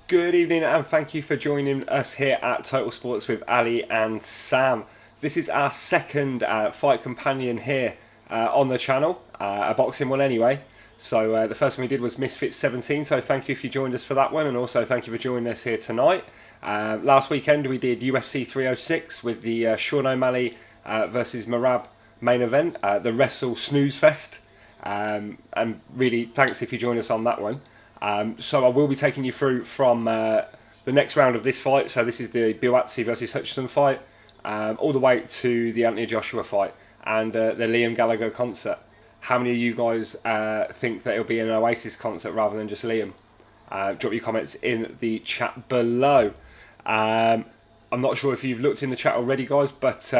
Good evening and thank you for joining us here at Total Sports with Ali and Sam. This is our second fight companion here on the channel, a boxing one anyway. So the first one we did was Misfits 17, so thank you if you joined us for that one, and also thank you for joining us here tonight. Last weekend we did UFC 306 with the Sean O'Malley versus Merab main event, the Wrestle Snooze Fest, and really thanks if you joined us on that one. So I will be taking you through from the next round of this fight. So this is the Batti versus Hutchinson fight, all the way to the ANTHONYJOSHUA fight and the Liam Gallagher concert. How many of you guys think that it'll be an Oasis concert rather than just Liam? Drop your comments in the chat below. I'm not sure if you've looked in the chat already, guys, but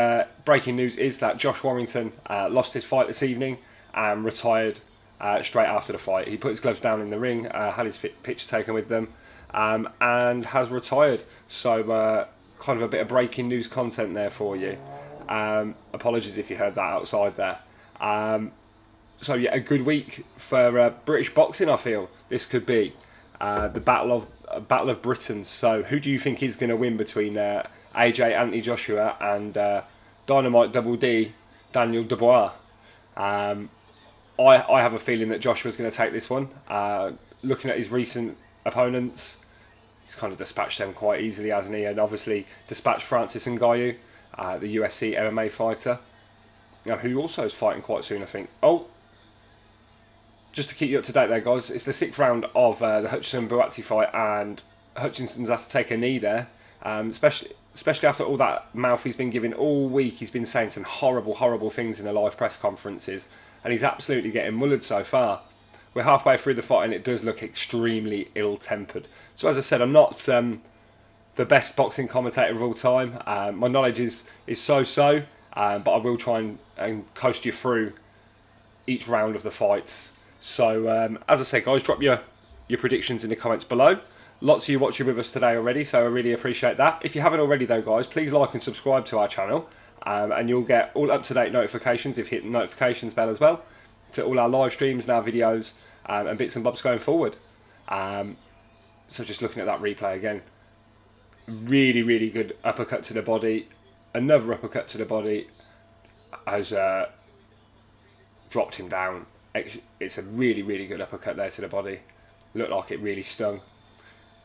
breaking news is that Josh Warrington lost his fight this evening and retired straight after the fight. He put his gloves down in the ring, had his picture taken with them, and has retired. So kind of a bit of breaking news content there for you. Apologies if you heard that outside there. So yeah, a good week for British boxing. I feel this could be the battle of Britons. So who do you think is going to win between AJ ANTHONYJOSHUA and Dynamite Double D Daniel Dubois? I have a feeling that Joshua's going to take this one. Looking at his recent opponents, he's kind of dispatched them quite easily, hasn't he? And obviously dispatched Francis Ngannou, the UFC MMA fighter, who also is fighting quite soon, I think. Oh, just to keep you up to date there, guys, it's the 6th round of the Hutchinson-Batti fight, and Hutchinson's had to take a knee there, especially after all that mouth he's been giving all week. He's been saying some horrible, horrible things in the live press conferences, and he's absolutely getting mullered so far. We're halfway through the fight and it does look extremely ill-tempered. So as I said, I'm not the best boxing commentator of all time. My knowledge is so-so, but I will try and coast you through each round of the fights So as I say, guys, drop your predictions in the comments below. Lots of you watching with us today already, so I really appreciate that. If you haven't already though, guys, please like and subscribe to our channel, and you'll get all up-to-date notifications if you hit the notifications bell as well, to all our live streams and our videos and bits and bobs going forward. So just looking at that replay again, really, really good uppercut to the body. Another uppercut to the body has dropped him down. It's a really, really good uppercut there to the body. Looked like it really stung.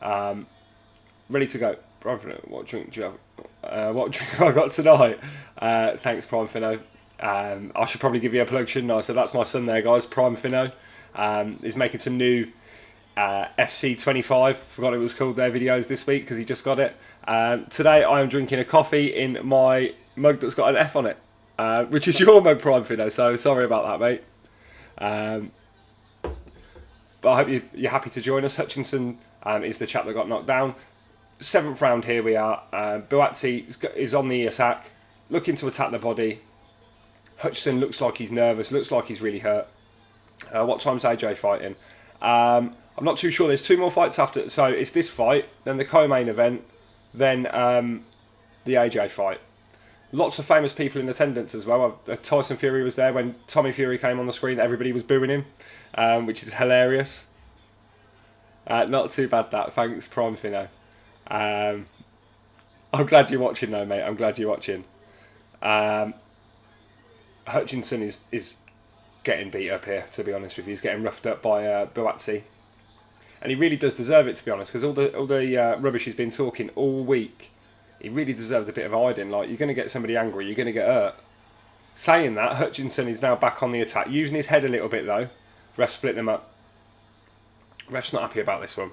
Ready to go. Prime Fino, what drink do you have? What drink have I got tonight? Thanks, Prime Fino. I should probably give you a plug, shouldn't I? So that's my son there, guys. Prime Fino is making some new FC25. Forgot it was called, their videos this week because he just got it. Today I am drinking a coffee in my mug that's got an F on it, which is your mug, Prime Fino. So sorry about that, mate. But I hope you're happy to join us. Hutchinson is the chap that got knocked down. 7th round, here we are. Batti is on the attack, looking to attack the body. Hutchinson looks like he's nervous, looks like he's really hurt. What time's AJ fighting? I'm not too sure. There's 2 more fights after. So it's this fight, then the co-main event, then the AJ fight. Lots of famous people in attendance as well. Tyson Fury was there when Tommy Fury came on the screen. Everybody was booing him, which is hilarious. Not too bad that. Thanks, Prime Fino. I'm glad you're watching though, mate. I'm glad you're watching. Hutchinson is getting beat up here, to be honest with you. He's getting roughed up by Batti. And he really does deserve it, to be honest, because all the rubbish he's been talking all week, he really deserves a bit of hiding. Like, you're going to get somebody angry, you're going to get hurt. Saying that, Hutchinson is now back on the attack, using his head a little bit though. Ref split them up. Ref's not happy about this one.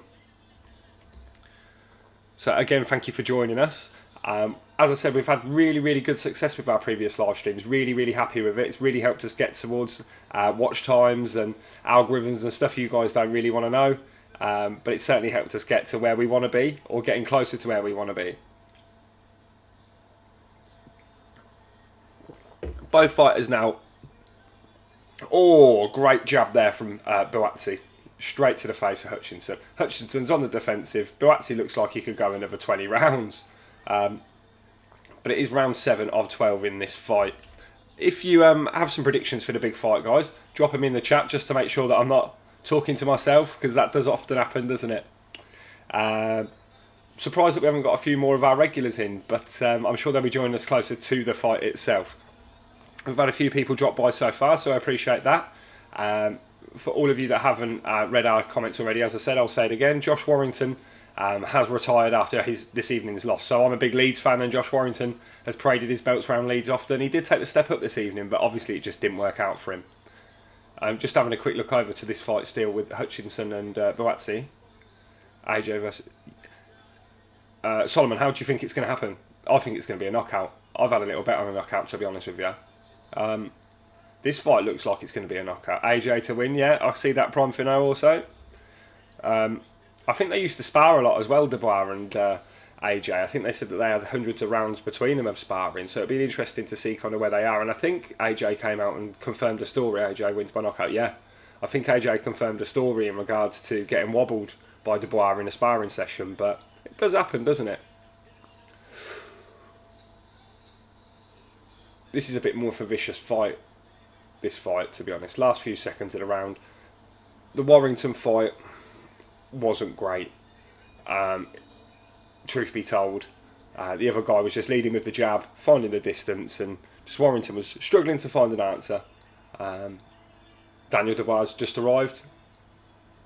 So again, thank you for joining us. As I said, we've had really, really good success with our previous live streams. Really, really happy with it. It's really helped us get towards watch times and algorithms and stuff you guys don't really want to know. But it's certainly helped us get to where we want to be, or getting closer to where we want to be. Both fighters now. Oh, great jab there from Batti. Straight to the face of Hutchinson. Hutchinson's on the defensive. Batti looks like he could go another 20 rounds. But it is round 7 of 12 in this fight. If you have some predictions for the big fight, guys, drop them in the chat just to make sure that I'm not talking to myself, because that does often happen, doesn't it? Surprised that we haven't got a few more of our regulars in, but I'm sure they'll be joining us closer to the fight itself. We've had a few people drop by so far, so I appreciate that. For all of you that haven't read our comments already, as I said, I'll say it again. Josh Warrington has retired after this evening's loss. So I'm a big Leeds fan, and Josh Warrington has paraded his belts around Leeds often. He did take the step up this evening, but obviously it just didn't work out for him. Just having a quick look over to this fight still with Hutchinson and Batti. AJ versus Solomon, how do you think it's going to happen? I think it's going to be a knockout. I've had a little bet on a knockout, to be honest with you. This fight looks like it's going to be a knockout. AJ to win, yeah. I see that, Prime Fino also. I think they used to spar a lot as well, Dubois and AJ. I think they said that they had hundreds of rounds between them of sparring, so it'd be interesting to see kind of where they are. And I think AJ came out and confirmed a story. AJ wins by knockout, yeah. I think AJ confirmed a story in regards to getting wobbled by Dubois in a sparring session, but it does happen, doesn't it? This is a bit more of a vicious fight, this fight, to be honest. Last few seconds of the round. The Warrington fight wasn't great, truth be told. The other guy was just leading with the jab, finding the distance, and just Warrington was struggling to find an answer. Daniel Dubois just arrived.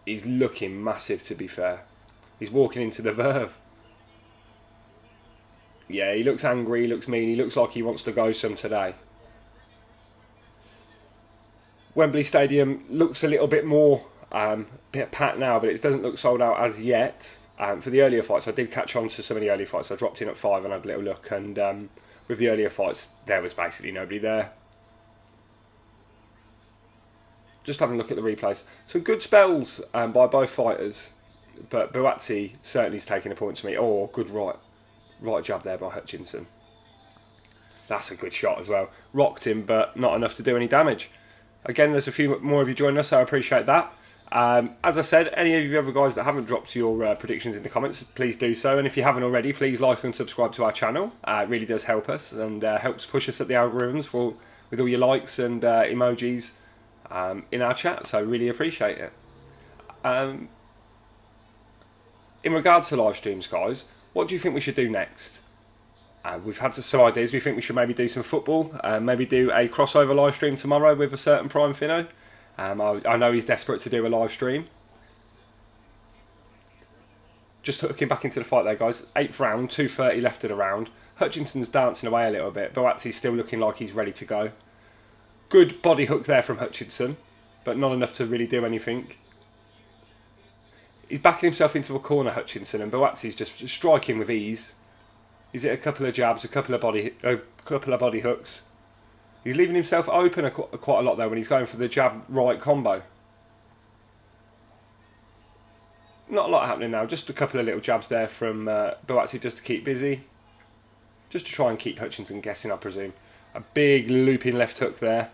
He's looking massive, to be fair. He's walking into the Verve. Yeah, he looks angry, he looks mean, he looks like he wants to go some today. Wembley Stadium looks a little bit more bit packed now, but it doesn't look sold out as yet. For the earlier fights, I did catch on to some of the earlier fights. I dropped in at 5 and had a little look, and with the earlier fights, there was basically nobody there. Just having a look at the replays. Some good spells by both fighters, but Batti certainly is taking a point to me. Oh, good right jab there by Hutchinson. That's a good shot as well. Rocked him, but not enough to do any damage. Again, there's a few more of you joining us, so I appreciate that. As I said, any of you other guys that haven't dropped your predictions in the comments, please do so. And if you haven't already, please like and subscribe to our channel. It really does help us and helps push us up the algorithms with all your likes and emojis in our chat. So really appreciate it. In regards to live streams, guys, what do you think we should do next? We've had some ideas. We think we should maybe do some football, maybe do a crossover live stream tomorrow with a certain Prime Finno. I know he's desperate to do a live stream. Just hooking back into the fight there, guys. 8th round, 2:30 left of the round. Hutchinson's dancing away a little bit, but Batti's still looking like he's ready to go. Good body hook there from Hutchinson, but not enough to really do anything. He's backing himself into a corner, Hutchinson, and Boatsi's just striking with ease. He's hit a couple of jabs, a couple of body hooks. He's leaving himself open quite a lot there when he's going for the jab right combo. Not a lot happening now, just a couple of little jabs there from Boatsi just to keep busy. Just to try and keep Hutchinson guessing, I presume. A big looping left hook there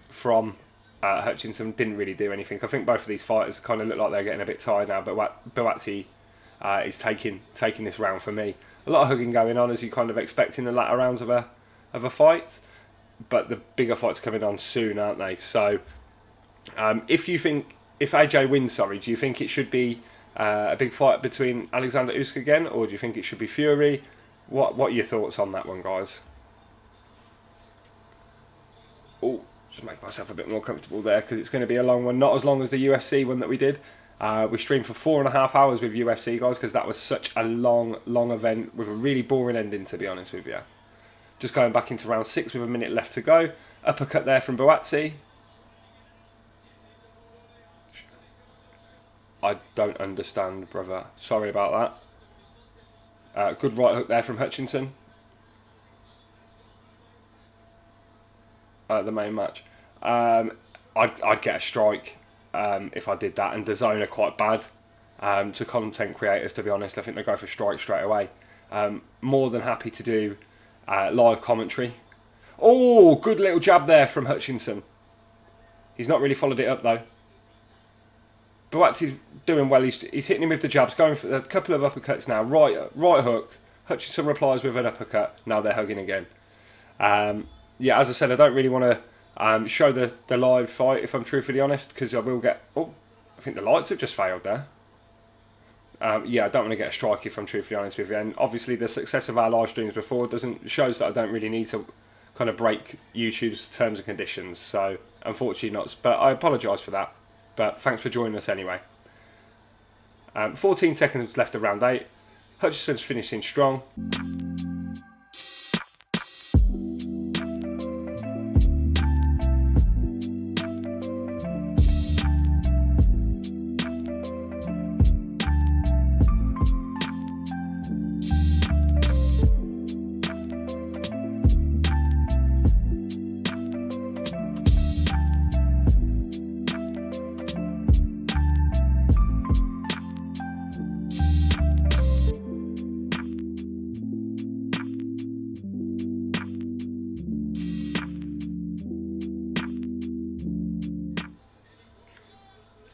from Hutchinson, didn't really do anything. I think both of these fighters kind of look like they're getting a bit tired now, but Boatsi is taking this round for me. A lot of hugging going on, as you kind of expect in the latter rounds of a fight. But the bigger fights coming on soon, aren't they? So, if AJ wins, do you think it should be a big fight between Alexander Usyk again, or do you think it should be Fury? What are your thoughts on that one, guys? Oh, just make myself a bit more comfortable there because it's going to be a long one. Not as long as the UFC one that we did. We streamed for 4.5 hours with UFC, guys, because that was such a long event with a really boring ending, to be honest with you. Just going back into round 6 with a minute left to go. Uppercut there from Boatsi. I don't understand, brother. Sorry about that. Good right hook there from Hutchinson. The main match. I'd get a strike if I did that. And the zone are quite bad to content creators, to be honest. I think they go for strike straight away. More than happy to do live commentary. Oh, good little jab there from Hutchinson. He's not really followed it up though. Boatsi's doing well. He's hitting him with the jabs, going for a couple of uppercuts now. Right hook. Hutchinson replies with an uppercut. Now they're hugging again. Yeah, as I said, I don't really want to show the live fight, if I'm truthfully honest, because I will get... Oh, I think the lights have just failed there. Yeah, I don't want to get a strike if I'm truthfully honest with you. And obviously the success of our live streams before shows that I don't really need to kind of break YouTube's terms and conditions. So unfortunately not. But I apologise for that. But thanks for joining us anyway. 14 seconds left of round 8. Hutchinson's finishing strong.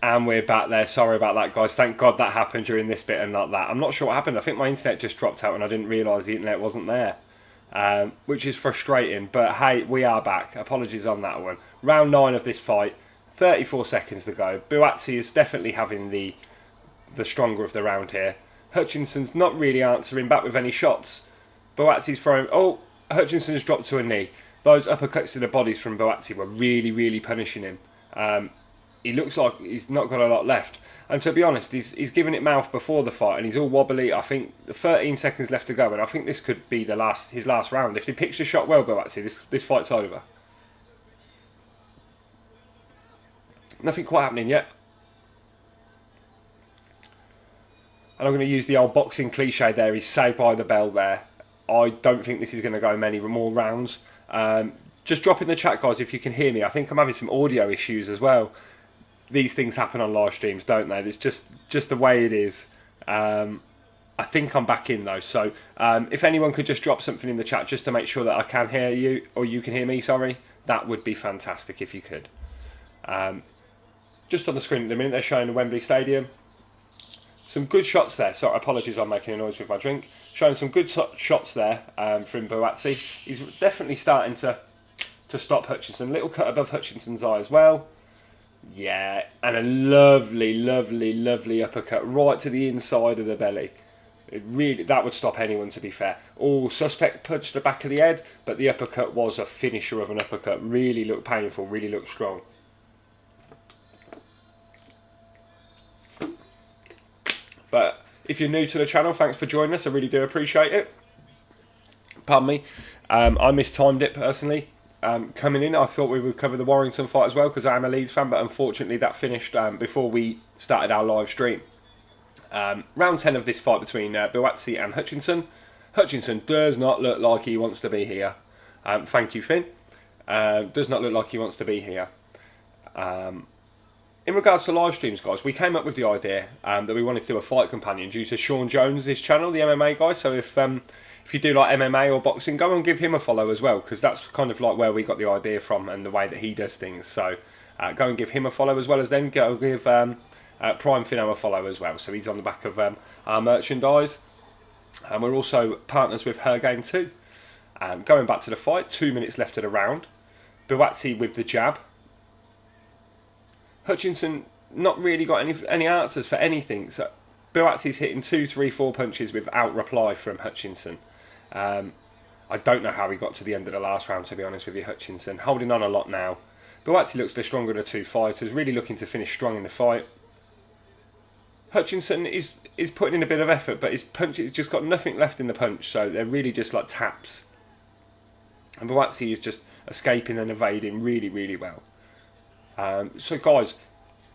And we're back there. Sorry about that, guys. Thank God that happened during this bit and not that. I'm not sure what happened. I think my internet just dropped out and I didn't realise the internet wasn't there. Which is frustrating. But hey, we are back. Apologies on that one. Round 9 of this fight. 34 seconds to go. Boatsi is definitely having the stronger of the round here. Hutchinson's not really answering back with any shots. Boatsi's throwing... Oh, Hutchinson's dropped to a knee. Those uppercuts to the bodies from Boatsi were really, really punishing him. He looks like he's not got a lot left. And to be honest, he's given it mouth before the fight and he's all wobbly. I think 13 seconds left to go and I think this could be his last round. If he picks the shot well, Boatsi, this fight's over. Nothing quite happening yet. And I'm going to use the old boxing cliche there. He's saved by the bell there. I don't think this is going to go many more rounds. Just drop in the chat, guys, if you can hear me. I think I'm having some audio issues as well. These things happen on live streams, don't they? It's just the way it is. I think I'm back in though. So if anyone could just drop something in the chat just to make sure that I can hear you, or you can hear me, sorry, that would be fantastic if you could. Just on the screen at the minute, they're showing the Wembley Stadium. Some good shots there. Sorry, apologies, I'm making a noise with my drink. Showing some good shots there from Batti. He's definitely starting to stop Hutchinson. Little cut above Hutchinson's eye as well. Yeah, and a lovely, lovely, lovely uppercut right to the inside of the belly. That would stop anyone, to be fair. Oh, suspect punched the back of the head, but the uppercut was a finisher of an uppercut. Really looked painful, really looked strong. But if you're new to the channel, thanks for joining us. I really do appreciate it. Pardon me. I mistimed it personally. Coming in, I thought we would cover the Warrington fight as well because I am a Leeds fan, but unfortunately that finished before we started our live stream. Round 10 of this fight between Batti and Hutchinson. Hutchinson does not look like he wants to be here. Thank you, Finn. Does not look like he wants to be here. In regards to live streams, guys, we came up with the idea that we wanted to do a fight companion due to Sean Jones' channel, the MMA guy. So if you do like MMA or boxing, go and give him a follow as well, because that's kind of like where we got the idea from and the way that he does things. So go and give him a follow as well as then go give Prime Finno a follow as well. So he's on the back of our merchandise. And we're also partners with Her Game too. Going back to the fight, 2 minutes left of the round. Batti with the jab. Hutchinson not really got any answers for anything. So Batti's hitting 2, 3, 4 punches without reply from Hutchinson. I don't know how he got to the end of the last round, to be honest with you, Hutchinson. Holding on a lot now. Batti looks the stronger of the two fighters, really looking to finish strong in the fight. Hutchinson is putting in a bit of effort, but his punch has just got nothing left in the punch, so they're really just like taps. And Batti is just escaping and evading really, really well. So guys,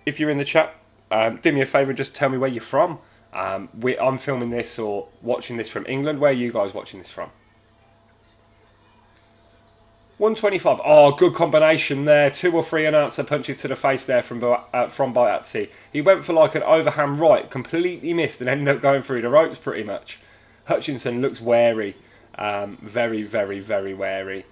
if you're in the chat, do me a favour and just tell me where you're from. I'm filming this or watching this from England. Where are you guys watching this from? 125. Oh, good combination there. 2 or 3 unanswered punches to the face there from Batti. He went for like an overhand right, completely missed, and ended up going through the ropes pretty much. Hutchinson looks wary. Very, very, very wary.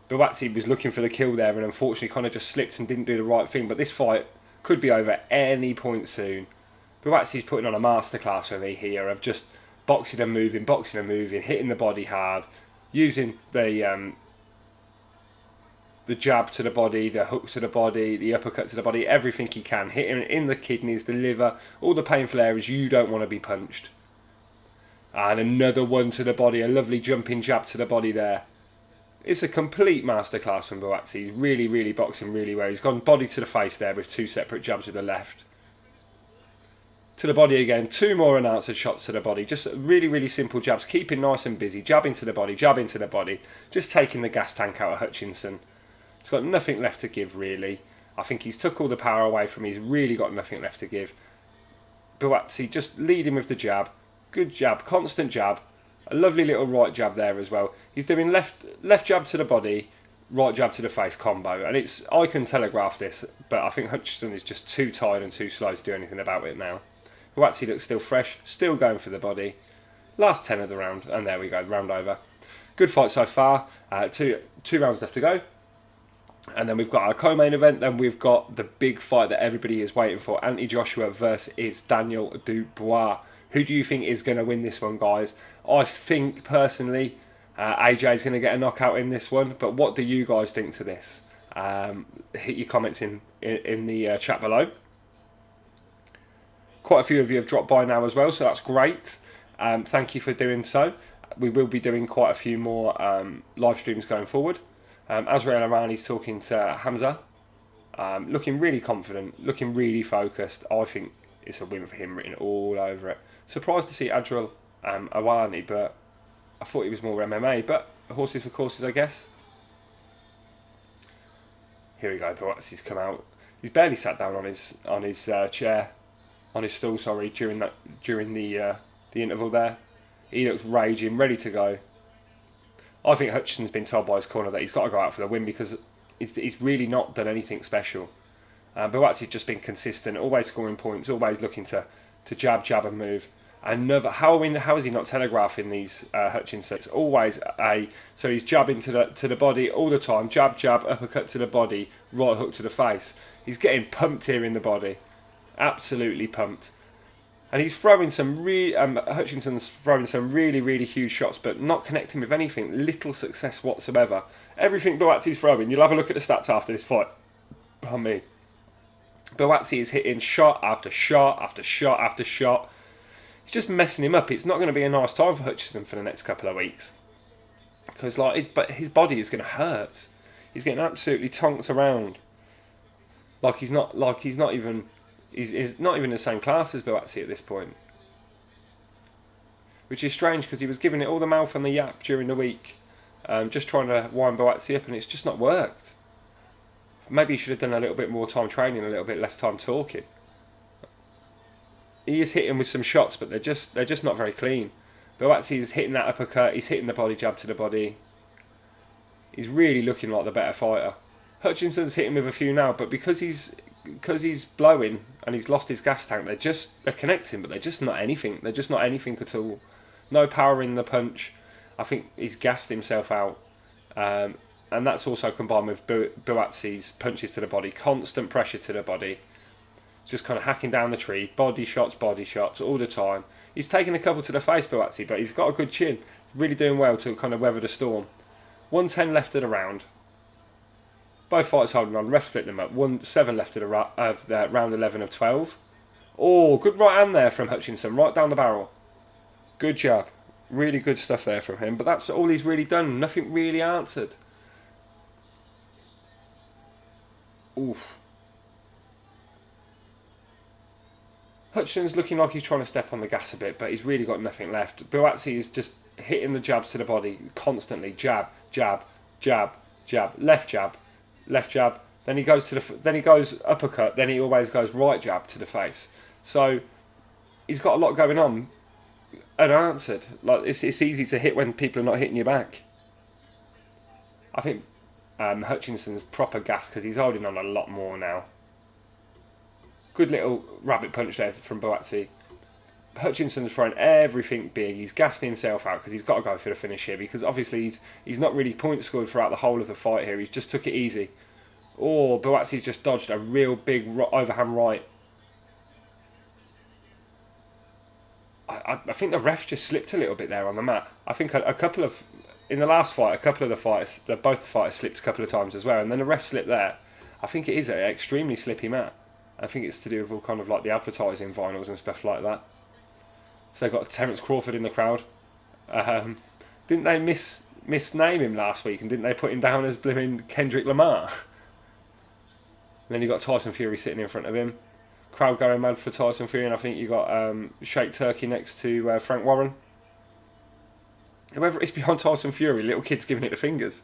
Batti was looking for the kill there and unfortunately kind of just slipped and didn't do the right thing. But this fight could be over any point soon. Batti's putting on a masterclass for me here of just boxing and moving, hitting the body hard, using the jab to the body, the hook to the body, the uppercut to the body, everything he can. Hitting in the kidneys, the liver, all the painful areas you don't want to be punched. And another one to the body, a lovely jumping jab to the body there. It's a complete masterclass from Batti. He's really, really boxing really well. He's gone body to the face there with 2 separate jabs with the left. To the body again, 2 more unanswered shots to the body. Just really, really simple jabs. Keeping nice and busy. Jabbing to the body, jabbing to the body. Just taking the gas tank out of Hutchinson. He's got nothing left to give, really. I think he's took all the power away from him. He's really got nothing left to give. Batti just leading with the jab. Good jab, constant jab. A lovely little right jab there as well. He's doing left jab to the body, right jab to the face combo. And I can telegraph this, but I think Hutchinson is just too tired and too slow to do anything about it now. Batti looks still fresh, still going for the body. Last 10 of the round, and there we go, round over. Good fight so far. Two rounds left to go. And then we've got our co-main event. Then we've got the big fight that everybody is waiting for. ANTHONYJOSHUA versus Daniel Dubois. Who do you think is going to win this one, guys? I think, personally, AJ is going to get a knockout in this one. But what do you guys think to this? Hit your comments in the chat below. Quite a few of you have dropped by now as well, so that's great. Thank you for doing so. We will be doing quite a few more live streams going forward. Azrael Arani's talking to Hamza. Looking really confident, looking really focused. I think it's a win for him written all over it. Surprised to see Azrael Arani, but I thought he was more MMA. But horses for courses, I guess. Here we go. Batti's come out. He's barely sat down on his chair, on his stool. Sorry, during the interval there. He looks raging, ready to go. I think Hutchinson's been told by his corner that he's got to go out for the win because he's really not done anything special. Batti's just been consistent, always scoring points, always looking to jab and move. Another, how is he not telegraphing these Hutchinson? It's always so he's jabbing to the body all the time, jab, uppercut to the body, right hook to the face. He's getting pumped here in the body, absolutely pumped. And he's throwing some Hutchinson's throwing some really huge shots, but not connecting with anything. Little success whatsoever. Everything Buatsi's throwing, you'll have a look at the stats after this fight. Pardon me. Buatsi is hitting shot after shot after shot after shot. He's just messing him up. It's not going to be a nice time for Hutchinson for the next couple of weeks, because his body is going to hurt. He's getting absolutely tonked around. He's not even the same class as Buatsi at this point, which is strange because he was giving it all the mouth and the yap during the week, just trying to wind Buatsi up, and it's just not worked. Maybe he should have done a little bit more time training, a little bit less time talking. He is hitting with some shots, but they're just not very clean. Buatsi is hitting that uppercut. He's hitting the body jab to the body. He's really looking like the better fighter. Hutchinson's hitting with a few now, but because he's blowing and he's lost his gas tank, they're connecting, but they're just not anything. They're just not anything at all. No power in the punch. I think he's gassed himself out, and that's also combined with Buatsi's punches to the body, constant pressure to the body. Just kind of hacking down the tree, body shots all the time. He's taken a couple to the face, Buatsi, but he's got a good chin. He's really doing well to kind of weather the storm. 110 left of the round. Both fighters holding on. Ref split them up. 7 left of the round 11 of 12. Oh, good right hand there from Hutchinson, right down the barrel. Good job. Really good stuff there from him. But that's all he's really done. Nothing really answered. Oof. Hutchinson's looking like he's trying to step on the gas a bit, but he's really got nothing left. Buatsi is just hitting the jabs to the body constantly. Jab, jab, jab, jab, left jab, left jab. Then he goes uppercut. Then he always goes right jab to the face. So he's got a lot going on unanswered. Like it's easy to hit when people are not hitting you back. I think Hutchinson's proper gas because he's holding on a lot more now. Good little rabbit punch there from Buatsi. Hutchinson's throwing everything big. He's gassing himself out because he's got to go for the finish here, because obviously he's not really point scored throughout the whole of the fight here. He's just took it easy. Oh, Buatsi's just dodged a real big overhand right. I think the ref just slipped a little bit there on the mat. I think in the last fight, both the fighters slipped a couple of times as well, and then the ref slipped there. I think it is an extremely slippy mat. I think it's to do with all kind of like the advertising vinyls and stuff like that. So they've got Terence Crawford in the crowd. Didn't they misname him last week, and didn't they put him down as blimmin' Kendrick Lamar? And then you got Tyson Fury sitting in front of him. Crowd going mad for Tyson Fury, and I think you got Shake Turkey next to Frank Warren. Whoever is behind Tyson Fury, little kids giving it the fingers,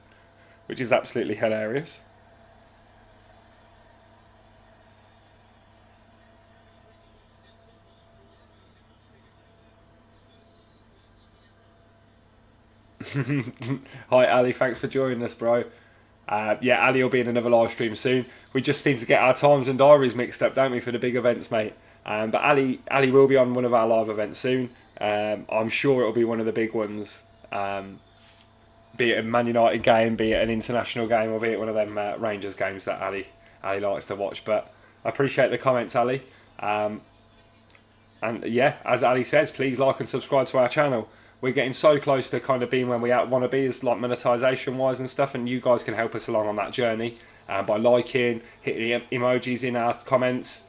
which is absolutely hilarious. Hi Ali, thanks for joining us, bro. Yeah, Ali will be in another live stream soon. We just seem to get our times and diaries mixed up, don't we, for the big events, mate? But Ali will be on one of our live events soon. I'm sure it'll be one of the big ones. Be it a Man United game, be it an international game, or be it one of them Rangers games that Ali likes to watch. But I appreciate the comments, Ali. And yeah, as Ali says, please like and subscribe to our channel. We're getting so close to kind of being where we want to be, as like monetization wise and stuff, and you guys can help us along on that journey by liking, hitting the emojis in our comments.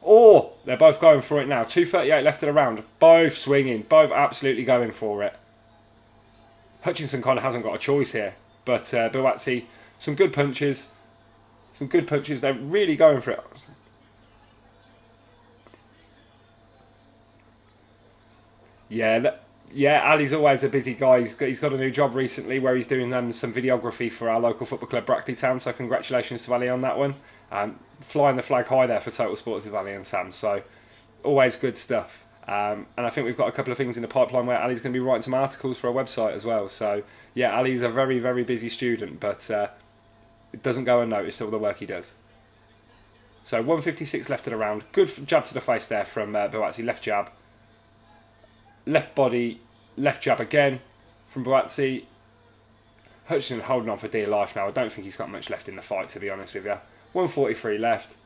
Oh, they're both going for it now. 2:38 left of the round. Both swinging, both absolutely going for it. Hutchinson kind of hasn't got a choice here, but Buatsi, some good punches. They're really going for it. Yeah, Ali's always a busy guy. He's got a new job recently where he's doing some videography for our local football club, Brackley Town. So congratulations to Ali on that one. Flying the flag high there for Total Sports with Ali and Sam. So always good stuff. And I think we've got a couple of things in the pipeline where Ali's going to be writing some articles for our website as well. So yeah, Ali's a very, very busy student, but it doesn't go unnoticed all the work he does. So 156 left of the round. Good jab to the face there from Buatsi, left jab. Left body, left jab again from Batti. Hutchinson holding on for dear life now. I don't think he's got much left in the fight, to be honest with you. 143 left.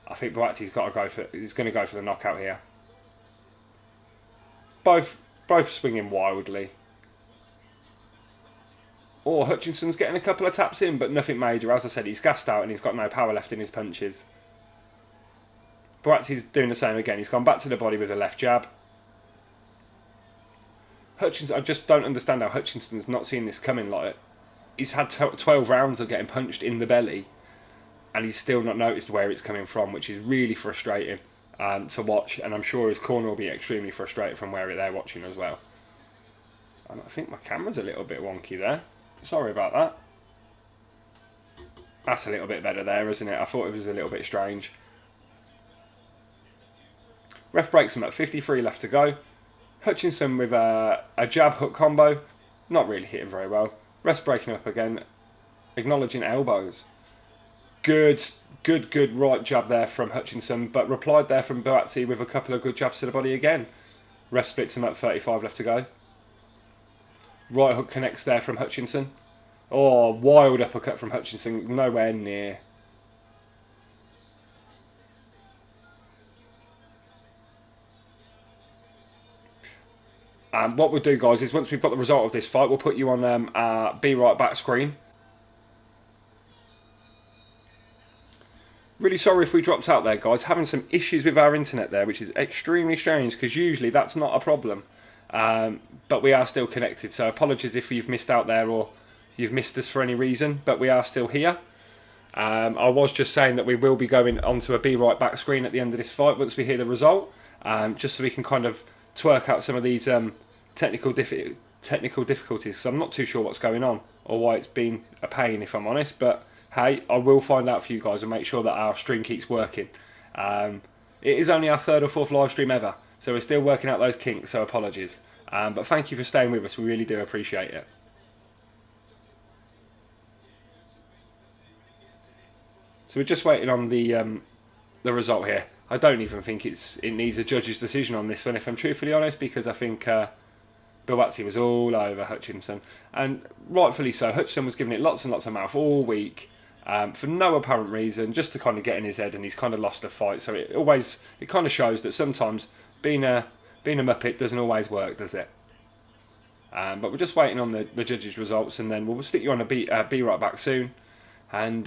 I think Batti's got to go for. He's going to go for the knockout here. Both swinging wildly. Or Hutchinson's getting a couple of taps in, but nothing major. As I said, he's gassed out and he's got no power left in his punches. Batti's doing the same again. He's gone back to the body with a left jab. Hutchinson, I just don't understand how Hutchinson's not seen this coming. Like, he's had 12 rounds of getting punched in the belly, and he's still not noticed where it's coming from, which is really frustrating to watch. And I'm sure his corner will be extremely frustrated from where they're watching as well. And I think my camera's a little bit wonky there. Sorry about that. That's a little bit better there, isn't it? I thought it was a little bit strange. Ref breaks him at 53 left to go. Hutchinson with a jab hook combo. Not really hitting very well. Ref breaking up again. Acknowledging elbows. Good right jab there from Hutchinson, but replied there from Batti with a couple of good jabs to the body again. Ref splits him at 35 left to go. Right hook connects there from Hutchinson. Oh, wild uppercut from Hutchinson. Nowhere near. And what we'll do, guys, is once we've got the result of this fight, we'll put you on our Be Right Back screen. Really sorry if we dropped out there, guys. Having some issues with our internet there, which is extremely strange, because usually that's not a problem. But we are still connected, so apologies if you've missed out there or you've missed us for any reason, but we are still here. I was just saying that we will be going onto a Be Right Back screen at the end of this fight once we hear the result, just so we can kind of twerk out some of these technical difficulties. So I'm not too sure what's going on or why it's been a pain, if I'm honest, but hey, I will find out for you guys and make sure that our stream keeps working. It is only our 3rd or 4th live stream ever, so we're still working out those kinks, so apologies. But thank you for staying with us, we really do appreciate it. So we're just waiting on the result here. I don't even think it needs a judge's decision on this one, if I'm truthfully honest, because I think Batti was all over Hutchinson, and rightfully so. Hutchinson was giving it lots and lots of mouth all week for no apparent reason, just to kind of get in his head, and he's kind of lost the fight. So it kind of shows that sometimes being a muppet doesn't always work, does it? But we're just waiting on the judges' results, and then we'll stick you on a Be Right Back soon, and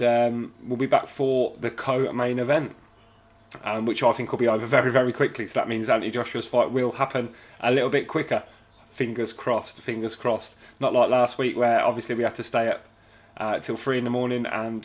we'll be back for the co-main event, which I think will be over very, very quickly. So that means Anthony Joshua's fight will happen a little bit quicker. Fingers crossed, fingers crossed. Not like last week where obviously we had to stay up till 3 in the morning, and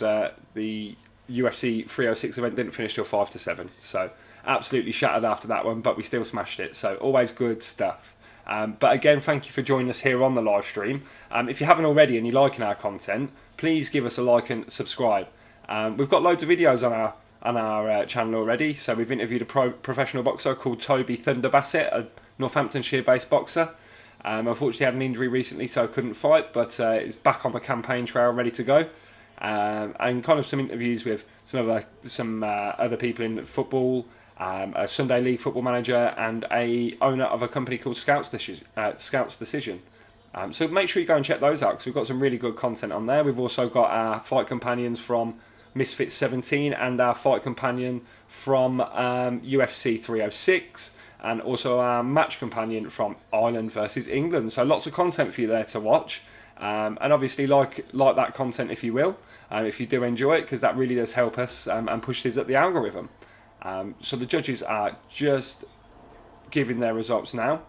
the UFC 306 event didn't finish till 5 to 7. So absolutely shattered after that one, but we still smashed it. So always good stuff. But again, thank you for joining us here on the live stream. If you haven't already and you're liking our content, please give us a like and subscribe. We've got loads of videos on our channel already. So we've interviewed a professional boxer called Toby Thunder Bassett, a Northamptonshire-based boxer. Unfortunately, had an injury recently, so couldn't fight, but is back on the campaign trail, ready to go. And kind of some interviews with some other people in football, a Sunday League football manager, and a owner of a company called Scouts Decision. So make sure you go and check those out, because we've got some really good content on there. We've also got our fight companions from Misfits 17 and our fight companion from UFC 306. And also our match companion from Ireland versus England. So lots of content for you there to watch. And obviously like that content if you will. If you do enjoy it, because that really does help us and pushes up the algorithm. So the judges are just giving their results now.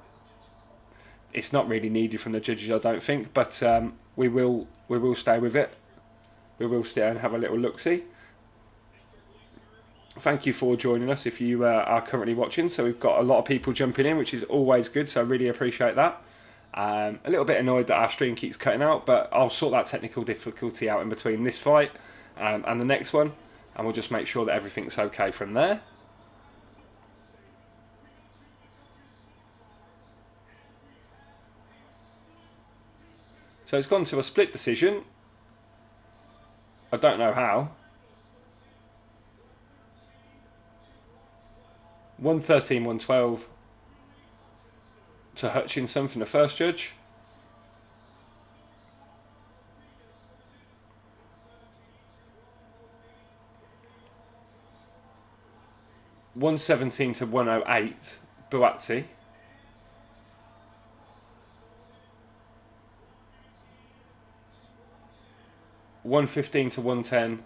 It's not really needed from the judges, I don't think. But we will stay with it. We will stay and have a little look-see. Thank you for joining us if you are currently watching. So we've got a lot of people jumping in, which is always good, so I really appreciate that. A little bit annoyed that our stream keeps cutting out, but I'll sort that technical difficulty out in between this fight and the next one, and we'll just make sure that everything's okay from there. So it's gone to a split decision. I don't know how. 113, 112. to Hutchinson from the first judge. $117 to $108, Batti. $115 to $110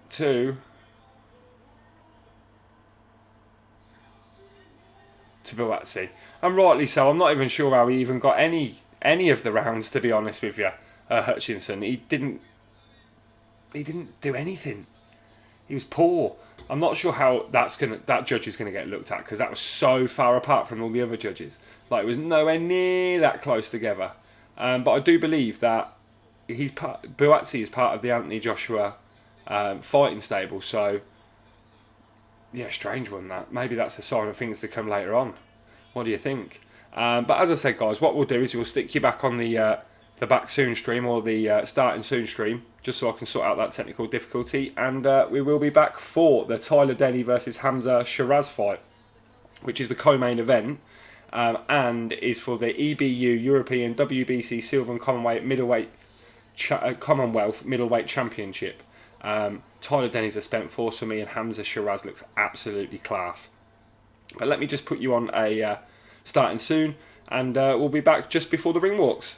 to Batti. And rightly so. I'm not even sure how he even got any of the rounds, to be honest with you. Hutchinson, he didn't do anything. He was poor. I'm not sure how that judge is gonna get looked at, because that was so far apart from all the other judges. Like, it was nowhere near that close together. But I do believe that Batti is part of the ANTHONYJOSHUA fighting stable. So yeah, strange one that. Maybe that's a sign of things to come later on. What do you think? But as I said, guys, what we'll do is we'll stick you back on the back soon stream, or the starting soon stream, just so I can sort out that technical difficulty, and we will be back for the Tyler Denny versus Hamza Sheeraz fight, which is the co-main event, and is for the EBU European WBC Silver and Commonwealth Middleweight Championship. Tyler Denny's a spent force for me, and Hamza Sheeraz looks absolutely class. But let me just put you on a starting soon, and we'll be back just before the ring walks.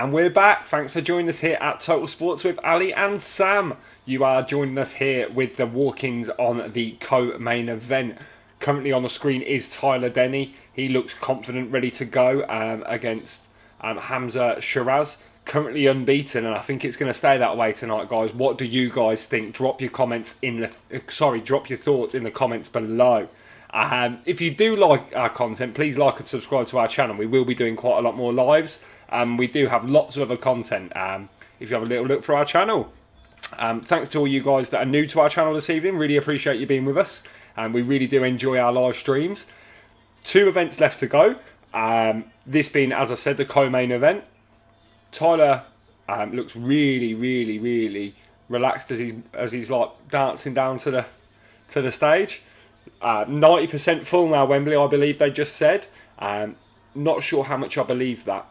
And we're back. Thanks for joining us here at Total Sports with Ali and Sam. You are joining us here with the walk-ins on the co-main event. Currently on the screen is Tyler Denny. He looks confident, ready to go against Hamza Sheeraz. Currently unbeaten, and I think it's going to stay that way tonight, guys. What do you guys think? Drop your comments in the drop your thoughts in the comments below. If you do like our content, please like and subscribe to our channel. We will be doing quite a lot more lives. We do have lots of other content. If you have a little look for our channel. Thanks to all you guys that are new to our channel this evening. Really appreciate you being with us. We really do enjoy our live streams. 2 events left to go. This being, as I said, the co-main event. Tyler looks really, really, really relaxed as he's like dancing down to the stage. 90% full now, Wembley, I believe they just said. Not sure how much I believe that,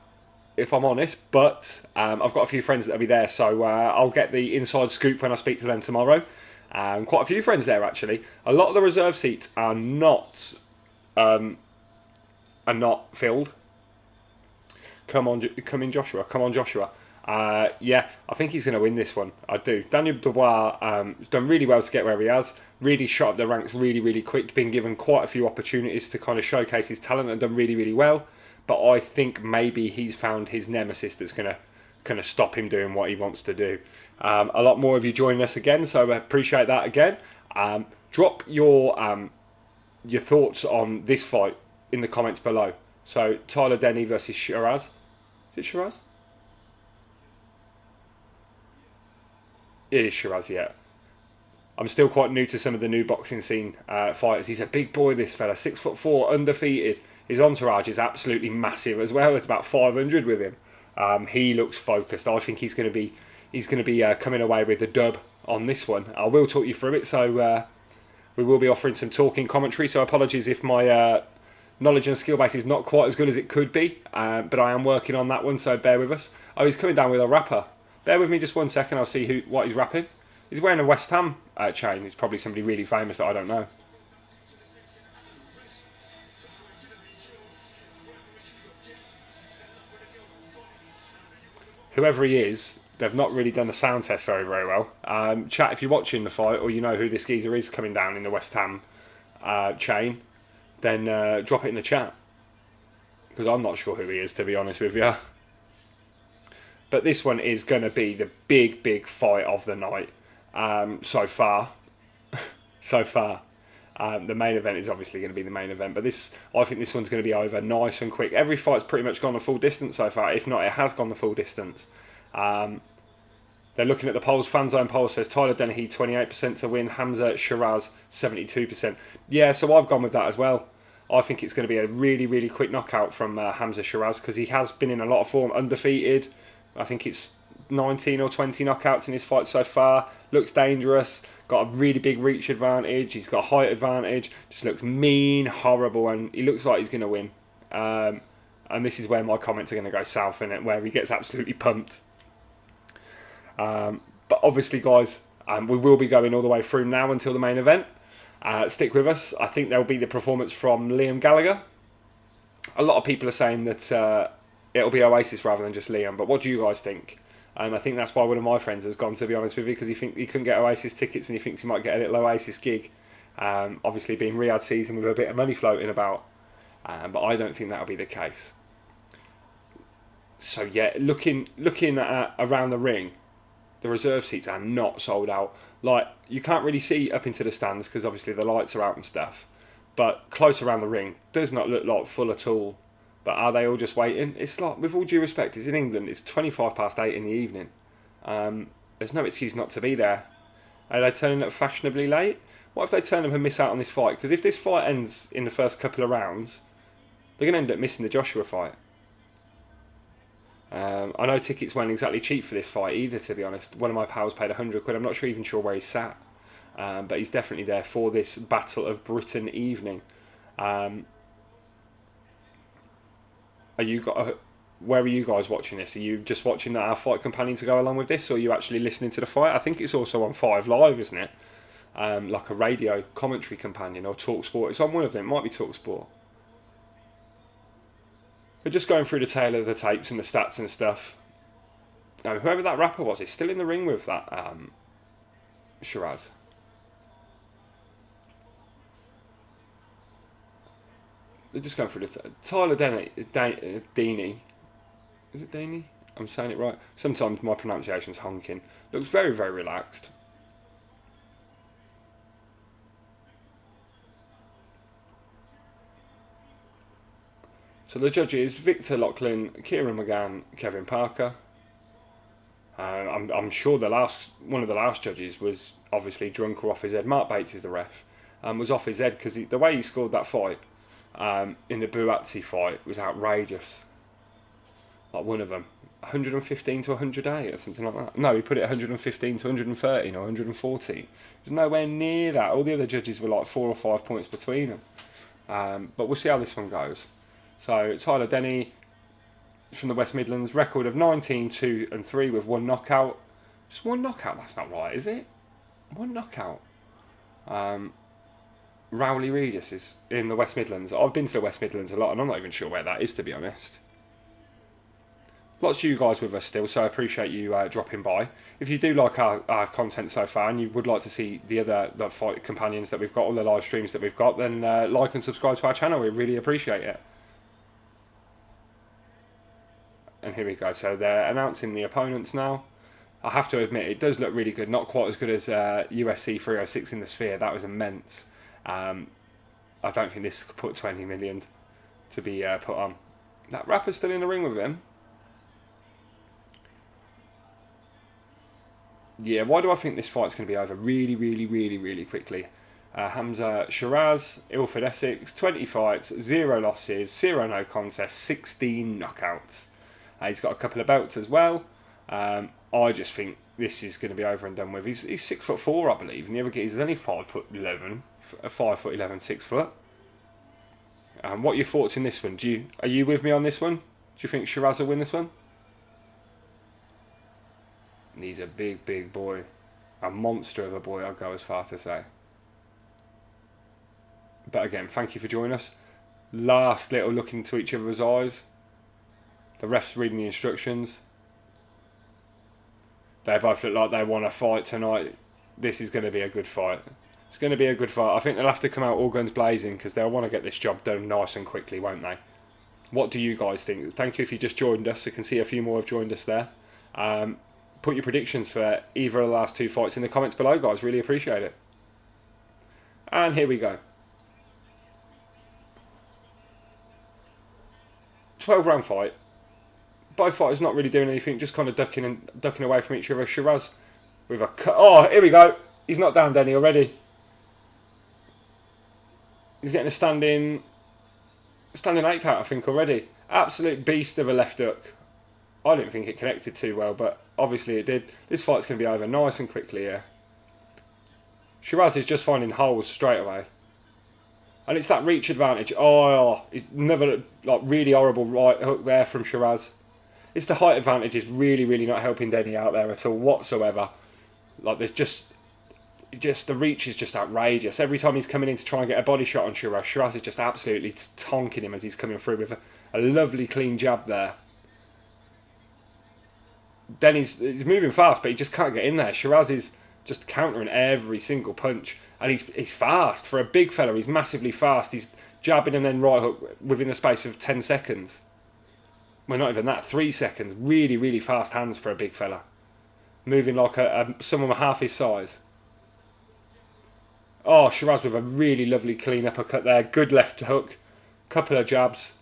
if I'm honest, but I've got a few friends that'll be there, so I'll get the inside scoop when I speak to them tomorrow. Quite a few friends there, actually. A lot of the reserve seats are not filled. Come on, Joshua. Come on, Joshua. Yeah, I think he's going to win this one. I do. Dubois has done really well to get where he has. Really shot up the ranks really, really quick. Been given quite a few opportunities to kind of showcase his talent and done really, really well. But I think maybe he's found his nemesis that's going to stop him doing what he wants to do. A lot more of you joining us again, so I appreciate that again. Drop your thoughts on this fight in the comments below. So, Tyler Denny versus Sheeraz. Is it Sheeraz? It is Sheeraz, yeah. I'm still quite new to some of the new boxing scene fighters. He's a big boy, this fella. 6'4", undefeated. His entourage is absolutely massive as well. There's about 500 with him. He looks focused. I think he's going to be coming away with the dub on this one. I will talk you through it. So we will be offering some talking commentary. So apologies if my knowledge and skill base is not quite as good as it could be. But I am working on that one. So bear with us. Oh, he's coming down with a rapper. Bear with me just 1 second. I'll see what he's rapping. He's wearing a West Ham chain. It's probably somebody really famous that I don't know. Whoever he is, they've not really done the sound test very, very well. Chat, if you're watching the fight or you know who this geezer is coming down in the West Ham chain, then drop it in the chat. Because I'm not sure who he is, to be honest with you. But this one is going to be the big, big fight of the night so far. So far. The main event is obviously going to be the main event, but I think this one's going to be over nice and quick. Every fight's pretty much gone the full distance so far. If not, it has gone the full distance. They're looking at the polls. Fanzone poll says Tyler Denny 28% to win, Hamza Sheeraz 72%. Yeah, so I've gone with that as well. I think it's going to be a really, really quick knockout from Hamza Sheeraz because he has been in a lot of form, undefeated. I think it's 19 or 20 knockouts in his fight so far. Looks dangerous. Got a really big reach advantage. He's got a height advantage. Just looks mean, horrible, and he looks like he's going to win. And this is where my comments are going to go south in it, where he gets absolutely pumped. But obviously, guys, we will be going all the way through now until the main event. Stick with us. I think there'll be the performance from Liam Gallagher. A lot of people are saying that it'll be Oasis rather than just Liam. But what do you guys think? I think that's why one of my friends has gone, to be honest with you, because he couldn't get Oasis tickets and he thinks he might get a little Oasis gig. Obviously, being Riyadh Season with a bit of money floating about. But I don't think that'll be the case. So yeah, looking at around the ring, the reserve seats are not sold out. Like, you can't really see up into the stands because obviously the lights are out and stuff. But close around the ring, does not look like full at all. But are they all just waiting? It's like, with all due respect, it's in England. It's 8:25 in the evening. There's no excuse not to be there. Are they turning up fashionably late? What if they turn up and miss out on this fight? Because if this fight ends in the first couple of rounds, they're going to end up missing the Joshua fight. I know tickets weren't exactly cheap for this fight either, to be honest. One of my pals paid £100. I'm not even sure where he's sat. But he's definitely there for this Battle of Britain evening. Where are you guys watching this? Are you just watching our fight companion to go along with this, or are you actually listening to the fight? I think it's also on 5 Live, isn't it? Like a radio commentary companion or Talk Sport. It's on one of them. It might be Talk Sport. We're just going through the tail of the tapes and the stats and stuff. Now, whoever that rapper was, is still in the ring with that Sheeraz. They're just going through the Tyler Denny. Is it Denny? I'm saying it right. Sometimes my pronunciation's honking. Looks very, very relaxed. So the judges: Victor Lachlan, Kieran McGann, Kevin Parker. I'm sure one of the last judges was obviously drunk or off his head. Mark Bates is the ref. Was off his head because the way he scored that fight in the Batti fight was outrageous. Like one of them, 115 to 108 or something like that. No, he put it 115 to 113 or 114. It was nowhere near that. All the other judges were like 4 or 5 points between them. But we'll see how this one goes. So Tyler Denny from the West Midlands, record of 19-2-3 with 1 knockout. Just 1 knockout, that's not right, is it? 1 knockout. Rowley Regis is in the West Midlands. I've been to the West Midlands a lot and I'm not even sure where that is, to be honest. Lots of you guys with us still, so I appreciate you dropping by. If you do like our content so far and you would like to see the fight companions that we've got, all the live streams that we've got, then like and subscribe to our channel. We really appreciate it. And here we go. So they're announcing the opponents now. I have to admit, it does look really good. Not quite as good as UFC 306 in the Sphere. That was immense. I don't think this could put 20 million to be put on. That rapper's still in the ring with him. Yeah, why do I think this fight's going to be over really, really, really, really quickly? Hamza Sheeraz, Ilford Essex, 20 fights, 0 losses, 0 no contests, 16 knockouts. He's got a couple of belts as well. I just think this is going to be over and done with. He's 6'4", I believe, and he's only 5'11", 5'11", 6 foot. What are your thoughts in this one? Are you with me on this one? Do you think Sheeraz will win this one? He's a big, big boy, a monster of a boy. I'll go as far to say. But again, thank you for joining us. Last little look into each other's eyes. The ref's reading the instructions. They both look like they want to fight tonight. This is going to be a good fight. It's going to be a good fight. I think they'll have to come out all guns blazing because they'll want to get this job done nice and quickly, won't they? What do you guys think? Thank you if you just joined us. You can see a few more have joined us there. Put your predictions for either of the last 2 fights in the comments below, guys. Really appreciate it. And here we go. 12-round fight. Both fighters not really doing anything, just kind of ducking away from each other. Sheeraz with a cut. Oh, here we go. He's knocked down Denny already. He's getting a standing 8 count, I think, already. Absolute beast of a left hook. I didn't think it connected too well, but obviously it did. This fight's going to be over nice and quickly here. Sheeraz is just finding holes straight away. And it's that reach advantage. Oh, another like really horrible right hook there from Sheeraz. It's the height advantage is really, really not helping Denny out there at all whatsoever. Like there's just the reach is just outrageous. Every time he's coming in to try and get a body shot on Sheeraz, Sheeraz is just absolutely tonking him as he's coming through with a lovely clean jab there. Denny's moving fast, but he just can't get in there. Sheeraz is just countering every single punch, and he's fast for a big fella. He's massively fast. He's jabbing and then right hook within the space of 10 seconds. Well, not even that, 3 seconds. Really, really fast hands for a big fella. Moving like someone half his size. Oh, Sheeraz with a really lovely clean uppercut there. Good left hook. Couple of jabs.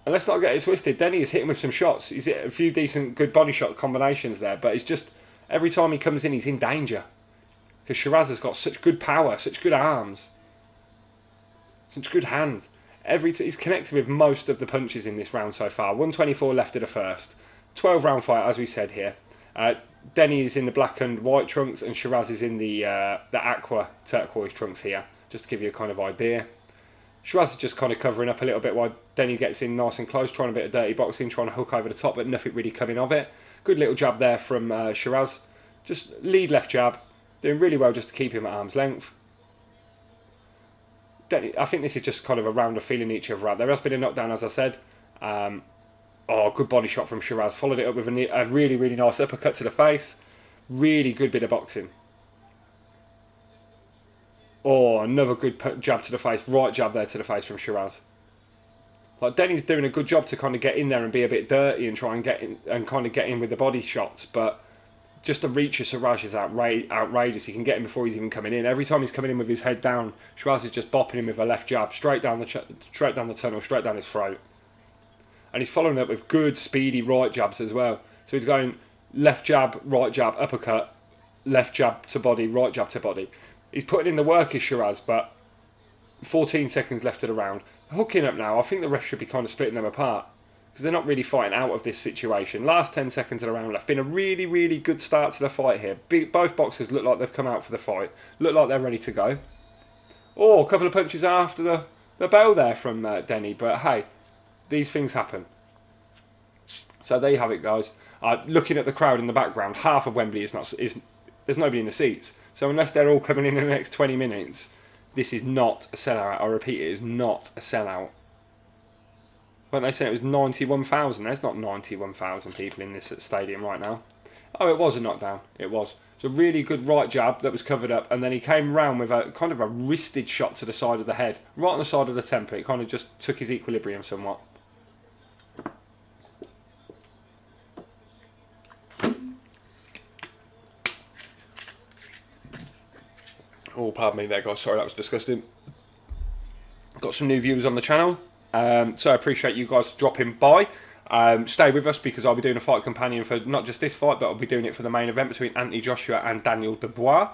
And let's not get it twisted. Denny is hitting with some shots. He's hit a few decent, good body shot combinations there. But it's just, every time he comes in, he's in danger. Because Sheeraz has got such good power, such good arms. Such good hands. He's connected with most of the punches in this round so far. 124 left of the first. 12-round fight, as we said here. Denny is in the black and white trunks, and Sheeraz is in the aqua turquoise trunks here, just to give you a kind of idea. Sheeraz is just kind of covering up a little bit while Denny gets in nice and close, trying a bit of dirty boxing, trying to hook over the top, but nothing really coming of it. Good little jab there from Sheeraz. Just lead left jab, doing really well just to keep him at arm's length. Denny, I think this is just kind of a round of feeling each other out. There has been a knockdown, as I said. Oh, good body shot from Sheeraz. Followed it up with a really, really nice uppercut to the face. Really good bit of boxing. Oh, another good jab to the face. Right jab there to the face from Sheeraz. Like, Denny's doing a good job to kind of get in there and be a bit dirty and try and get in and kind of get in with the body shots, but just the reach of Sheeraz is outrageous. He can get him before he's even coming in. Every time he's coming in with his head down, Sheeraz is just bopping him with a left jab straight down the tunnel, straight down his throat. And he's following up with good, speedy right jabs as well. So he's going left jab, right jab, uppercut, left jab to body, right jab to body. He's putting in the work as Sheeraz, but 14 seconds left of the round. Hooking up now, I think the ref should be kind of splitting them apart, because they're not really fighting out of this situation. Last 10 seconds of the round left. Been a really, really good start to the fight here. Both boxers look like they've come out for the fight. Look like they're ready to go. Oh, a couple of punches after the bell there from Denny, but hey, these things happen. So there you have it, guys. Looking at the crowd in the background, half of Wembley there's nobody in the seats. So unless they're all coming in the next 20 minutes, this is not a sellout. I repeat, it is not a sellout. When they said it was 91,000, there's not 91,000 people in this stadium right now. Oh, it was a knockdown. It was. It's a really good right jab that was covered up, and then he came round with a kind of a wristed shot to the side of the head, right on the side of the temple. It kind of just took his equilibrium somewhat. Oh, pardon me there, guys. Sorry, that was disgusting. Got some new viewers on the channel, so I appreciate you guys dropping by. Stay with us, because I'll be doing a fight companion for not just this fight, but I'll be doing it for the main event between ANTHONYJOSHUA and Dubois.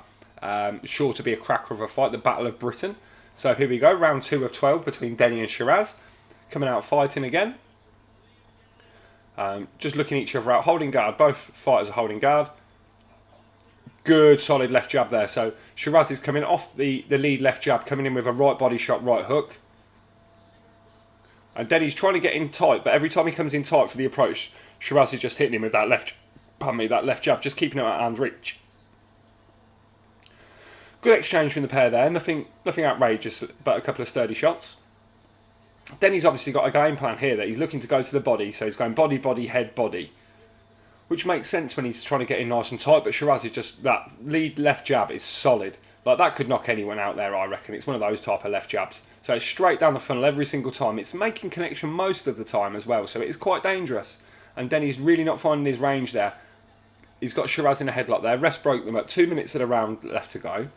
Sure to be a cracker of a fight, the Battle of Britain. So here we go, round 2 of 12 between Denny and Sheeraz. Coming out fighting again. Just looking each other out, holding guard. Both fighters are holding guard. Good solid left jab there. So Sheeraz is coming off the lead left jab, coming in with a right body shot, right hook. And Denny's trying to get in tight, but every time he comes in tight for the approach, Sheeraz is just hitting him with that left jab, just keeping it at arm's reach. Good exchange from the pair there. Nothing outrageous, but a couple of sturdy shots. Denny's obviously got a game plan here that he's looking to go to the body, so he's going body, body, head, body. Which makes sense when he's trying to get in nice and tight, but Sheeraz is just, that lead left jab is solid. Like, that could knock anyone out there, I reckon. It's one of those type of left jabs. So it's straight down the funnel every single time. It's making connection most of the time as well, so it is quite dangerous. And Denny's really not finding his range there. He's got Sheeraz in a headlock there. Refs broke them up. 2 minutes of the round left to go.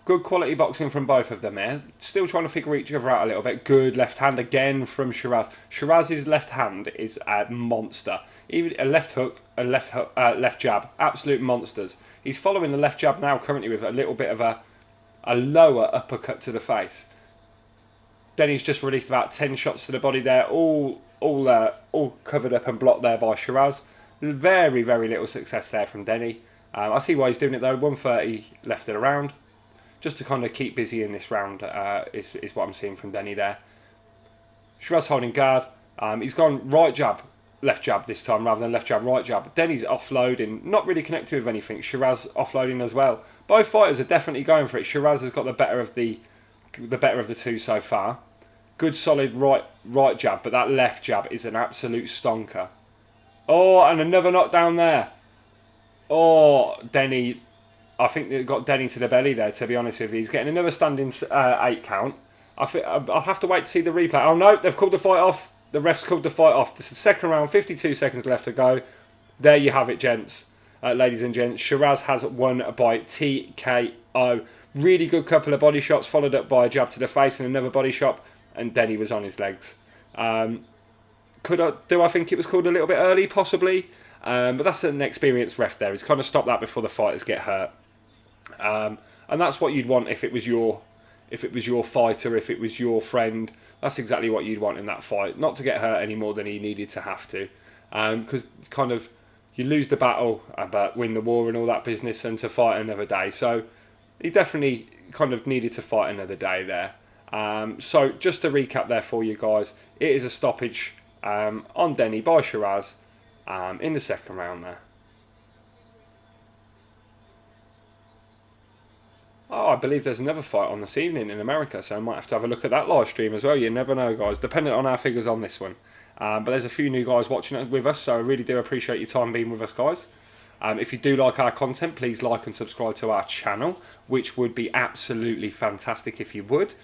Good quality boxing from both of them here. Still trying to figure each other out a little bit. Good left hand again from Sheeraz. Sheeraz's left hand is a monster. Even a left hook, left jab. Absolute monsters. He's following the left jab now currently with a little bit of a lower uppercut to the face. Denny's just released about 10 shots to the body there. All covered up and blocked there by Sheeraz. Very, very little success there from Denny. I see why he's doing it though. 130 left of the round. Just to kind of keep busy in this round is what I'm seeing from Denny there. Sheeraz holding guard. He's gone right jab, left jab this time rather than left jab, right jab. Denny's offloading, not really connected with anything. Sheeraz offloading as well. Both fighters are definitely going for it. Sheeraz has got the better of the two so far. Good solid right jab, but that left jab is an absolute stonker. Oh, and another knockdown there. Oh, Denny. I think it got Denny to the belly there, to be honest with you. He's getting another standing 8 count. I'll have to wait to see the replay. Oh no, they've called the fight off. The refs called the fight off. This is the second round, 52 seconds left to go. There you have it, gents. Ladies and gents. Sheeraz has won by TKO. Really good couple of body shots, followed up by a jab to the face and another body shot. And Denny was on his legs. Do I think it was called a little bit early? Possibly. But that's an experienced ref there. He's kind of stopped that before the fighters get hurt. And that's what you'd want if it was your fighter, if it was your friend. That's exactly what you'd want in that fight. Not to get hurt any more than he needed to have to. Because kind of you lose the battle but win the war and all that business, and to fight another day. So he definitely kind of needed to fight another day there. So just to recap there for you guys, it is a stoppage on Denny by Sheeraz in the second round there. Oh, I believe there's another fight on this evening in America, so I might have to have a look at that live stream as well. You never know, guys, depending on our figures on this one. But there's a few new guys watching it with us, so I really do appreciate your time being with us, guys. If you do like our content, please like and subscribe to our channel, which would be absolutely fantastic if you would.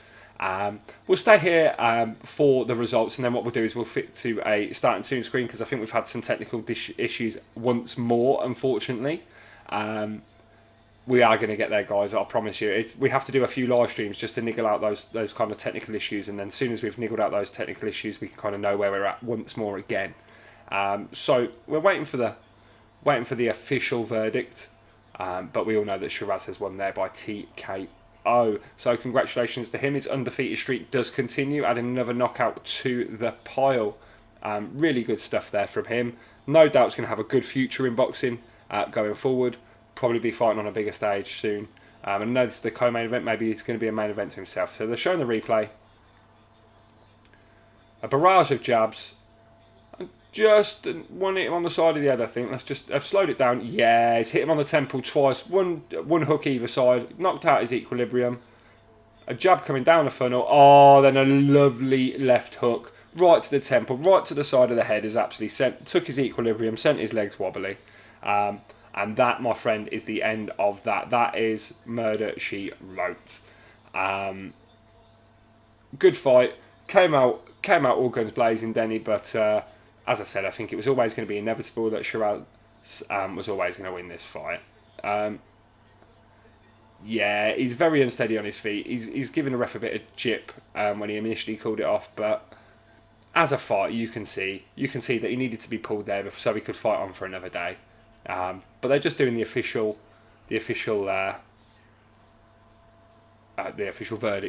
We'll stay here for the results, and then what we'll do is we'll fit to a starting soon screen, because I think we've had some technical issues once more, unfortunately. We are going to get there, guys, I promise you. We have to do a few live streams just to niggle out those kind of technical issues, and then as soon as we've niggled out those technical issues, we can kind of know where we're at once more again. So we're waiting for the official verdict, but we all know that Sheeraz has won there by TKO. So congratulations to him. His undefeated streak does continue, adding another knockout to the pile. Really good stuff there from him. No doubt he's going to have a good future in boxing going forward. Probably be fighting on a bigger stage soon. And I know this is the co-main event. Maybe it's going to be a main event to himself. So they're showing the replay. A barrage of jabs. Just one hit him on the side of the head, I think. I've slowed it down. Yeah, he's hit him on the temple twice. One hook either side. Knocked out his equilibrium. A jab coming down the funnel. Oh, then a lovely left hook. Right to the temple. Right to the side of the head. Is actually took his equilibrium. Sent his legs wobbly. And that, my friend, is the end of that. That is murder, she wrote. Good fight. Came out all guns blazing, Denny. But as I said, I think it was always going to be inevitable that Sheeraz was always going to win this fight. Yeah, he's very unsteady on his feet. He's given the ref a bit of jip when he initially called it off. But as a fight, you can see that he needed to be pulled there so he could fight on for another day. But they're just doing the official verdict.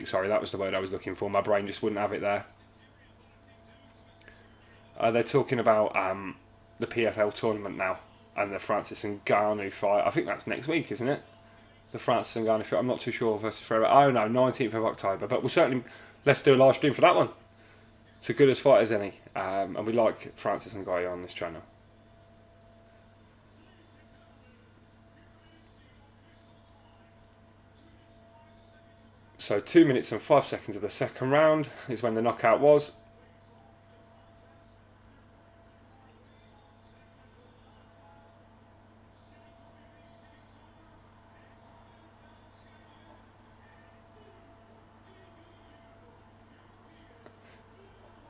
Sorry, that was the word I was looking for. My brain just wouldn't have it there. They're talking about the PFL tournament now and the Francis Ngannou fight. I think that's next week, isn't it? The Francis Ngannou fight. I'm not too sure versus Ferreira. Oh no, 19th of October. But let's do a live stream for that one. It's a good as fight as any, and we like Francis Ngannou on this channel. So 2 minutes and 5 seconds of the second round is when the knockout was.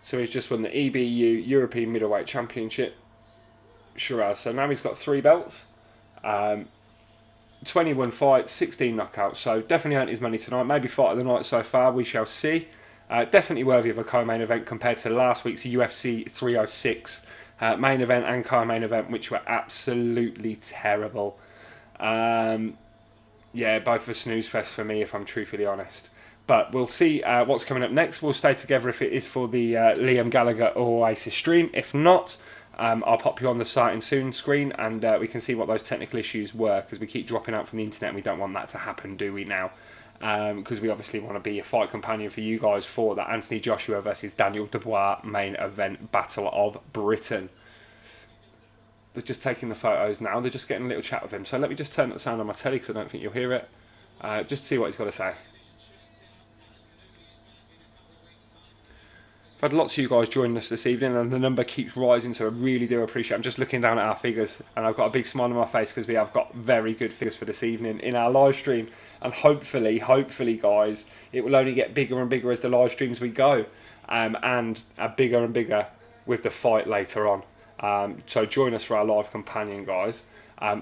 So he's just won the EBU European Middleweight Championship, Sheeraz. So now he's got 3 belts. 21 fights, 16 knockouts, so definitely earned his money tonight. Maybe fight of the night so far, we shall see. Definitely worthy of a co-main event compared to last week's UFC 306 main event and co-main event, which were absolutely terrible. Yeah, both a snooze fest for me, if I'm truthfully honest. But we'll see what's coming up next. We'll stay together if it is for the Liam Gallagher Oasis stream. If not, I'll pop you on the starting soon screen, and we can see what those technical issues were, because we keep dropping out from the internet and we don't want that to happen, do we now? Because we obviously want to be a fight companion for you guys for the Anthony Joshua versus Daniel Dubois main event Battle of Britain. They're just taking the photos now. They're just getting a little chat with him. So let me just turn up the sound on my telly, because I don't think you'll hear it. Just to see what he's got to say. I've had lots of you guys joining us this evening, and the number keeps rising, so I really do appreciate it. I'm just looking down at our figures, and I've got a big smile on my face because we have got very good figures for this evening in our live stream. And hopefully, guys, it will only get bigger and bigger as the live streams we go, and bigger and bigger with the fight later on. So join us for our live companion, guys.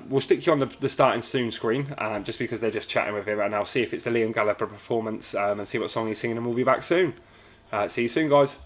We'll stick you on the starting soon screen, just because they're just chatting with him, and I'll see if it's the Liam Gallagher performance, and see what song he's singing, and we'll be back soon. See you soon, guys.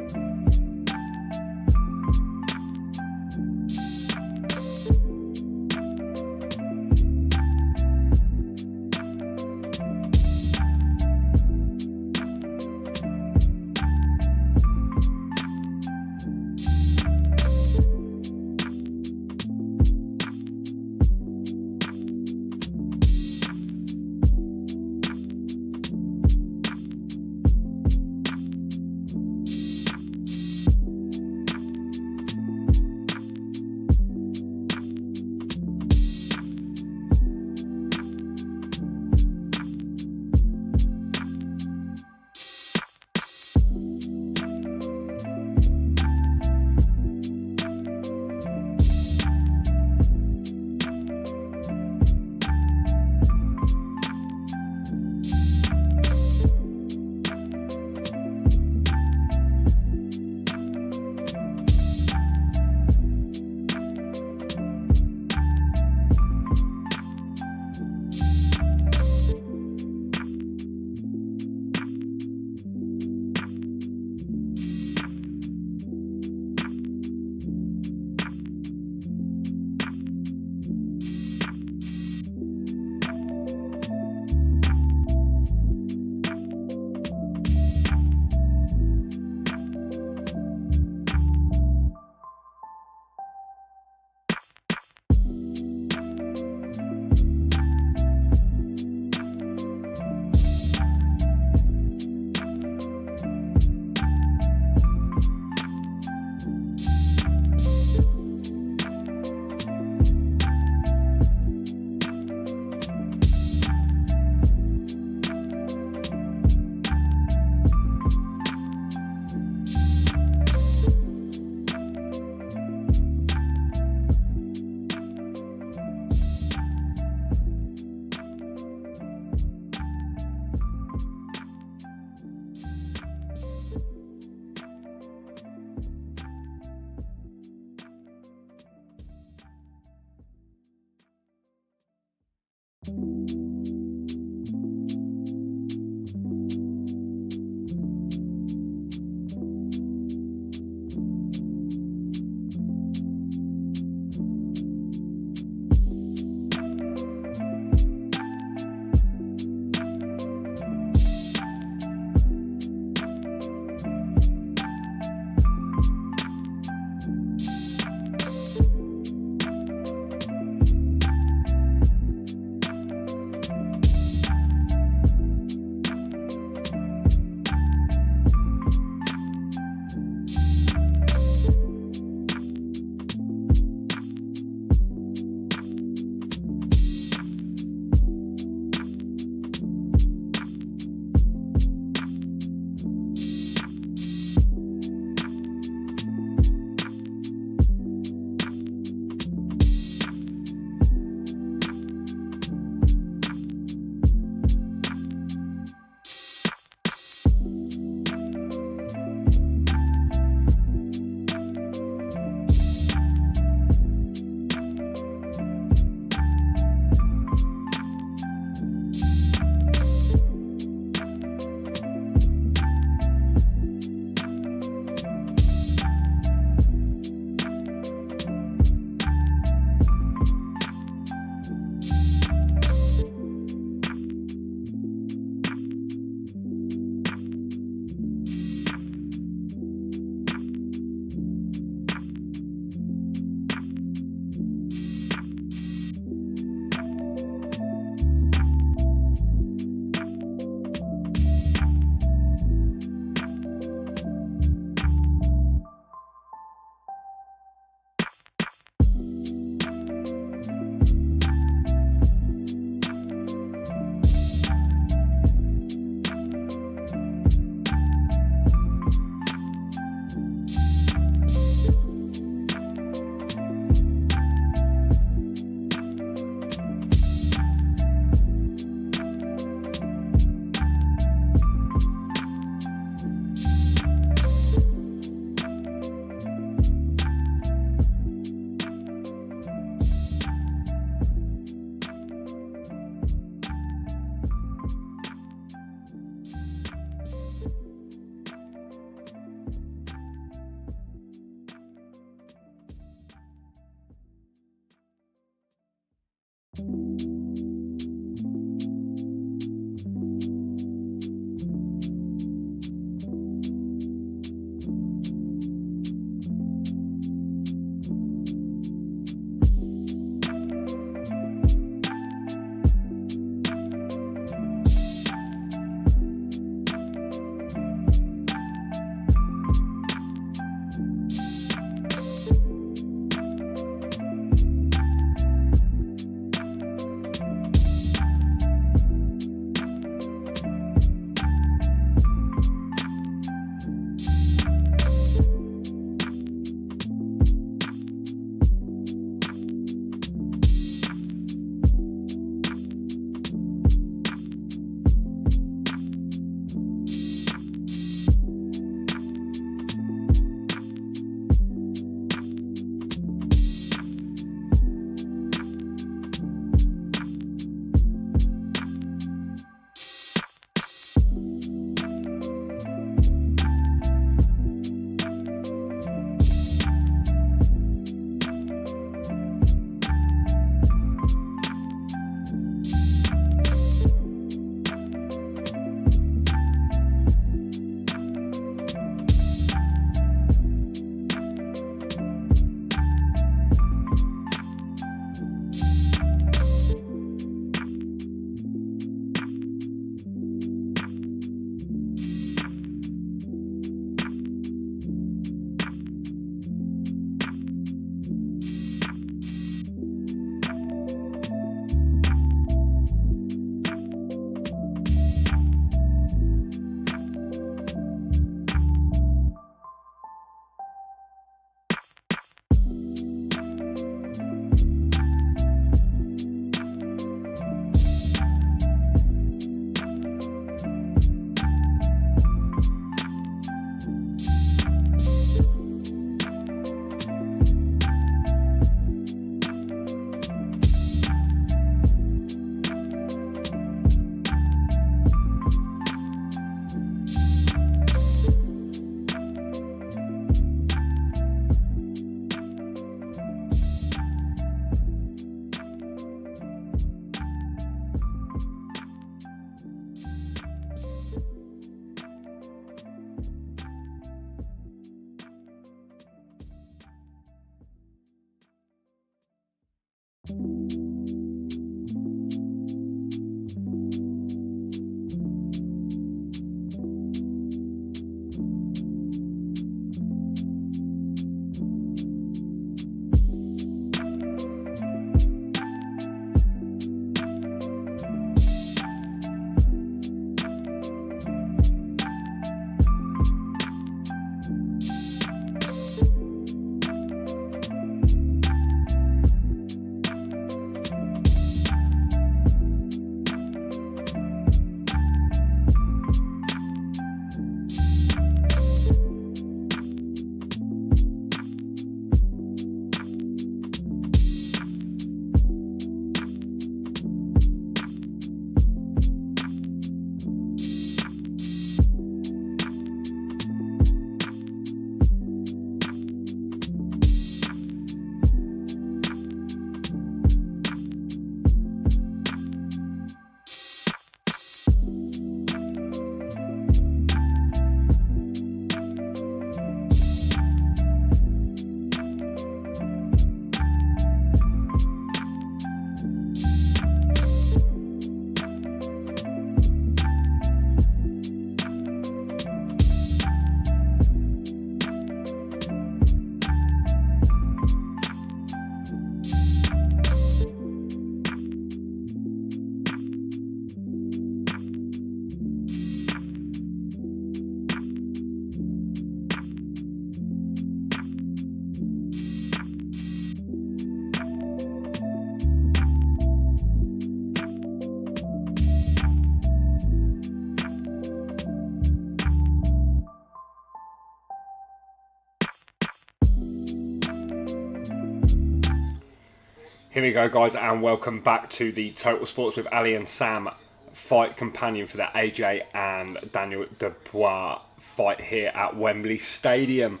Here we go, guys, and welcome back to the Total Sports with Ali and Sam fight companion for the AJ and Daniel Dubois fight here at Wembley Stadium.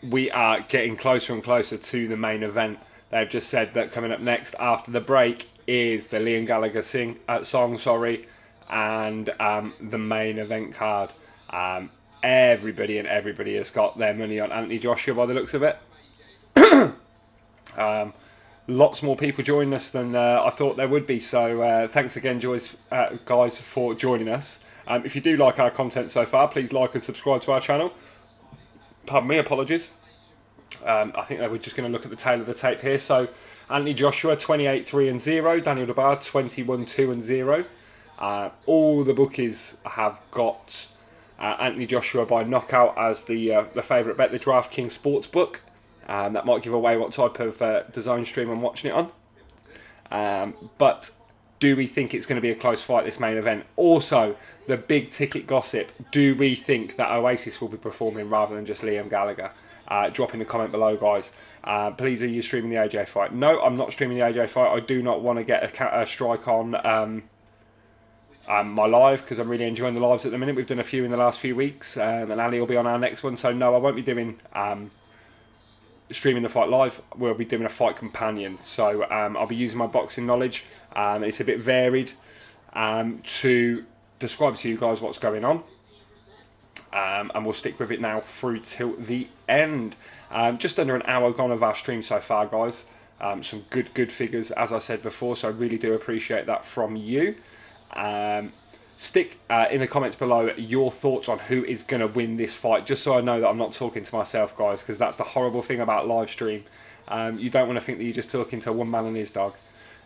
We are getting closer and closer to the main event. they've just said that coming up next after the break is the Liam Gallagher song, and the main event card. Everybody has got their money on Anthony Joshua by the looks of it. Lots more people joining us than I thought there would be, so thanks again, guys, for joining us. If you do like our content so far, please like and subscribe to our channel. Pardon me, apologies. I think that we're just going to look at the tail of the tape here. So Anthony Joshua 28-3-0, Daniel Dubois 21-2-0. All the bookies have got Anthony Joshua by knockout as the favourite bet, the DraftKings Sportsbook. That might give away what type of DAZN stream I'm watching it on. But do we think it's going to be a close fight, this main event? Also, the big ticket gossip. Do we think that Oasis will be performing rather than just Liam Gallagher? Drop in a comment below, guys. Please, are you streaming the AJ fight? No, I'm not streaming the AJ fight. I do not want to get a strike on my live, because I'm really enjoying the lives at the minute. We've done a few in the last few weeks, and Ali will be on our next one. So no, I won't be doing streaming the fight live. We'll be doing a fight companion. So I'll be using my boxing knowledge. It's a bit varied to describe to you guys what's going on. And we'll stick with it now through till the end. Just under an hour gone of our stream so far, guys. Some good figures, as I said before, so I really do appreciate that from you. Stick in the comments below your thoughts on who is going to win this fight, just so I know that I'm not talking to myself, guys, because that's the horrible thing about live stream. You don't want to think that you're just talking to one man and his dog.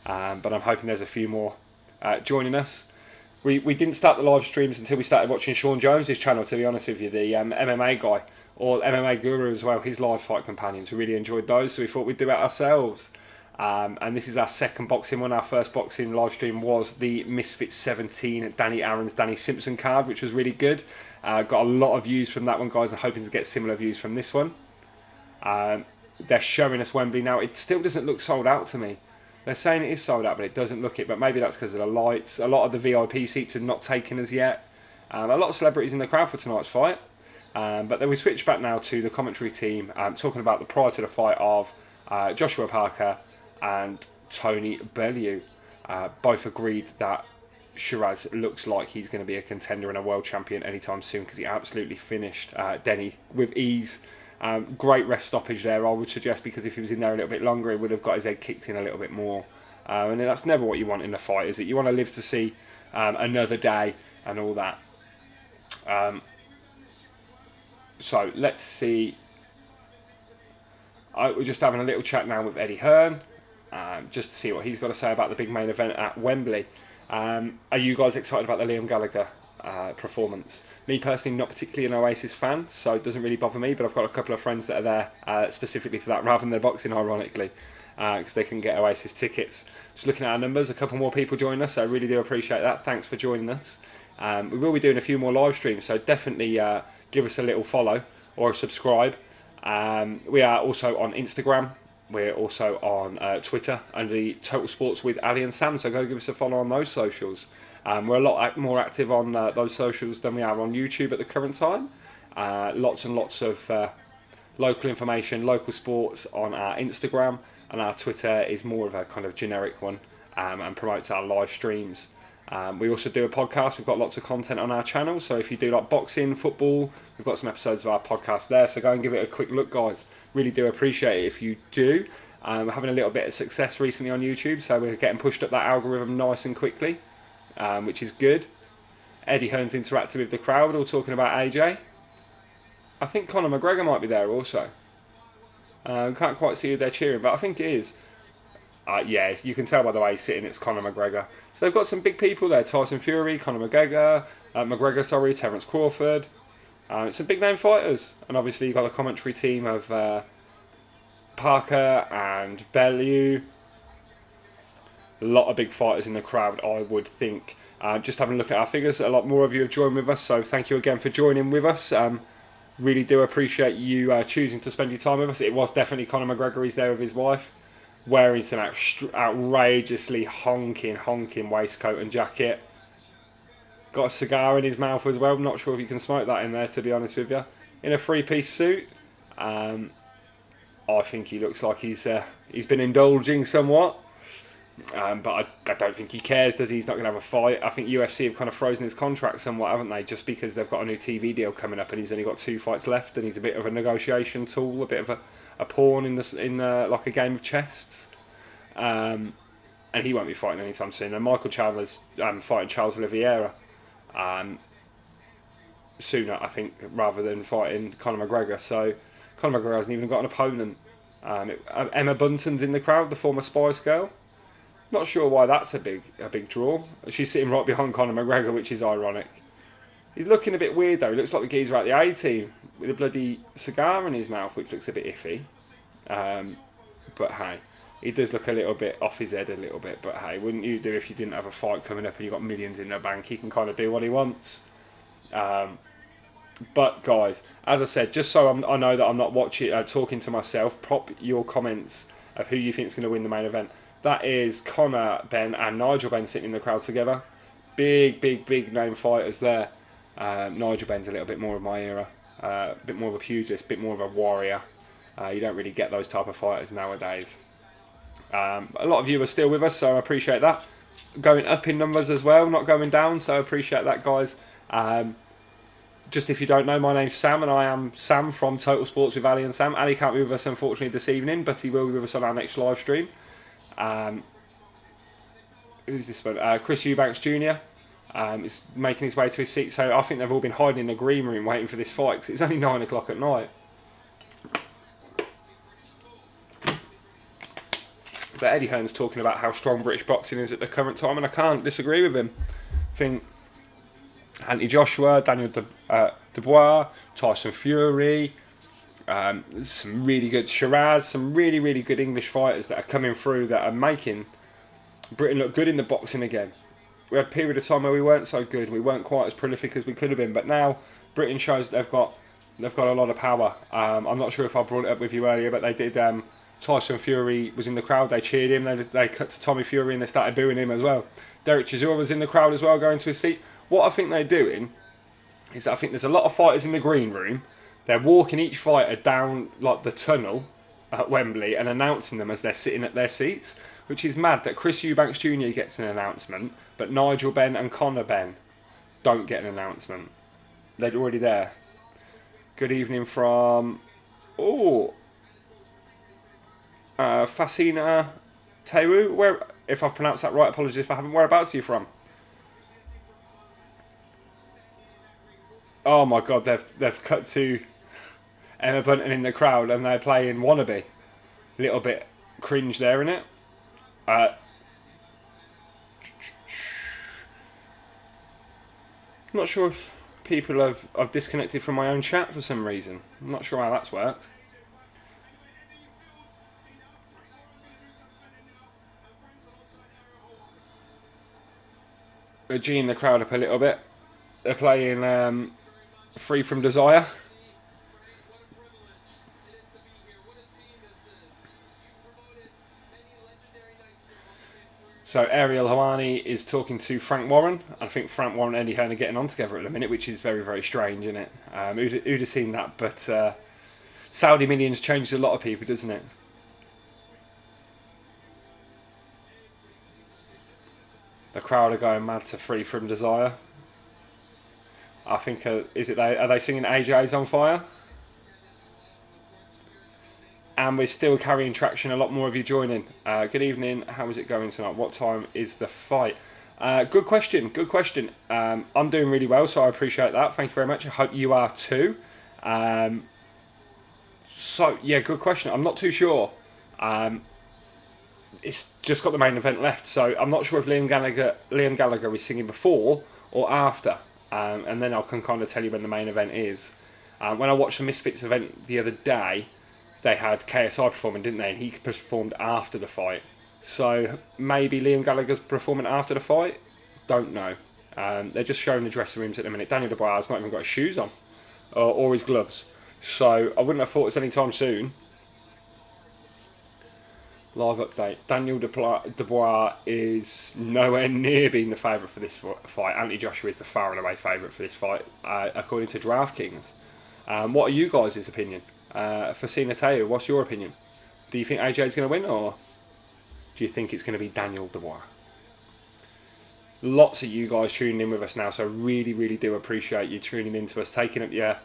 But I'm hoping there's a few more joining us. We didn't start the live streams until we started watching Sean Jones' channel, to be honest with you, the MMA guy, or MMA Guru as well, his live fight companions. We really enjoyed those, so we thought we'd do it ourselves. And this is our second boxing one. Our first boxing live stream was the Misfits 17 Danny Aaron's Danny Simpson card, which was really good. Got a lot of views from that one, guys. I'm hoping to get similar views from this one. They're showing us Wembley now. It still doesn't look sold out to me. They're saying it is sold out, but it doesn't look it. But maybe that's because of the lights. A lot of the VIP seats are not taken as yet. A lot of celebrities in the crowd for tonight's fight. But then we switch back now to the commentary team, talking about the prior to the fight of Joshua Parker and Tony Bellew. Both agreed that Sheeraz looks like he's going to be a contender and a world champion anytime soon, because he absolutely finished Denny with ease. Great rest stoppage there, I would suggest, because if he was in there a little bit longer, he would have got his head kicked in a little bit more. And that's never what you want in a fight, is it? You want to live to see another day and all that. So let's see. We're just having a little chat now with Eddie Hearn, just to see what he's got to say about the big main event at Wembley. Are you guys excited about the Liam Gallagher performance? Me personally, not particularly an Oasis fan, so it doesn't really bother me, but I've got a couple of friends that are there specifically for that, rather than their boxing, ironically, because they can get Oasis tickets. Just looking at our numbers, a couple more people joining us, so I really do appreciate that. Thanks for joining us. We will be doing a few more live streams, so definitely give us a little follow or a subscribe. We are also on Instagram. We're also on Twitter under the Total Sports with Ali and Sam, so go give us a follow on those socials. We're a lot more active on those socials than we are on YouTube at the current time. Lots and lots of local information, local sports on our Instagram, and our Twitter is more of a kind of generic one, and promotes our live streams. We also do a podcast. We've got lots of content on our channel, so if you do like boxing, football, we've got some episodes of our podcast there, so go and give it a quick look, guys. Really do appreciate it if you do. We're having a little bit of success recently on YouTube, so we're getting pushed up that algorithm nice and quickly, which is good. Eddie Hearn's interacting with the crowd, all talking about AJ. I think Conor McGregor might be there also. Can't quite see who they're cheering, but I think it is. Yeah, you can tell by the way he's sitting, it's Conor McGregor. So they've got some big people there. Tyson Fury, Conor McGregor, Terence Crawford. Some big name fighters. And obviously you've got the commentary team of Parker and Bellew. A lot of big fighters in the crowd, I would think. Just having a look at our figures, a lot more of you have joined with us, so thank you again for joining with us. Really do appreciate you choosing to spend your time with us. It was definitely Conor McGregor. He's there with his wife, wearing some outrageously honking waistcoat and jacket. Got a cigar in his mouth as well. I'm not sure if you can smoke that in there, to be honest with you. In a three-piece suit. I think he looks like he's been indulging somewhat. But I don't think he cares, does he? He's not going to have a fight. I think UFC have kind of frozen his contract somewhat, haven't they? Just because they've got a new TV deal coming up and he's only got 2 fights left, and he's a bit of a negotiation tool, a bit of a pawn in like a game of chess. And he won't be fighting anytime soon. And Michael Chandler's fighting Charles Oliveira sooner, I think, rather than fighting Conor McGregor. So Conor McGregor hasn't even got an opponent. Emma Bunton's in the crowd, the former Spice Girl. Not sure why that's a big draw. She's sitting right behind Conor McGregor, which is ironic. He's looking a bit weird though. He looks like the geezer at the A-team with a bloody cigar in his mouth, which looks a bit iffy. But hey, he does look a little bit off his head a little bit. But hey, wouldn't you do if you didn't have a fight coming up and you got millions in the bank? He can kind of do what he wants. But guys, as I said, just so I know that I'm not talking to myself, prop your comments of who you think is going to win the main event. That is Conor Benn and Nigel Benn sitting in the crowd together. Big name fighters there. Nigel Benn's a little bit more of my era. A bit more of a pugilist, a bit more of a warrior. You don't really get those type of fighters nowadays. A lot of you are still with us, so I appreciate that. Going up in numbers as well, not going down, so I appreciate that, guys. Just if you don't know, my name's Sam, and I am Sam from Total Sports with Ali and Sam. Ali can't be with us, unfortunately, this evening, but he will be with us on our next live stream. Who's this one? Chris Eubanks Jr. Is making his way to his seat, so I think they've all been hiding in the green room waiting for this fight, because it's only 9 o'clock at night. But Eddie Hearn's talking about how strong British boxing is at the current time, and I can't disagree with him. I think ANTHONYJOSHUA, Daniel Dubois, Tyson Fury, some really good Sheeraz, some really good English fighters that are coming through that are making Britain look good in the boxing again. We had a period of time where we weren't so good, we weren't quite as prolific as we could have been, but now Britain shows that they've got a lot of power. I'm not sure if I brought it up with you earlier, but they did. Tyson Fury was in the crowd, they cheered him, they cut to Tommy Fury and they started booing him as well. Derek Chisora was in the crowd as well, going to his seat. What I think they're doing is that I think there's a lot of fighters in the green room. They're walking each fighter down like the tunnel at Wembley and announcing them as they're sitting at their seats, which is mad that Chris Eubanks Jr. gets an announcement, but Nigel Benn and Conor Benn don't get an announcement. They're already there. Good evening from Fasina Tewu. Where, if I've pronounced that right, apologies if I haven't. Whereabouts are you from? Oh my God, they've cut to Emma Bunton in the crowd and they're playing Wannabe. Little bit cringe there, innit? I'm not sure if people have disconnected from my own chat for some reason. I'm not sure how that's worked. We're G'ing the crowd up a little bit. They're playing Free From Desire. So Ariel Helwani is talking to Frank Warren. I think Frank Warren and Eddie Hearn are getting on together at the minute, which is very strange, isn't it? Who'd have seen that? But Saudi millions changed a lot of people, doesn't it? The crowd are going mad to Free From Desire. I think, are they singing AJ's on Fire? And we're still carrying traction, a lot more of you joining. Good evening, how is it going tonight? What time is the fight? Good question. I'm doing really well, so I appreciate that. Thank you very much. I hope you are too. So, yeah, good question. I'm not too sure. It's just got the main event left, so I'm not sure if Liam Gallagher is singing before or after. And then I can kind of tell you when the main event is. When I watched the Misfits event the other day, they had KSI performing, didn't they? And he performed after the fight. So maybe Liam Gallagher's performing after the fight? Don't know. They're just showing the dressing rooms at the minute. Daniel Dubois has not even got his shoes on. Or his gloves. So I wouldn't have thought it's any time soon. Live update. Daniel Dubois is nowhere near being the favourite for this fight. ANTHONYJOSHUA is the far and away favourite for this fight, according to DraftKings. What are you guys' opinion? for Sinateu. What's your opinion? Do you think AJ's going to win, or do you think it's going to be Daniel Dubois? Lots of you guys tuning in with us now, so really, really do appreciate you tuning in to us, taking up your,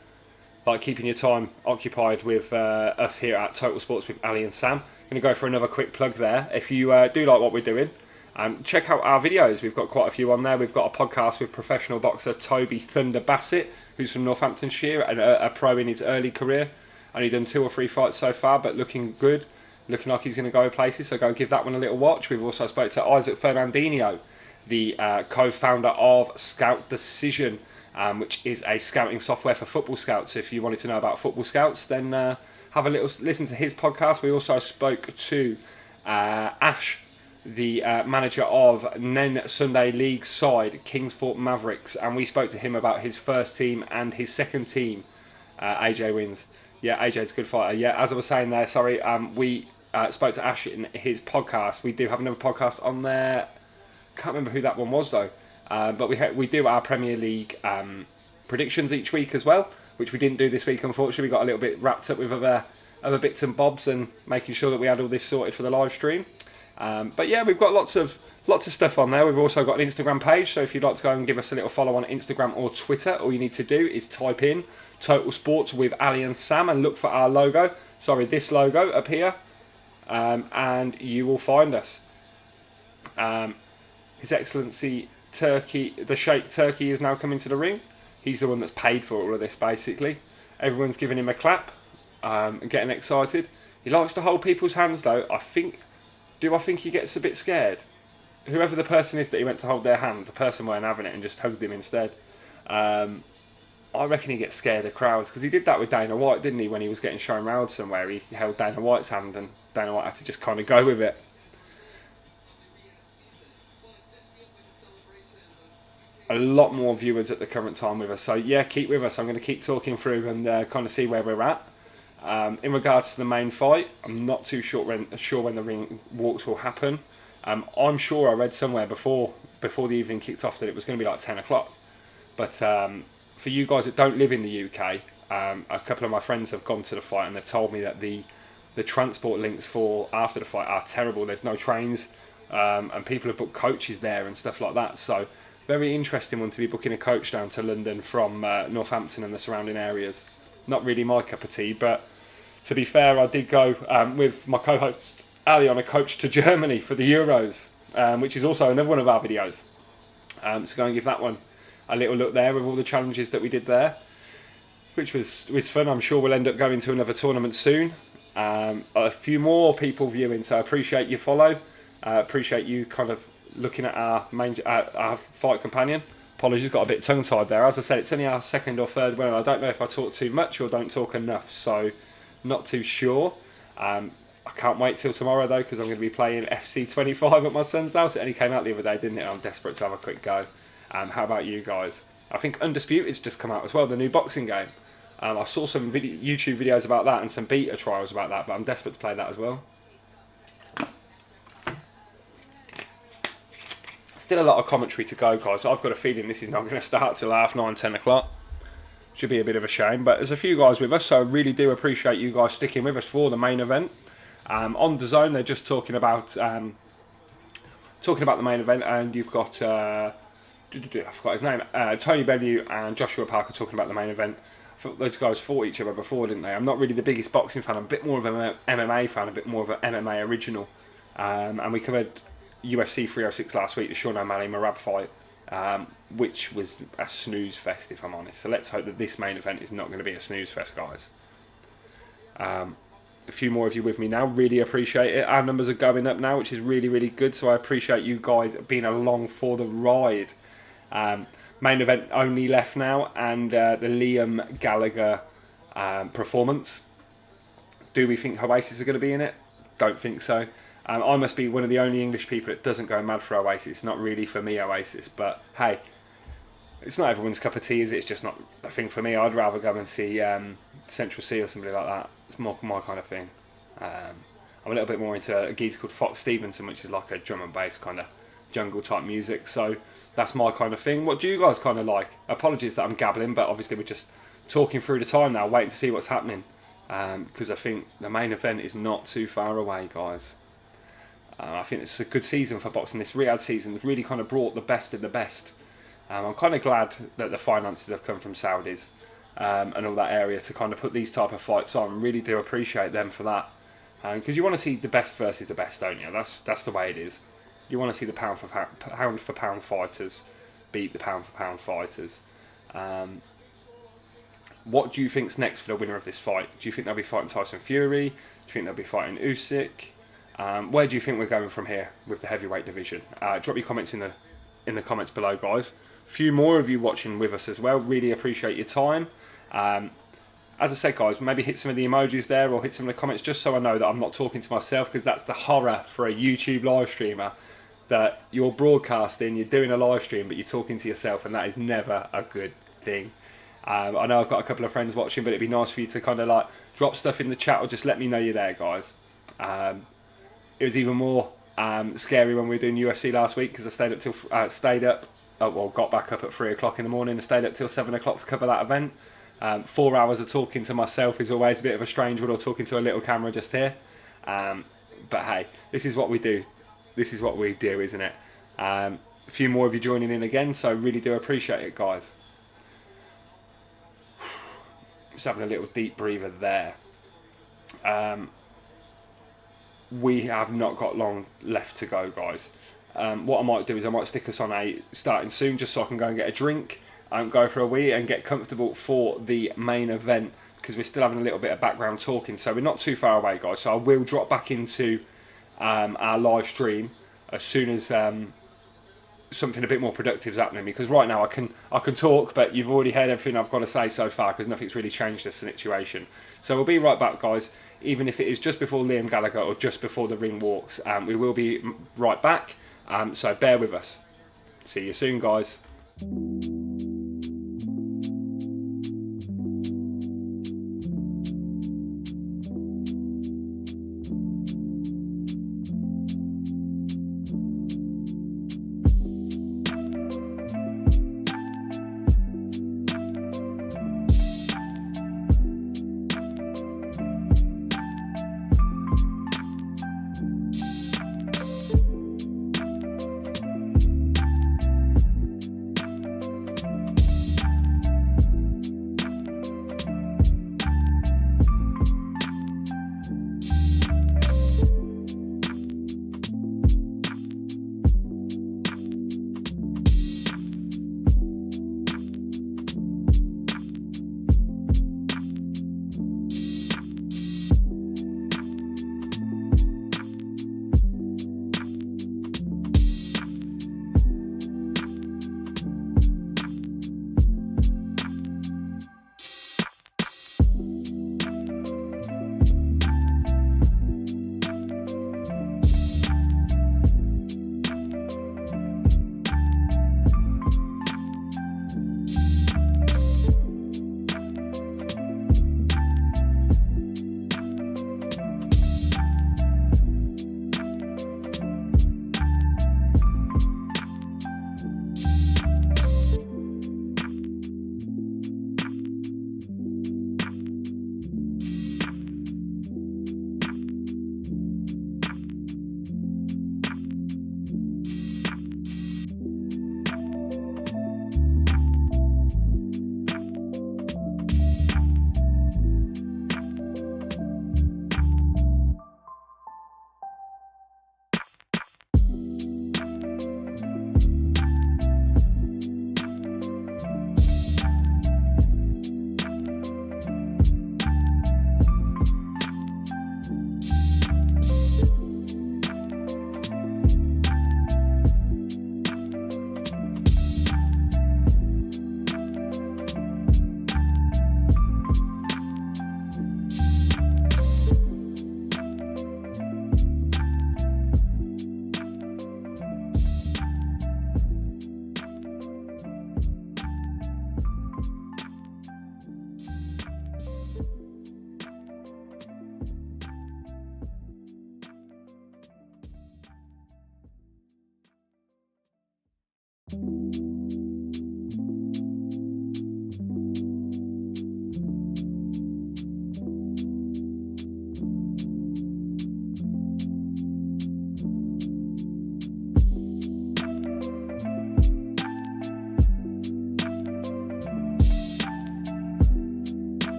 keeping your time occupied with us here at Total Sports with Ali and Sam. Going to go for another quick plug there. If you do like what we're doing, check out our videos. We've got quite a few on there. We've got a podcast with professional boxer Toby Thunder Bassett, who's from Northamptonshire and a pro in his early career. Only done 2 or 3 fights so far, but looking good. Looking like he's going to go places, so go give that one a little watch. We've also spoke to Isaac Fernandinho, the co-founder of Scout Decision, which is a scouting software for football scouts. If you wanted to know about football scouts, then have a little listen to his podcast. We also spoke to Ash, the manager of Nen Sunday League side Kingsford Mavericks, and we spoke to him about his first team and his second team. AJ wins. Yeah, AJ's a good fighter. Yeah, as I was saying there, sorry, we spoke to Ash in his podcast. We do have another podcast on there. Can't remember who that one was though. But we do our Premier League predictions each week as well, which we didn't do this week, unfortunately. We got a little bit wrapped up with other bits and bobs and making sure that we had all this sorted for the live stream. But yeah, we've got lots of stuff on there. We've also got an Instagram page, so if you'd like to go and give us a little follow on Instagram or Twitter, all you need to do is type in Total Sports with Ali and Sam and look for our logo. Sorry, this logo up here, and you will find us. His Excellency Turkey, the Sheikh Turkey, is now coming to the ring. He's the one that's paid for all of this, basically. Everyone's giving him a clap, and getting excited. He likes to hold people's hands, though. I think he gets a bit scared? Whoever the person is that he went to hold their hand, the person weren't having it and just hugged him instead. I reckon he gets scared of crowds, because he did that with Dana White, didn't he, when he was getting shown round somewhere. He held Dana White's hand and Dana White had to just kind of go with it. A lot more viewers at the current time with us, so yeah, keep with us. I'm going to keep talking through and kind of see where we're at. In regards to the main fight, I'm not too sure when the ring walks will happen. I'm sure I read somewhere before the evening kicked off that it was going to be like 10 o'clock. But for you guys that don't live in the UK, a couple of my friends have gone to the fight and they've told me that the transport links for after the fight are terrible. There's no trains, and people have booked coaches there and stuff like that. So very interesting one to be booking a coach down to London from Northampton and the surrounding areas. Not really my cup of tea, but to be fair, I did go with my co-host Ali on a coach to Germany for the Euros, which is also another one of our videos. So go and give that one a little look there with all the challenges that we did there, which was fun. I'm sure we'll end up going to another tournament soon. A few more people viewing, so I appreciate your follow. Appreciate you kind of looking at our fight companion. Apologies, got a bit tongue-tied there. As I said, it's only our second or third one. I don't know if I talk too much or don't talk enough, so not too sure. I can't wait till tomorrow though, because I'm going to be playing FC 25 at my son's house. It only came out the other day, didn't it? I'm desperate to have a quick go. How about you guys? I think Undisputed's just come out as well, the new boxing game. I saw some YouTube videos about that and some beta trials about that, but I'm desperate to play that as well. Still a lot of commentary to go, guys. I've got a feeling this is not going to start till 9:30, 10 o'clock. Should be a bit of a shame, but there's a few guys with us, so I really do appreciate you guys sticking with us for the main event. On DAZN, they're just talking about the main event, and you've got I forgot his name, Tony Bellew and Joshua Parker talking about the main event. I thought those guys fought each other before, didn't they? I'm not really the biggest boxing fan. I'm a bit more of an MMA fan, a bit more of an MMA original. And we covered UFC 306 last week, the Sean O'Malley Merab fight, which was a snooze fest, if I'm honest. So let's hope that this main event is not going to be a snooze fest, guys. A few more of you with me now, really appreciate it. Our numbers are going up now, which is really, really good. So I appreciate you guys being along for the ride. Main event only left now, and the Liam Gallagher performance. Do we think Oasis are going to be in it? Don't think so. I must be one of the only English people that doesn't go mad for Oasis. Not really for me, Oasis, but hey, it's not everyone's cup of tea, is it? It's just not a thing for me. I'd rather go and see Central Sea or somebody like that. It's more my kind of thing. I'm a little bit more into a geezer called Fox Stevenson, which is like a drum and bass kind of jungle type music. So that's my kind of thing. What do you guys kind of like? Apologies that I'm gabbling, but obviously we're just talking through the time now, waiting to see what's happening. because I think the main event is not too far away, guys. I think it's a good season for boxing. This Riyadh season has really kind of brought the best of the best. I'm kind of glad that the finances have come from Saudis and all that area to kind of put these type of fights on. Really do appreciate them for that, because you want to see the best versus the best, don't you? That's the way it is. You want to see the pound for pound fighters beat the pound for pound fighters. What do you think's next for the winner of this fight? Do you think they'll be fighting Tyson Fury? Do you think they'll be fighting Usyk? Where do you think we're going from here with the heavyweight division? Drop your comments in the comments below, guys. A few more of you watching with us as well. Really appreciate your time. As I said, guys, maybe hit some of the emojis there or hit some of the comments just so I know that I'm not talking to myself, because that's the horror for a YouTube live streamer, that you're broadcasting, you're doing a live stream, but you're talking to yourself, and that is never a good thing. I know I've got a couple of friends watching, but it'd be nice for you to kind of like drop stuff in the chat or just let me know you're there, guys. It was even more scary when we were doing UFC last week, because I got back up at 3 o'clock in the morning and stayed up till 7 o'clock to cover that event. 4 hours of talking to myself is always a bit of a strange one, or talking to a little camera just here. But hey, this is what we do. This is what we do, isn't it? A few more of you joining in again, so really do appreciate it, guys. Just having a little deep breather there. We have not got long left to go, guys. What I might do is I might stick us on a starting soon, just so I can go and get a drink, go for a wee and get comfortable for the main event, because we're still having a little bit of background talking, so we're not too far away, guys. So I will drop back into our live stream as soon as something a bit more productive is happening, because right now I can talk, but you've already heard everything I've got to say so far, because nothing's really changed the situation. So we'll be right back, guys, even if it is just before Liam Gallagher or just before the ring walks. We will be right back, so bear with us. See you soon, guys.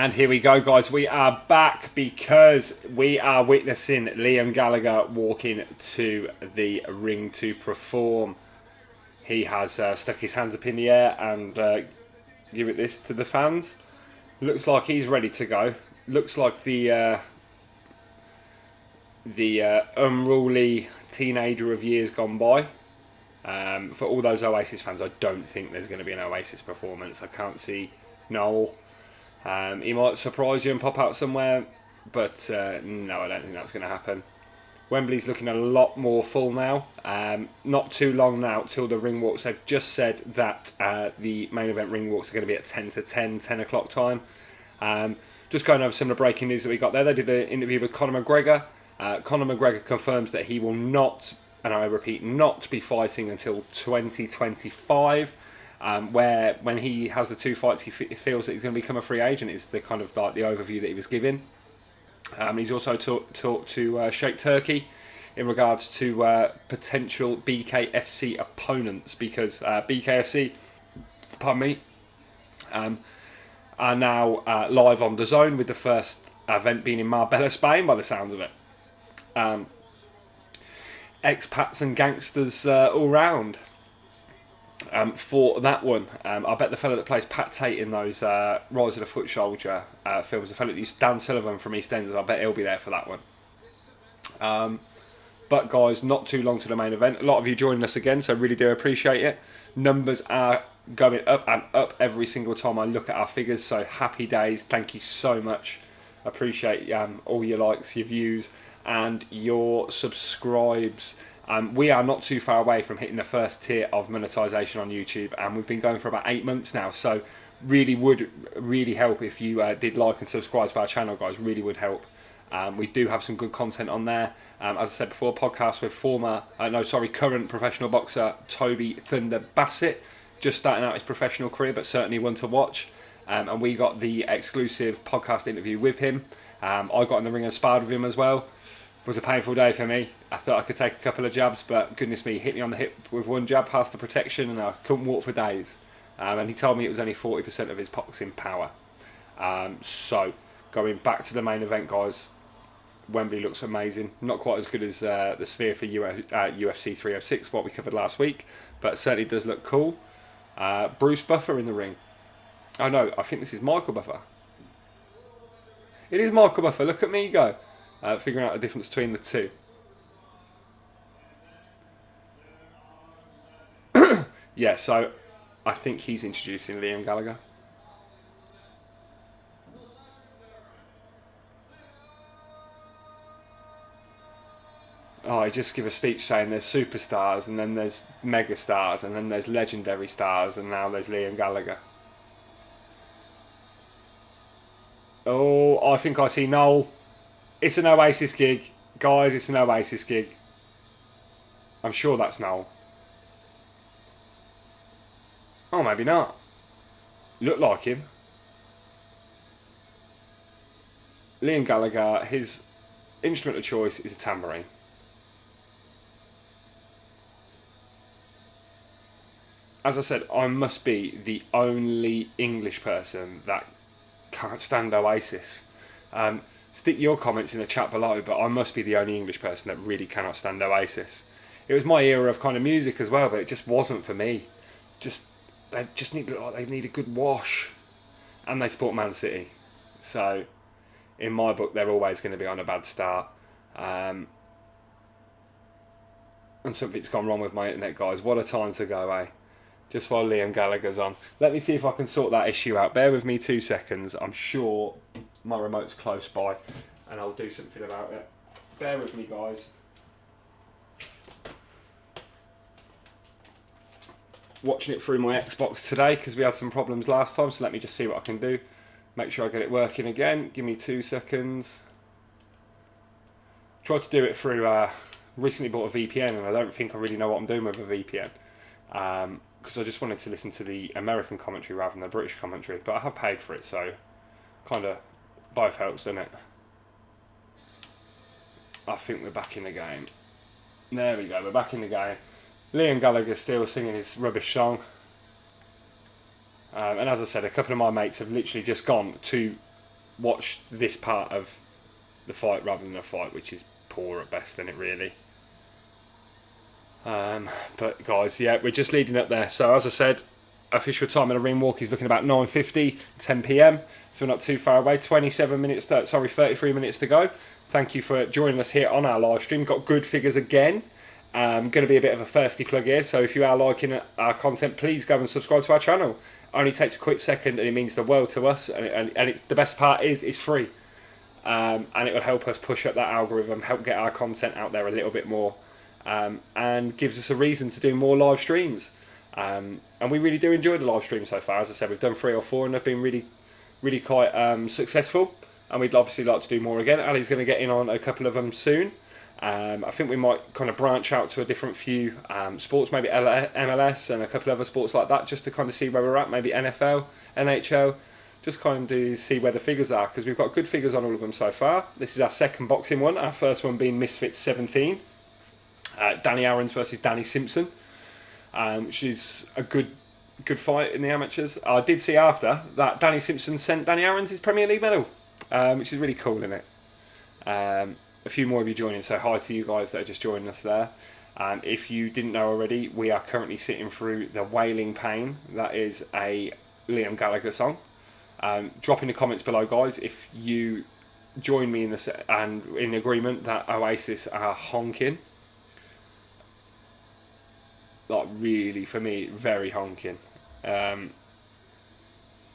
And here we go, guys. We are back because we are witnessing Liam Gallagher walking to the ring to perform. He has stuck his hands up in the air and give it this to the fans. Looks like he's ready to go. Looks like the unruly teenager of years gone by. For all those Oasis fans, I don't think there's going to be an Oasis performance. I can't see Noel. He might surprise you and pop out somewhere, but no, I don't think that's going to happen. Wembley's looking a lot more full now. Not too long now till the ring walks. They've just said that the main event ring walks are going to be at 10 to 10 o'clock time. Just going over some of the breaking news that we got there. They did an interview with Conor McGregor. Conor McGregor confirms that he will not, and I repeat, not be fighting until 2025. Where when he has the two fights, he feels that he's going to become a free agent. Is the kind of like the overview that he was given. He's also talked to Sheikh Turkey in regards to potential BKFC opponents because BKFC, pardon me, are now live on DAZN with the first event being in Marbella, Spain, by the sounds of it. Expats and gangsters all round. For that one, I bet the fellow that plays Pat Tate in those Rise of the Foot Soldier films, the fellow that used Dan Sullivan from EastEnders, I bet he'll be there for that one. But guys, not too long to the main event. A lot of you joining us again, so really do appreciate it. Numbers are going up and up every single time I look at our figures, so happy days. Thank you so much. Appreciate all your likes, your views, and your subscribes. We are not too far away from hitting the first tier of monetization on YouTube, and we've been going for about 8 months now, so would really help if you did like and subscribe to our channel, guys. Really would help. We do have some good content on there. As I said before, podcast with current professional boxer Toby Thunder Bassett, just starting out his professional career, but certainly one to watch. And we got the exclusive podcast interview with him. I got in the ring and sparred with him as well. It was a painful day for me. I thought I could take a couple of jabs, but goodness me, he hit me on the hip with one jab past the protection, and I couldn't walk for days. And he told me it was only 40% of his boxing power. So going back to the main event, guys, Wembley looks amazing. Not quite as good as the Sphere for UFC 306, what we covered last week, but it certainly does look cool. Bruce Buffer in the ring. Oh no, I think this is Michael Buffer. It is Michael Buffer. Look at me go. Figuring out the difference between the two. Yeah, so I think he's introducing Liam Gallagher. Oh, he just give a speech saying there's superstars, and then there's megastars, and then there's legendary stars, and now there's Liam Gallagher. Oh, I think I see Noel. It's an Oasis gig. Guys, it's an Oasis gig. I'm sure that's Noel. Oh, maybe not. Look like him. Liam Gallagher, his instrument of choice is a tambourine. As I said, I must be the only English person that can't stand Oasis. Stick your comments in the chat below, but I must be the only English person that really cannot stand Oasis. it was my era of kind of music as well, but it just wasn't for me. They just need a good wash, and they support Man City, so in my book they're always going to be on a bad start. And something's gone wrong with my internet, guys. What a time to go, eh? Just while Liam Gallagher's on. Let me see if I can sort that issue out. Bear with me 2 seconds. I'm sure my remote's close by and I'll do something about it. Bear with me, guys. Watching it through my Xbox today because we had some problems last time, so let me just see what I can do. Make sure I get it working again. Give me 2 seconds. Tried to do it through... recently bought a VPN, and I don't think I really know what I'm doing with a VPN. Because I just wanted to listen to the American commentary rather than the British commentary, but I have paid for it, so kind of both helps, doesn't it? I think we're back in the game. There we go, we're back in the game. Liam Gallagher still singing his rubbish song. And as I said, a couple of my mates have literally just gone to watch this part of the fight rather than the fight, which is poor at best, isn't it, really? But guys, yeah, we're just leading up there. So as I said, official time of the ring walk is looking about 9:50, 10 PM. So we're not too far away. 33 minutes to go. Thank you for joining us here on our live stream. Got good figures again. Going to be a bit of a thirsty plug here. So if you are liking our content, please go and subscribe to our channel. Only takes a quick second, and it means the world to us. And it's the best part is it's free. And it will help us push up that algorithm, help get our content out there a little bit more, and gives us a reason to do more live streams. And we really do enjoy the live stream so far. As I said, we've done 3 or 4 and they've been really quite successful, and we'd obviously like to do more again. Ali's going to get in on a couple of them soon. I think we might kind of branch out to a different few sports, maybe MLS and a couple of other sports like that, just to kind of see where we're at, maybe NFL, NHL. Just kind of see where the figures are, because we've got good figures on all of them so far. This is our second boxing one, our first one being Misfits 17. Danny Aaron's versus Danny Simpson, which is a good fight in the amateurs. I did see after that Danny Simpson sent Danny Aaron's his Premier League medal, which is really cool, isn't it? A few more of you joining, so hi to you guys that are just joining us there. If you didn't know already, we are currently sitting through The Wailing Pain. That is a Liam Gallagher song. Drop in the comments below, guys, if you join me in this and in agreement that Oasis are honking. Like, really, for me, very honking.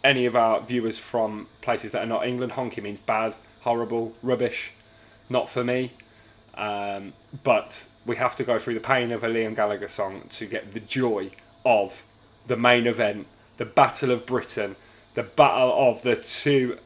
Any of our viewers from places that are not England, honking means bad, horrible, rubbish. Not for me. But we have to go through the pain of a Liam Gallagher song to get the joy of the main event, the Battle of Britain, the battle of the 2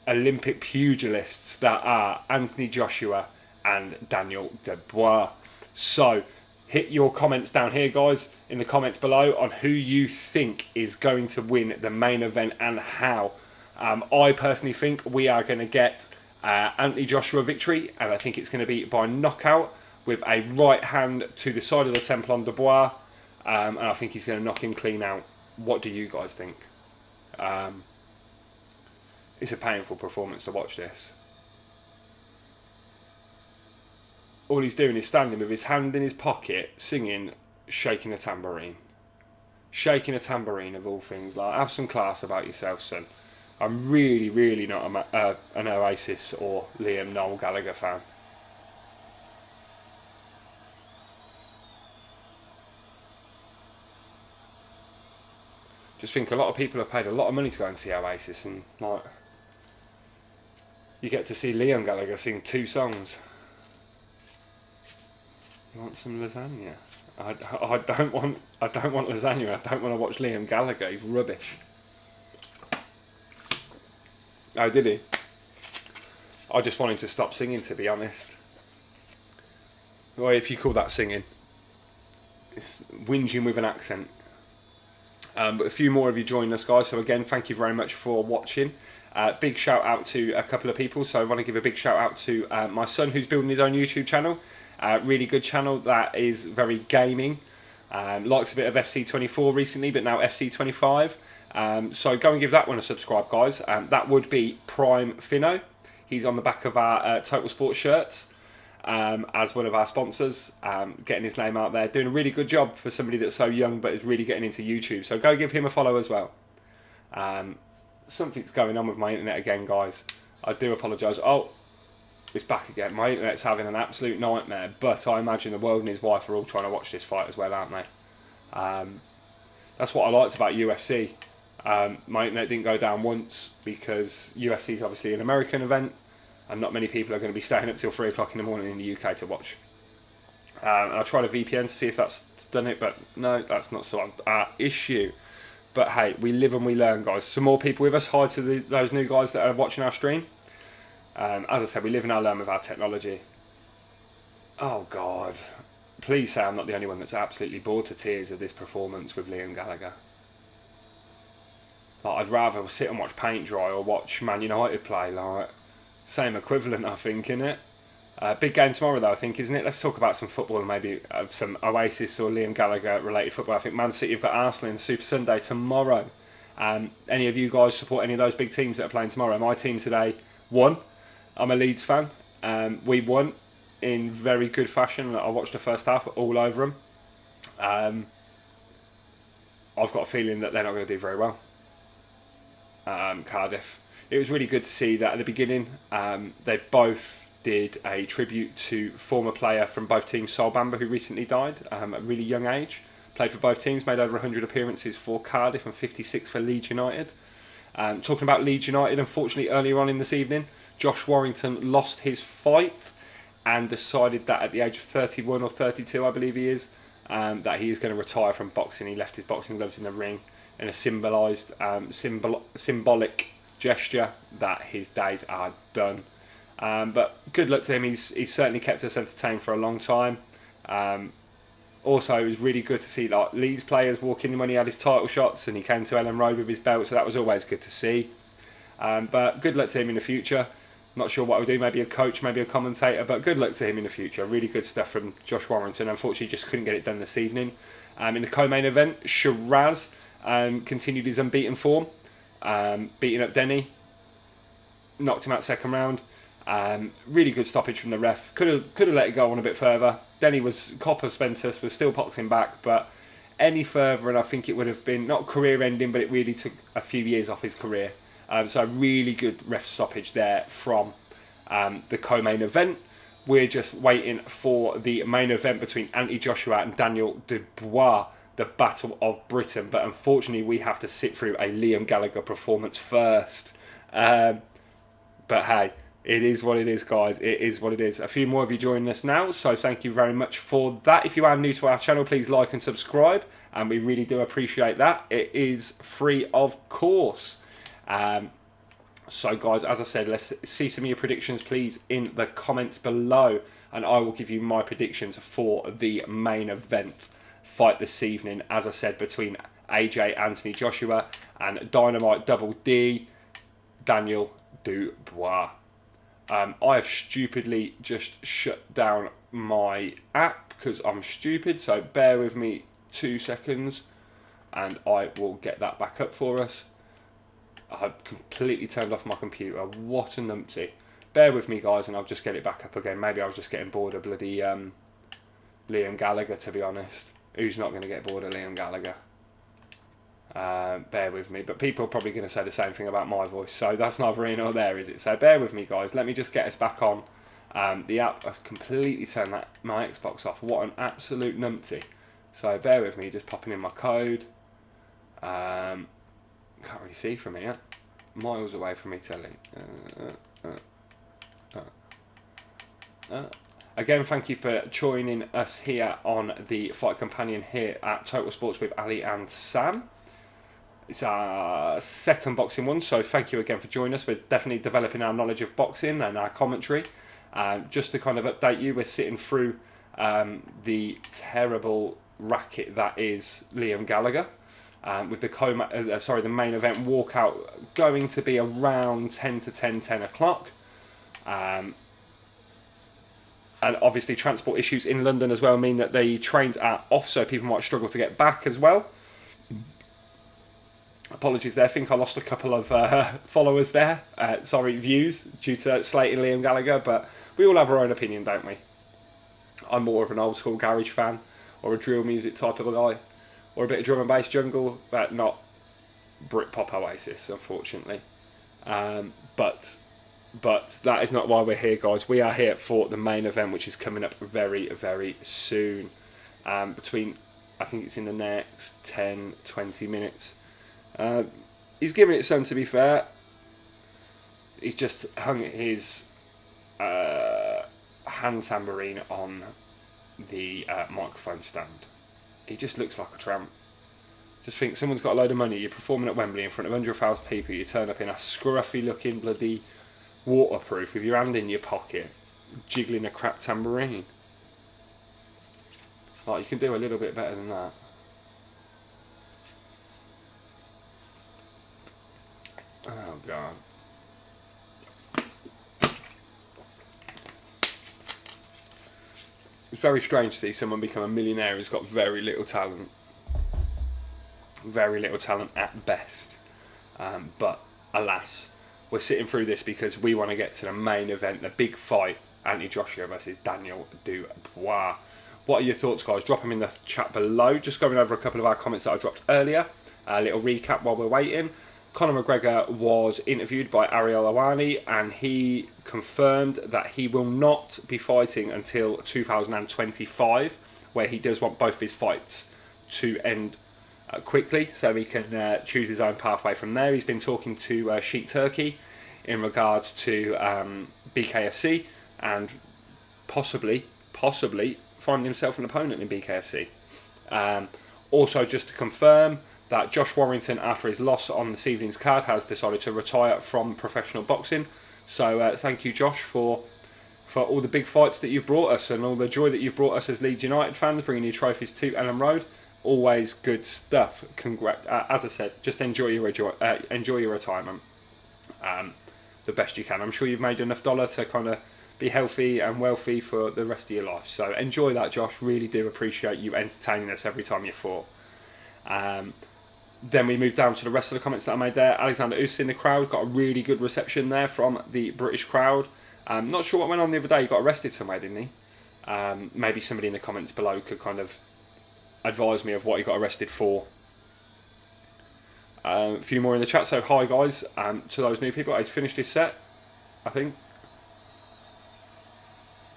Olympic pugilists that are Anthony Joshua and Daniel Dubois. So hit your comments down here, guys, in the comments below on who you think is going to win the main event and how. I personally think we are going to get Anthony Joshua victory, and I think it's going to be by knockout with a right hand to the side of the temple on Dubois, and I think he's going to knock him clean out. What do you guys think? It's a painful performance to watch this. All he's doing is standing with his hand in his pocket, singing, shaking a tambourine. Shaking a tambourine, of all things. Like, have some class about yourself, son. I'm really not an Oasis or Liam Noel Gallagher fan. Just think a lot of people have paid a lot of money to go and see Oasis, and like, you get to see Liam Gallagher sing 2 songs. You want some lasagna? I don't want lasagna. I don't want to watch Liam Gallagher. He's rubbish. Oh, did he? I just want him to stop singing, to be honest. Well, if you call that singing. It's whinging with an accent. But a few more of you joined us, guys. So again, thank you very much for watching. Big shout out to a couple of people. So I want to give a big shout out to my son, who's building his own YouTube channel. Really good channel that is very gaming. Likes a bit of FC24 recently, but now FC25. So go and give that one a subscribe, guys. That would be Prime Finno. He's on the back of our Total Sports shirts. as one of our sponsors, getting his name out there, doing a really good job for somebody that's so young but is really getting into YouTube. So go give him a follow as well. Something's going on with my internet again, guys. I do apologise. Oh, it's back again. My internet's having an absolute nightmare, but I imagine the world and his wife are all trying to watch this fight as well, aren't they? That's what I liked about UFC. My internet didn't go down once because UFC is obviously an American event, and not many people are going to be staying up till 3 o'clock in the morning in the UK to watch. I tried a VPN to see if that's done it, but no, that's not sort of our issue. But hey, we live and we learn, guys. Some more people with us. Hi to those new guys that are watching our stream. As I said, we live and I learn with our technology. Oh God, please say I'm not the only one that's absolutely bored to tears of this performance with Liam Gallagher. Like, I'd rather sit and watch paint dry or watch Man United play. Like, same equivalent, I think, innit? Big game tomorrow, though, I think, isn't it? Let's talk about some football and maybe some Oasis or Liam Gallagher related football. I think Man City have got Arsenal in Super Sunday tomorrow. Any of you guys support any of those big teams that are playing tomorrow? My team today won. I'm a Leeds fan. We won in very good fashion. I watched the first half all over them. I've got a feeling that they're not going to do very well. Cardiff. It was really good to see that at the beginning. They both did a tribute to former player from both teams, Sol Bamba, who recently died at a really young age. Played for both teams, made over 100 appearances for Cardiff and 56 for Leeds United. Talking about Leeds United, unfortunately, earlier on in this evening, Josh Warrington lost his fight and decided that at the age of 31 or 32, I believe he is, that he is going to retire from boxing. He left his boxing gloves in the ring in a symbolic gesture that his days are done. But good luck to him. He's certainly kept us entertained for a long time. Also, it was really good to see like Leeds players walk in when he had his title shots and he came to Ellen Road with his belt, so that was always good to see. But good luck to him in the future. Not sure what he'll do, maybe a coach, maybe a commentator, but good luck to him in the future. Really good stuff from Josh Warrington. Unfortunately, just couldn't get it done this evening. In the co-main event, Sheeraz continued his unbeaten form, beating up Denny, knocked him out second round. Really good stoppage from the ref. Could have let it go on a bit further. Denny was Copper Spentus was still boxing back, but any further, and I think it would have been not career ending, but it really took a few years off his career. So a really good ref stoppage there from the co-main event. We're just waiting for the main event between ANTHONYJOSHUA and Daniel Dubois, the Battle of Britain. But unfortunately, we have to sit through a Liam Gallagher performance first. But hey, it is what it is, guys. It is what it is. A few more of you joining us now, so thank you very much for that. If you are new to our channel, please like and subscribe, and we really do appreciate that. It is free, of course. So guys, as I said, let's see some of your predictions please in the comments below, and I will give you my predictions for the main event fight this evening, as I said, between AJ ANTHONYJOSHUA and Dynamite Double D Daniel Dubois. I have stupidly just shut down my app because I'm stupid, so bear with me 2 seconds and I will get that back up for us. I've completely turned off my computer. What a numpty. Bear with me, guys, and I'll just get it back up again. Maybe I was just getting bored of bloody Liam Gallagher, to be honest. Who's not going to get bored of Liam Gallagher? Bear with me. But people are probably going to say the same thing about my voice, so that's neither here nor there, is it? So bear with me, guys. Let me just get us back on the app. I've completely turned my Xbox off. What an absolute numpty. So bear with me, just popping in my code. Can't really see from here. Miles away from me telling. Again, thank you for joining us here on the Fight Companion here at Total Sports with Ali and Sam. It's our second boxing one, so thank you again for joining us. We're definitely developing our knowledge of boxing and our commentary. Just to kind of update you, we're sitting through the terrible racket that is Liam Gallagher. With the main event walkout going to be around 10 o'clock. And obviously transport issues in London as well mean that the trains are off, so people might struggle to get back as well. Apologies there, I think I lost a couple of followers there. Views, due to slating Liam Gallagher, but we all have our own opinion, don't we? I'm more of an old school garage fan, or a drill music type of a guy, or a bit of drum and bass jungle, but not Britpop Oasis, unfortunately. But that is not why we're here, guys. We are here for the main event, which is coming up very, very soon. Between, I think it's in the next 10-20 minutes. He's giving it some, to be fair. He's just hung his hand tambourine on the microphone stand. He just looks like a tramp. Just think, someone's got a load of money, you're performing at Wembley in front of 100,000 people, you turn up in a scruffy looking bloody waterproof with your hand in your pocket, jiggling a crap tambourine. Like, you can do a little bit better than that. Oh God. It's very strange to see someone become a millionaire who's got very little talent. Very little talent at best. But alas, we're sitting through this because we want to get to the main event, the big fight, Anthony Joshua versus Daniel Dubois. What are your thoughts, guys? Drop them in the chat below. Just going over a couple of our comments that I dropped earlier. A little recap while we're waiting. Conor McGregor was interviewed by Ariel Helwani, and he confirmed that he will not be fighting until 2025, where he does want both his fights to end quickly, so he can choose his own pathway from there. He's been talking to Sheik Turkey in regards to BKFC, and possibly find himself an opponent in BKFC. Also, just to confirm that Josh Warrington, after his loss on this evening's card, has decided to retire from professional boxing. So thank you, Josh, for all the big fights that you've brought us and all the joy that you've brought us as Leeds United fans, bringing you trophies to Ellen Road. Always good stuff. As I said, just enjoy your retirement the best you can. I'm sure you've made enough dollar to kind of be healthy and wealthy for the rest of your life. So enjoy that, Josh. Really do appreciate you entertaining us every time you fought. Then we moved down to the rest of the comments that I made there. Alexander Usyk in the crowd got a really good reception there from the British crowd. Not sure what went on the other day. He got arrested somewhere, didn't he? Maybe somebody in the comments below could kind of advise me of what he got arrested for. A few more in the chat. So hi guys, to those new people. He's finished his set, I think.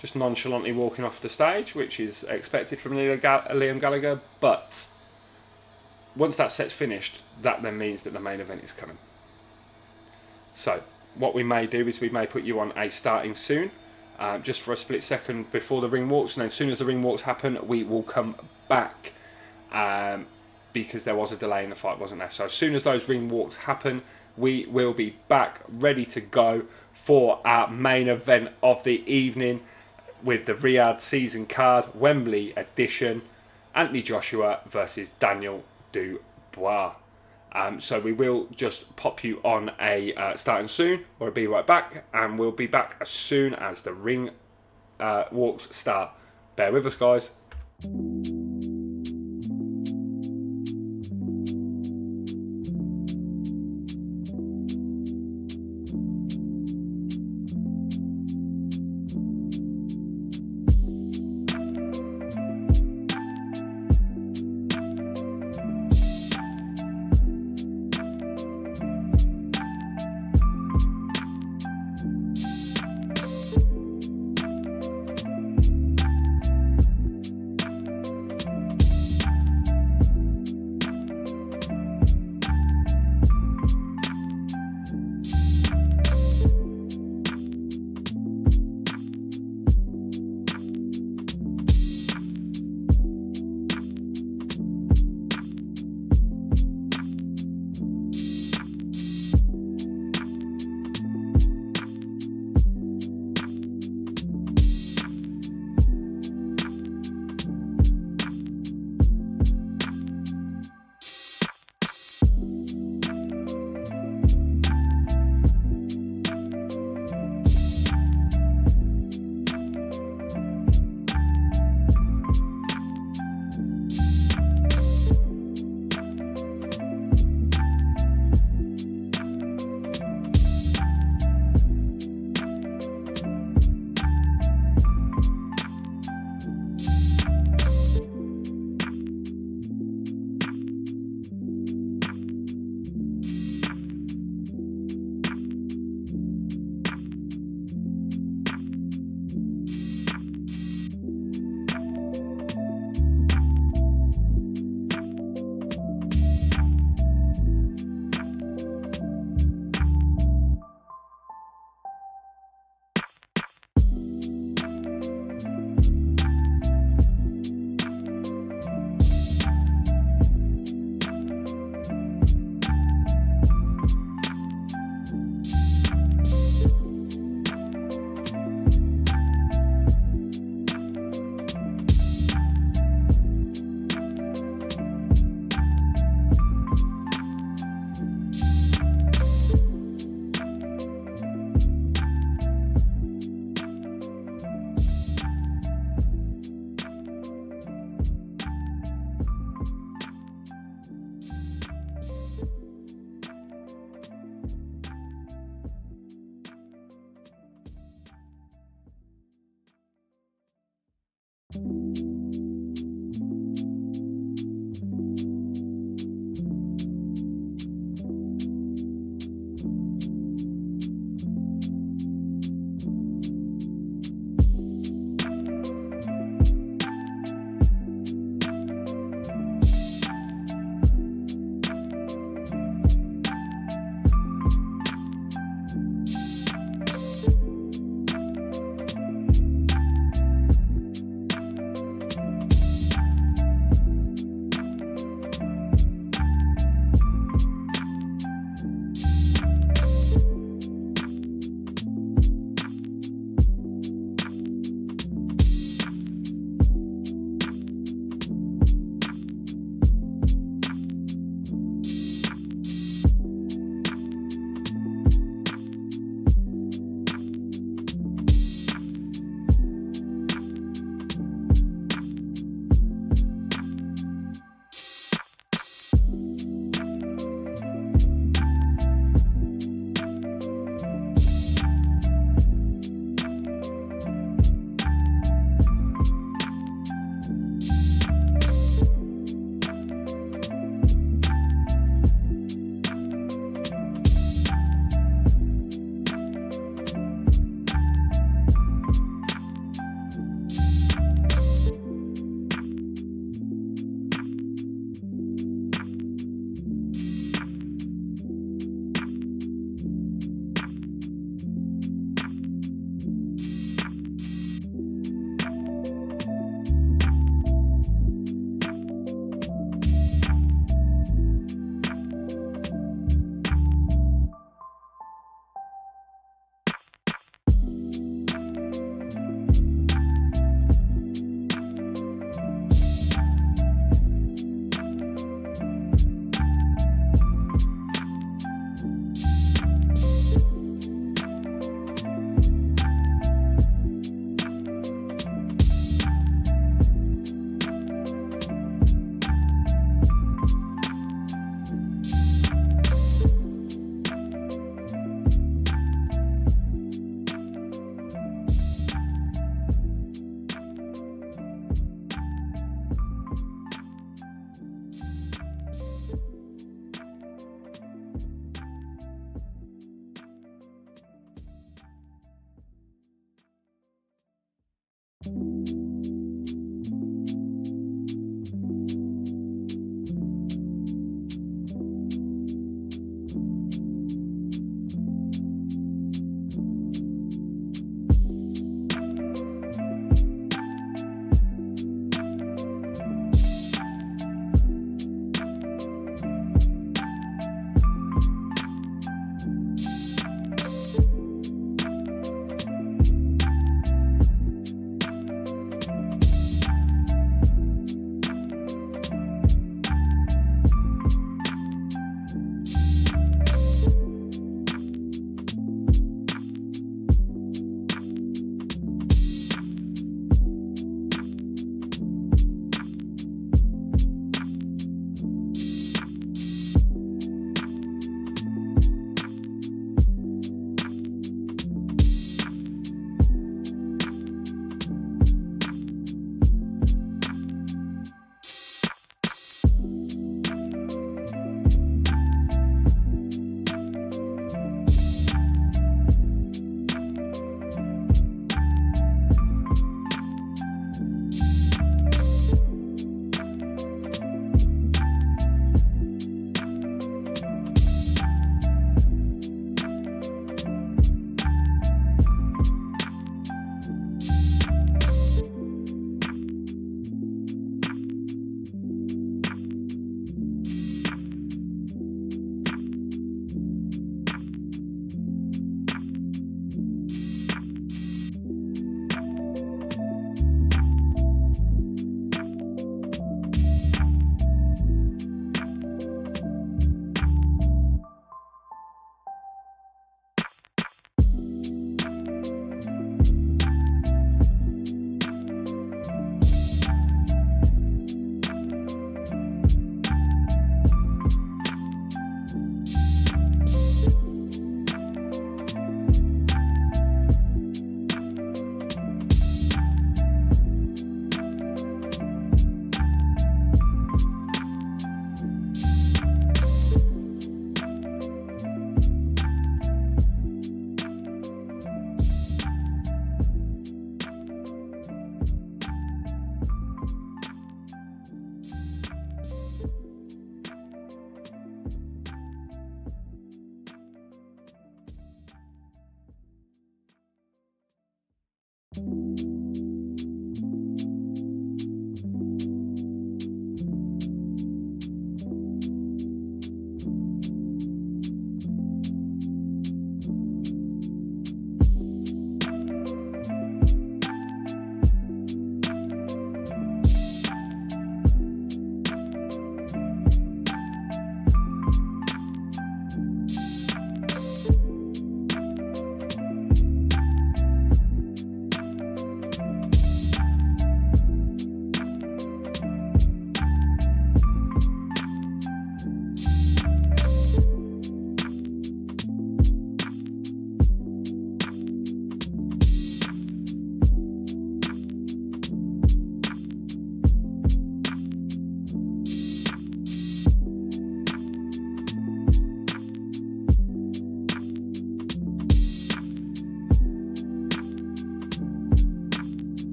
Just nonchalantly walking off the stage, which is expected from Liam Gallagher, but once that set's finished, that then means that the main event is coming. So what we may do is we may put you on a starting soon, just for a split second before the ring walks, and then as soon as the ring walks happen, we will come back, because there was a delay in the fight, wasn't there? So as soon as those ring walks happen, we will be back ready to go for our main event of the evening with the Riyadh Season Card, Wembley edition, Anthony Joshua versus Daniel Dubois. So we will just pop you on a starting soon, or be right back, and we'll be back as soon as the ring walks start. Bear with us, guys.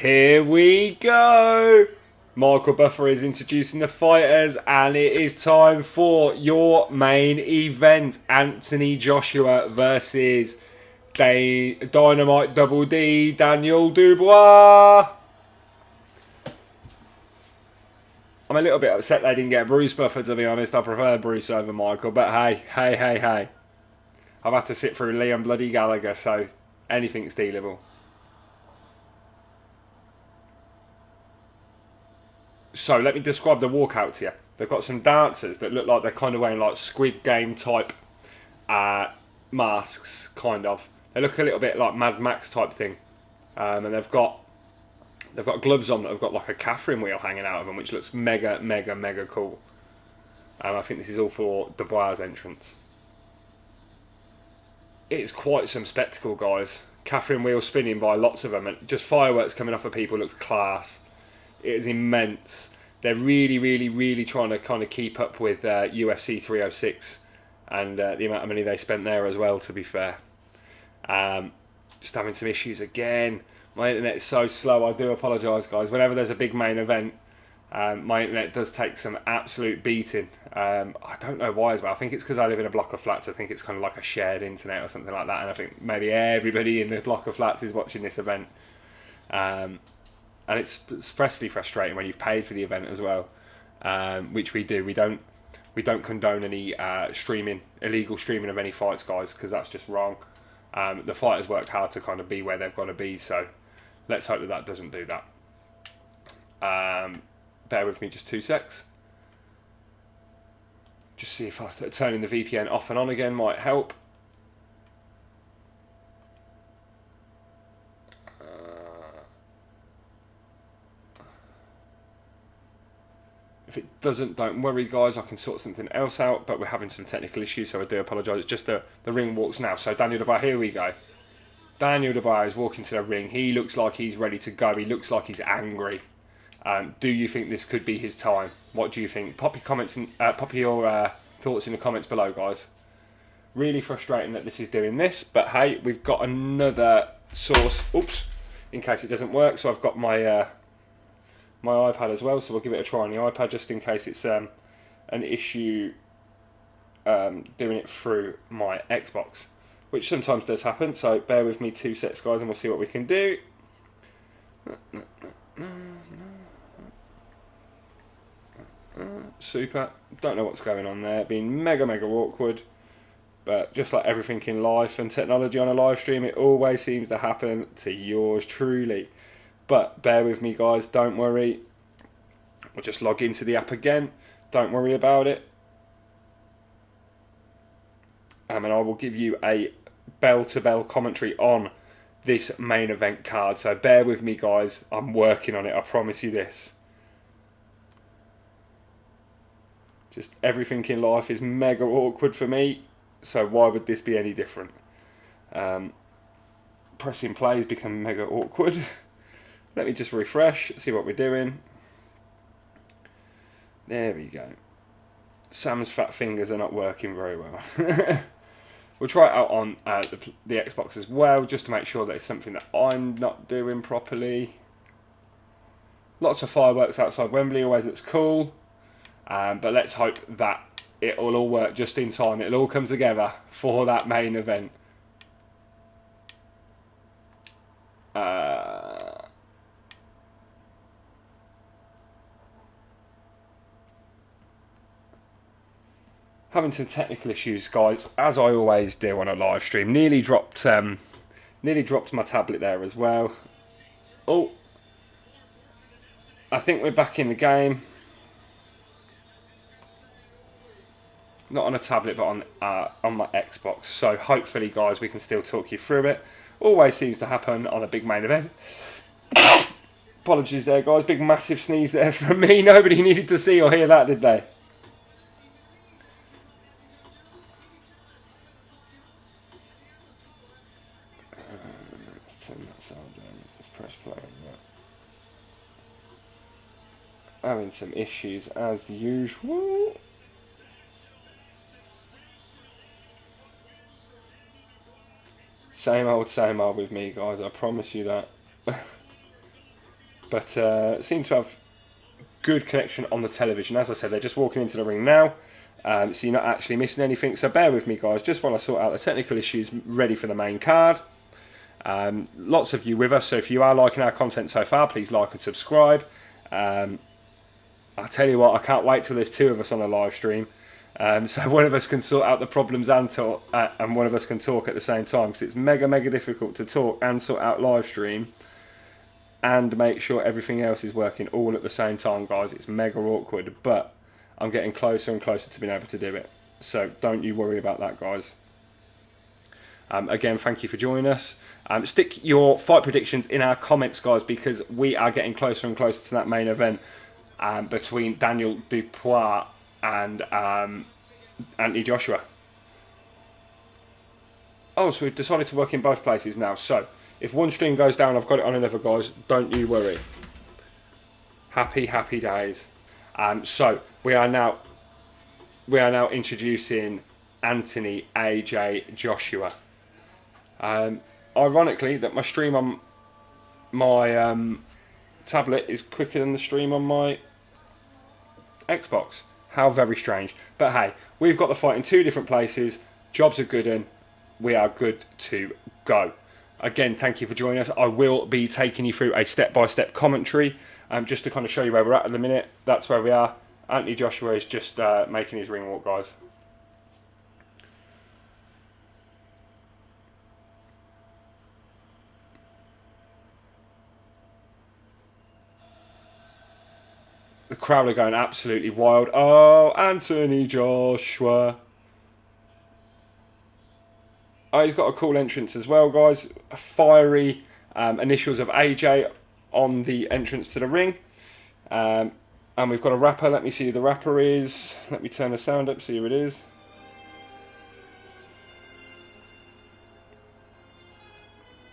Here we go. Michael Buffer is introducing the fighters, and it is time for your main event. Anthony Joshua versus Dynamite Double D, Daniel Dubois. I'm a little bit upset they didn't get Bruce Buffer, to be honest. I prefer Bruce over Michael, but hey. I've had to sit through Liam bloody Gallagher, so anything's dealable. So let me describe the walkout to you. They've got some dancers that look like they're kind of wearing like Squid Game type masks, kind of. They look a little bit like Mad Max type thing, and they've got gloves on that have got like a Catherine wheel hanging out of them, which looks mega cool. I think this is all for Dubois' entrance. It's quite some spectacle, guys. Catherine wheel spinning by lots of them, and just fireworks coming off of people looks class. It is immense. They're really trying to kind of keep up with UFC 306 and the amount of money they spent there as well, to be fair. Just having some issues again. My internet is so slow, I do apologise, guys. Whenever there's a big main event, my internet does take some absolute beating. I don't know why as well. I think it's because I live in a block of flats. I think it's kind of like a shared internet or something like that. And I think maybe everybody in the block of flats is watching this event. And it's especially frustrating when you've paid for the event as well, which we do. We don't condone any illegal streaming of any fights, guys, because that's just wrong. The fighters worked hard to kind of be where they've got to be, so let's hope that doesn't do that. Bear with me just 2 secs. Just see if turning the VPN off and on again might help. If it doesn't, don't worry, guys. I can sort something else out, but we're having some technical issues, so I do apologise. It's just the ring walks now. So Daniel Dubois, here we go. Daniel Dubois is walking to the ring. He looks like he's ready to go. He looks like he's angry. Do you think this could be his time? What do you think? Pop your comments and pop your thoughts in the comments below, guys. Really frustrating that this is doing this, but hey, we've got another source. Oops, in case it doesn't work. So I've got my my iPad as well, so we'll give it a try on the iPad just in case it's an issue doing it through my Xbox, which sometimes does happen. So bear with me 2 secs, guys, and we'll see what we can do. Super. Don't know what's going on there. Being mega awkward, but just like everything in life and technology on a live stream, it always seems to happen to yours truly. But bear with me, guys, don't worry. We'll just log into the app again. Don't worry about it. And I will give you a bell-to-bell commentary on this main event card. So bear with me, guys. I'm working on it, I promise you this. Just everything in life is mega awkward for me. So why would this be any different? Pressing play has become mega awkward. Let me just refresh, see what we're doing. There we go. Sam's fat fingers are not working very well. We'll try it out on the Xbox as well, just to make sure that it's something that I'm not doing properly. Lots of fireworks outside Wembley, always looks cool. But let's hope that it will all work just in time. It'll all come together for that main event. Having some technical issues, guys, as I always do on a live stream. Nearly dropped my tablet there as well. Oh, I think we're back in the game. Not on a tablet, but on my Xbox. So hopefully, guys, we can still talk you through it. Always seems to happen on a big main event. Apologies there, guys. Big massive sneeze there from me. Nobody needed to see or hear that, did they? Let's turn that sound down. Let's press play on that. Having some issues as usual. Same old with me, guys. I promise you that. but seem to have good connection on the television. As I said, they're just walking into the ring now, so you're not actually missing anything. So bear with me, guys, just while I sort out the technical issues, ready for the main card. Lots of you with us, so if you are liking our content so far, please like and subscribe. I tell you what, I can't wait till there's 2 of us on a live stream, so one of us can sort out the problems and talk, and one of us can talk at the same time, because it's mega difficult to talk and sort out live stream and make sure everything else is working all at the same time, guys. It's mega awkward, but I'm getting closer and closer to being able to do it, so don't you worry about that, guys. Again, thank you for joining us. Stick your fight predictions in our comments, guys, because we are getting closer and closer to that main event between Daniel Dubois and Anthony Joshua. Oh, so we've decided to work in both places now. So if one stream goes down, I've got it on another, guys. Don't you worry. Happy days. So we are now introducing Anthony AJ Joshua. Ironically, that my stream on my tablet is quicker than the stream on my Xbox. How very strange. But hey, we've got the fight in 2 different places. Jobs are good and we are good to go. Again, thank you for joining us. I will be taking you through a step-by-step commentary just to kind of show you where we're at the minute. That's where we are. Anthony Joshua is just making his ring walk, guys. The crowd are going absolutely wild. Oh, Anthony Joshua. Oh, he's got a cool entrance as well, guys. A fiery initials of AJ on the entrance to the ring. And we've got a rapper. Let me see who the rapper is. Let me turn the sound up, see who it is.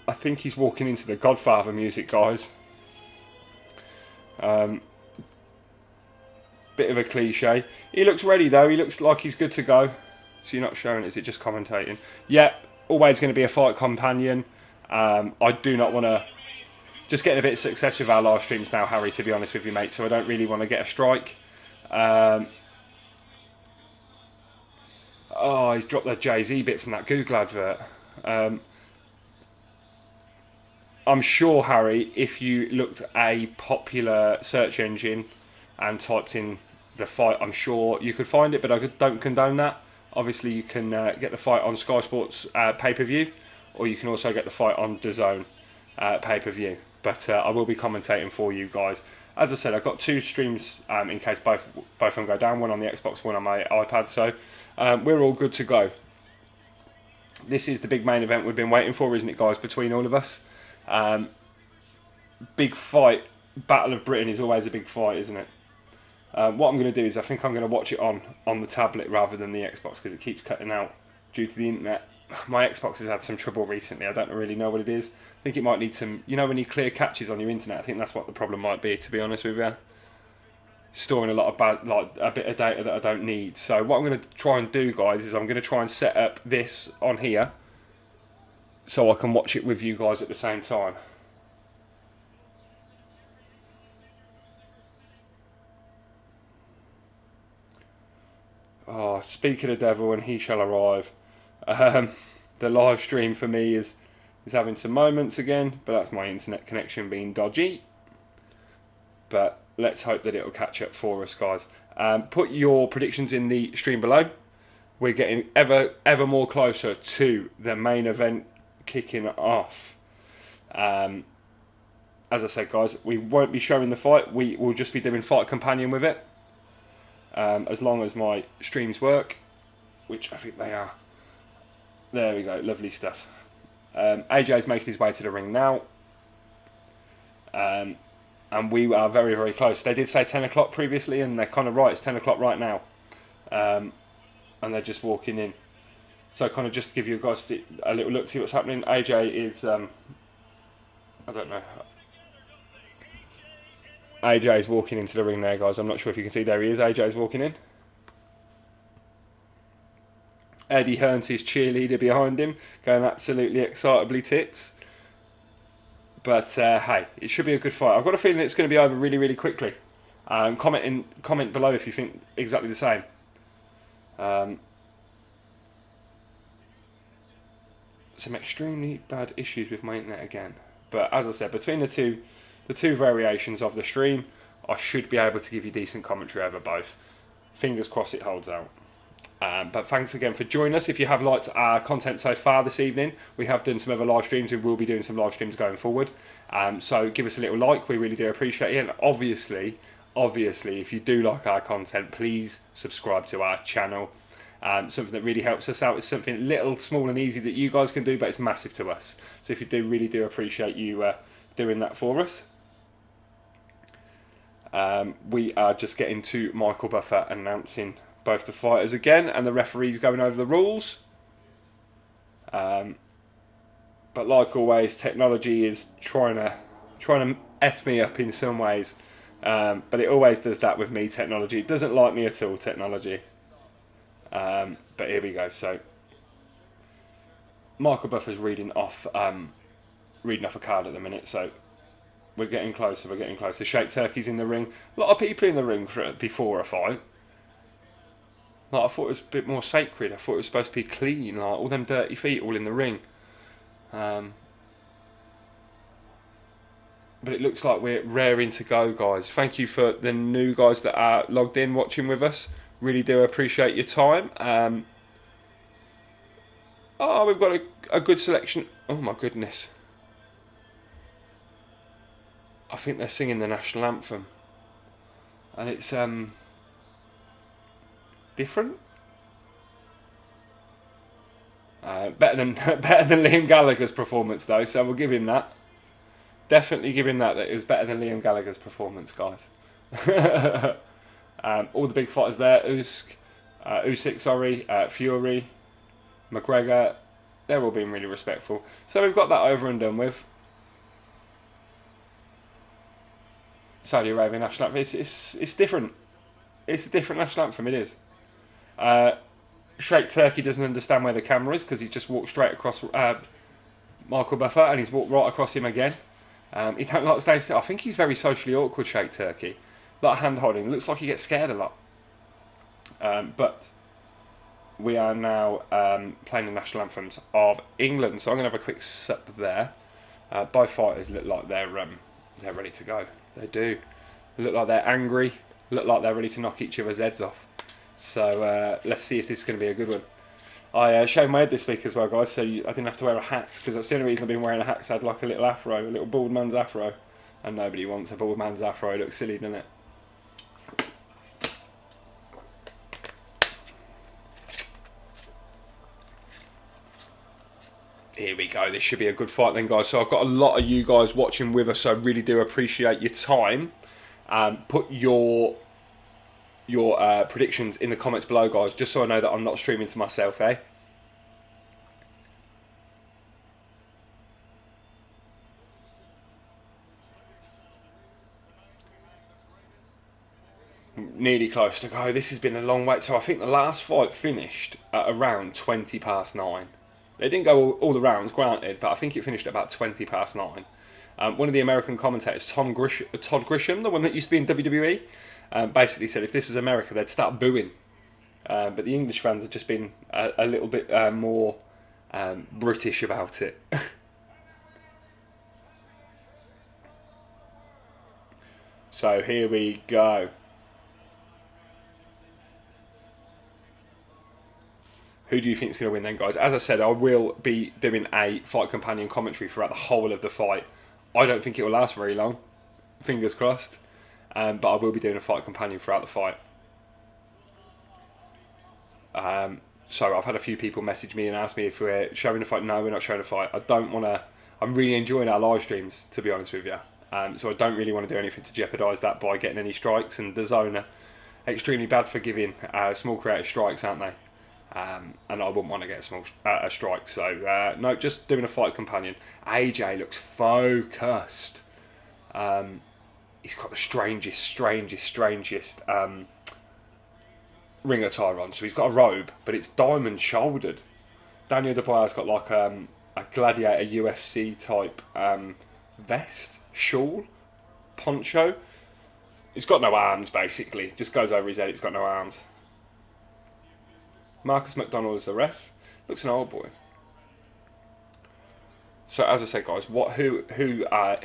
I think he's walking into the Godfather music, guys. Bit of a cliche. He looks ready, though. He looks like he's good to go. So you're not showing, is it just commentating? Yep, always going to be a fight companion. I do not want to... Just getting a bit of success with our live streams now, Harry, to be honest with you, mate. So I don't really want to get a strike. Oh, he's dropped the Jay-Z bit from that Google advert. I'm sure, Harry, if you looked at a popular search engine and typed in the fight, I'm sure you could find it, but I don't condone that. Obviously, you can get the fight on Sky Sports pay-per-view, or you can also get the fight on DAZN pay-per-view. But I will be commentating for you guys. As I said, I've got 2 streams in case both of them go down. One on the Xbox, one on my iPad. So we're all good to go. This is the big main event we've been waiting for, isn't it, guys, between all of us? Big fight. Battle of Britain is always a big fight, isn't it? What I'm going to do is I think I'm going to watch it on the tablet rather than the Xbox, because it keeps cutting out due to the internet. My Xbox has had some trouble recently. I don't really know what it is. I think it might need some... You know when you clear caches on your internet? I think that's what the problem might be, to be honest with you. Storing a lot of a bit of data that I don't need. So what I'm going to try and do, guys, is I'm going to try and set up this on here so I can watch it with you guys at the same time. Oh, speak of the devil and he shall arrive. The live stream for me is having some moments again, but that's my internet connection being dodgy. But let's hope that it'll catch up for us, guys. Put your predictions in the stream below. We're getting ever more closer to the main event kicking off. As I said, guys, we won't be showing the fight. We will just be doing fight companion with it. As long as my streams work, which I think they are. There we go, lovely stuff. AJ's making his way to the ring now. And we are very close. They did say 10 o'clock previously, and they're kind of right, it's 10 o'clock right now. And they're just walking in. So kind of just to give you guys a little look to see what's happening. AJ is, I don't know. AJ is walking into the ring there, guys. I'm not sure if you can see. There he is. AJ is walking in. Eddie Hearn's his cheerleader behind him, going absolutely excitably tits. But hey, it should be a good fight. I've got a feeling it's going to be over really, really quickly. Comment below if you think exactly the same. Some extremely bad issues with my internet again. But as I said, between the two variations of the stream, I should be able to give you decent commentary over both. Fingers crossed it holds out. But thanks again for joining us. If you have liked our content so far this evening, we have done some other live streams. We will be doing some live streams going forward. So give us a little like. We really do appreciate it. And obviously, if you do like our content, please subscribe to our channel. Something that really helps us out. It's something little, small and easy that you guys can do, but it's massive to us. So if you do, really do appreciate you doing that for us. We are just getting to Michael Buffer announcing both the fighters again, and the referees going over the rules. But like always, technology is trying to F me up in some ways. But it always does that with me, technology. It doesn't like me at all, technology. But here we go. So Michael Buffer's reading off a card at the minute. So we're getting closer. Sheikh Turkey's in the ring. A lot of people in the ring before a fight. Like, I thought it was a bit more sacred. I thought it was supposed to be clean. Like, all them dirty feet all in the ring. But it looks like we're raring to go, guys. Thank you for the new guys that are logged in, watching with us. Really do appreciate your time. Oh, we've got a good selection. Oh my goodness. I think they're singing the national anthem. And it's different. Better than Liam Gallagher's performance though, so we'll give him that. Definitely give him that it was better than Liam Gallagher's performance, guys. All the big fighters there, Usyk, Fury, McGregor, they're all being really respectful. So we've got that over and done with. Saudi Arabia national anthem, it's different. It's a different national anthem, it is. Sheikh Turkey doesn't understand where the camera is because he's just walked straight across Michael Buffer and he's walked right across him again. He don't like staying still. I think he's very socially awkward, Sheikh Turkey. A lot of hand holding. Looks like he gets scared a lot. But we are now playing the national anthems of England. So I'm going to have a quick sup there. Both fighters look like they're ready to go. They do. They look like they're angry. Look like they're ready to knock each other's heads off. So let's see if this is going to be a good one. I shaved my head this week as well, guys, so I didn't have to wear a hat, because that's the only reason I've been wearing a hat, so I had like a little afro, a little bald man's afro. And nobody wants a bald man's afro. It looks silly, doesn't it? Here we go. This should be a good fight then, guys. So I've got a lot of you guys watching with us, so I really do appreciate your time. Put your predictions in the comments below, guys, just so I know that I'm not streaming to myself, eh? Nearly close to go. This has been a long wait. So I think the last fight finished at around 20 past 9. They didn't go all the rounds, granted, but I think it finished at about 20 past 9. One of the American commentators, Todd Grisham, the one that used to be in WWE, basically said if this was America, they'd start booing. But the English fans have just been a little bit more British about it. So here we go. Who do you think is going to win then, guys? As I said, I will be doing a fight companion commentary throughout the whole of the fight. I don't think it will last very long. Fingers crossed. But I will be doing a fight companion throughout the fight. So I've had a few people message me and ask me if we're showing the fight. No, we're not showing the fight. I don't want to... I'm really enjoying our live streams, to be honest with you. So I don't really want to do anything to jeopardise that by getting any strikes. And DAZN are extremely bad for giving small creators strikes, aren't they? And I wouldn't want to get a strike. So, no, just doing a fight companion. AJ looks focused. He's got the strangest ring attire on. So he's got a robe, but it's diamond shouldered. Daniel Dubois has got like a gladiator UFC type vest, shawl, poncho. It's got no arms, basically. Just goes over his head. It's got no arms. Marcus McDonald is the ref. Looks an old boy. So as I said, guys, who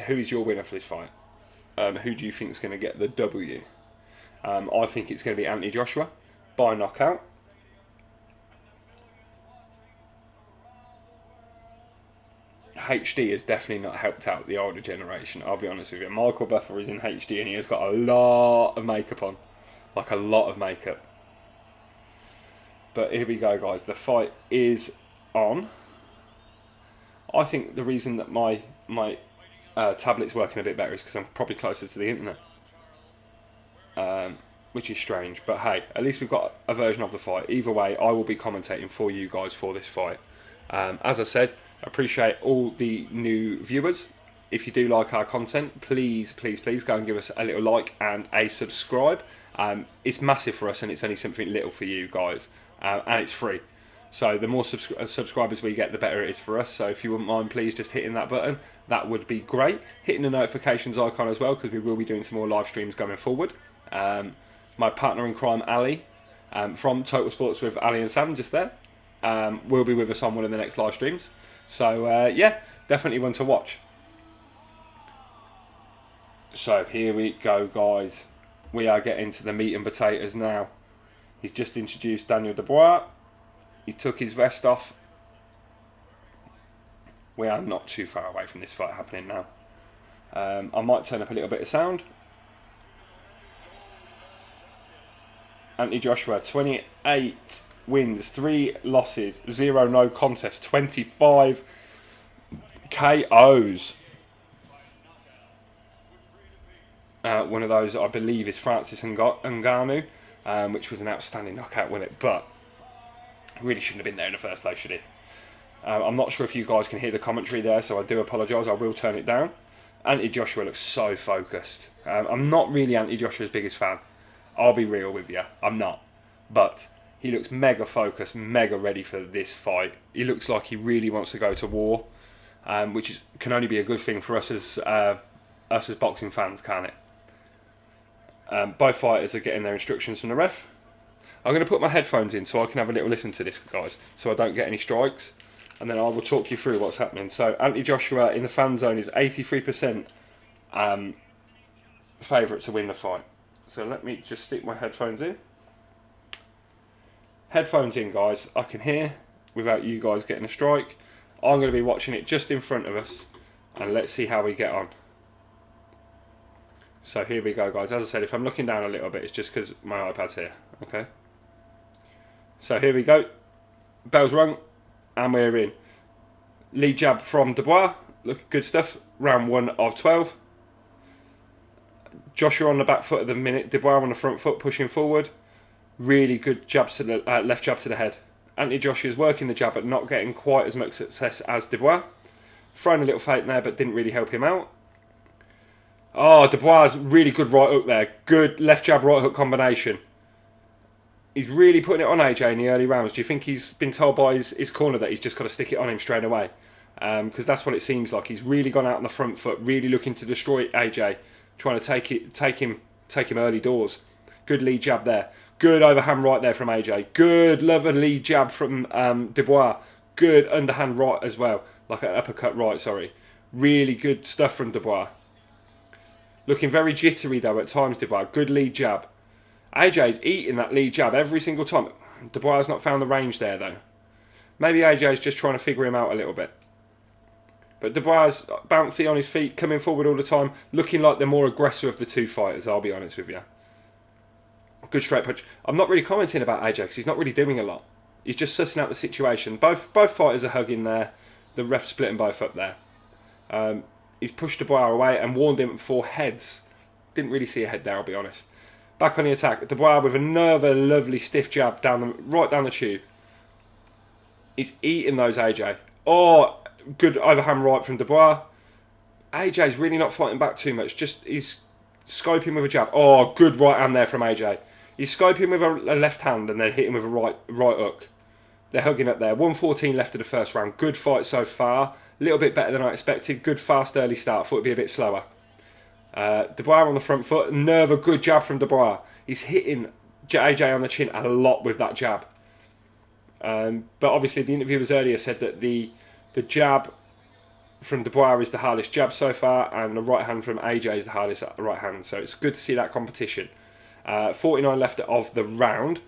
is your winner for this fight? Who do you think is going to get the W? I think it's going to be Anthony Joshua by knockout. HD has definitely not helped out the older generation, I'll be honest with you. Michael Buffer is in HD and he has got a lot of makeup on. Like a lot of makeup. But here we go, guys. The fight is on. I think the reason that my tablet's working a bit better is because I'm probably closer to the internet. Which is strange. But hey, at least we've got a version of the fight. Either way, I will be commentating for you guys for this fight. As I said, appreciate all the new viewers. If you do like our content, please go and give us a little like and a subscribe. It's massive for us and it's only something little for you guys, and it's free. So the more subscribers we get, the better it is for us. So if you wouldn't mind, please just hitting that button, that would be great. Hitting the notifications icon as well, because we will be doing some more live streams going forward. My partner in crime, Ali, from Total Sports with Ali and Sam, just there, will be with us on one of the next live streams. So yeah, definitely one to watch. So here we go, guys. We are getting to the meat and potatoes now. He's just introduced Daniel Dubois. He took his vest off. We are not too far away from this fight happening now. I might turn up a little bit of sound. Anthony Joshua, 28 wins, 3 losses, 0 no contest, 25 KOs. One of those, I believe, is Francis Ngannou, which was an outstanding knockout, wasn't it? But really shouldn't have been there in the first place, should he? I'm not sure if you guys can hear the commentary there, so I do apologise. I will turn it down. Anthony Joshua looks so focused. I'm not really Anthony Joshua's biggest fan. I'll be real with you. I'm not. But he looks mega focused, mega ready for this fight. He looks like he really wants to go to war, which can only be a good thing for us as boxing fans, can't it? Both fighters are getting their instructions from the ref. I'm going to put my headphones in so I can have a little listen to this, guys, so I don't get any strikes. And then I will talk you through what's happening. So Anthony Joshua in the fan zone is 83% favourite to win the fight. So let me just stick my headphones in. Headphones in, guys. I can hear without you guys getting a strike. I'm going to be watching it just in front of us. And let's see how we get on. So here we go, guys. As I said, if I'm looking down a little bit, it's just because my iPad's here. Okay. So here we go. Bell's rung. And we're in. Lead jab from Dubois. Look, good stuff. Round 1 of 12. Joshua on the back foot at the minute. Dubois on the front foot, pushing forward. Really good jabs to the left jab to the head. Anthony Joshua is working the jab, but not getting quite as much success as Dubois. Throwing a little feint there, but didn't really help him out. Oh, Dubois, really good right hook there. Good left jab, right hook combination. He's really putting it on AJ in the early rounds. Do you think he's been told by his corner that he's just got to stick it on him straight away? Because that's what it seems like. He's really gone out on the front foot, really looking to destroy AJ, trying to take him early doors. Good lead jab there. Good overhand right there from AJ. Good lovely jab from Dubois. Good underhand right as well, like an uppercut right. Sorry, really good stuff from Dubois. Looking very jittery though at times, Dubois. Good lead jab. AJ's eating that lead jab every single time. Dubois has not found the range there though. Maybe AJ's just trying to figure him out a little bit. But Dubois bouncy on his feet, coming forward all the time, looking like the more aggressor of the two fighters, I'll be honest with you. Good straight punch. I'm not really commenting about AJ because he's not really doing a lot. He's just sussing out the situation. Both fighters are hugging there. The ref splitting both up there. He's pushed Dubois away and warned him for heads. Didn't really see a head there, I'll be honest. Back on the attack. Dubois with another lovely stiff jab right down the tube. He's eating those, AJ. Oh, good overhand right from Dubois. AJ's really not fighting back too much. Just he's scoping with a jab. Oh, good right hand there from AJ. He's scoping with a left hand and then hitting with a right hook. They're hugging up there. 1:14 left of the first round. Good fight so far. A little bit better than I expected. Good, fast, early start. Thought it'd be a bit slower. Dubois on the front foot. Another good jab from Dubois. He's hitting AJ on the chin a lot with that jab. But obviously the interviewers earlier said that the jab from Dubois is the hardest jab so far, and the right hand from AJ is the hardest right hand. So it's good to see that competition. 49 left of the round.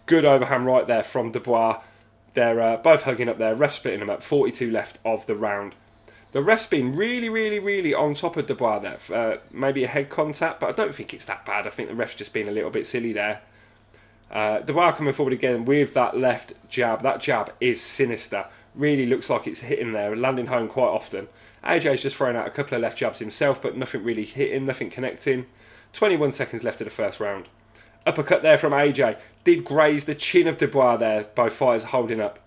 Good overhand right there from Dubois. They're both hugging up there. Ref splitting them up. 42 left of the round. The ref's been really on top of Dubois there. Maybe a head contact, but I don't think it's that bad. I think the ref's just been a little bit silly there. Dubois coming forward again with that left jab. That jab is sinister. Really looks like it's hitting there, landing home quite often. AJ's just throwing out a couple of left jabs himself, but nothing really hitting, nothing connecting. 21 seconds left of the first round. Uppercut there from AJ. Did graze the chin of Dubois there. Both fighters holding up.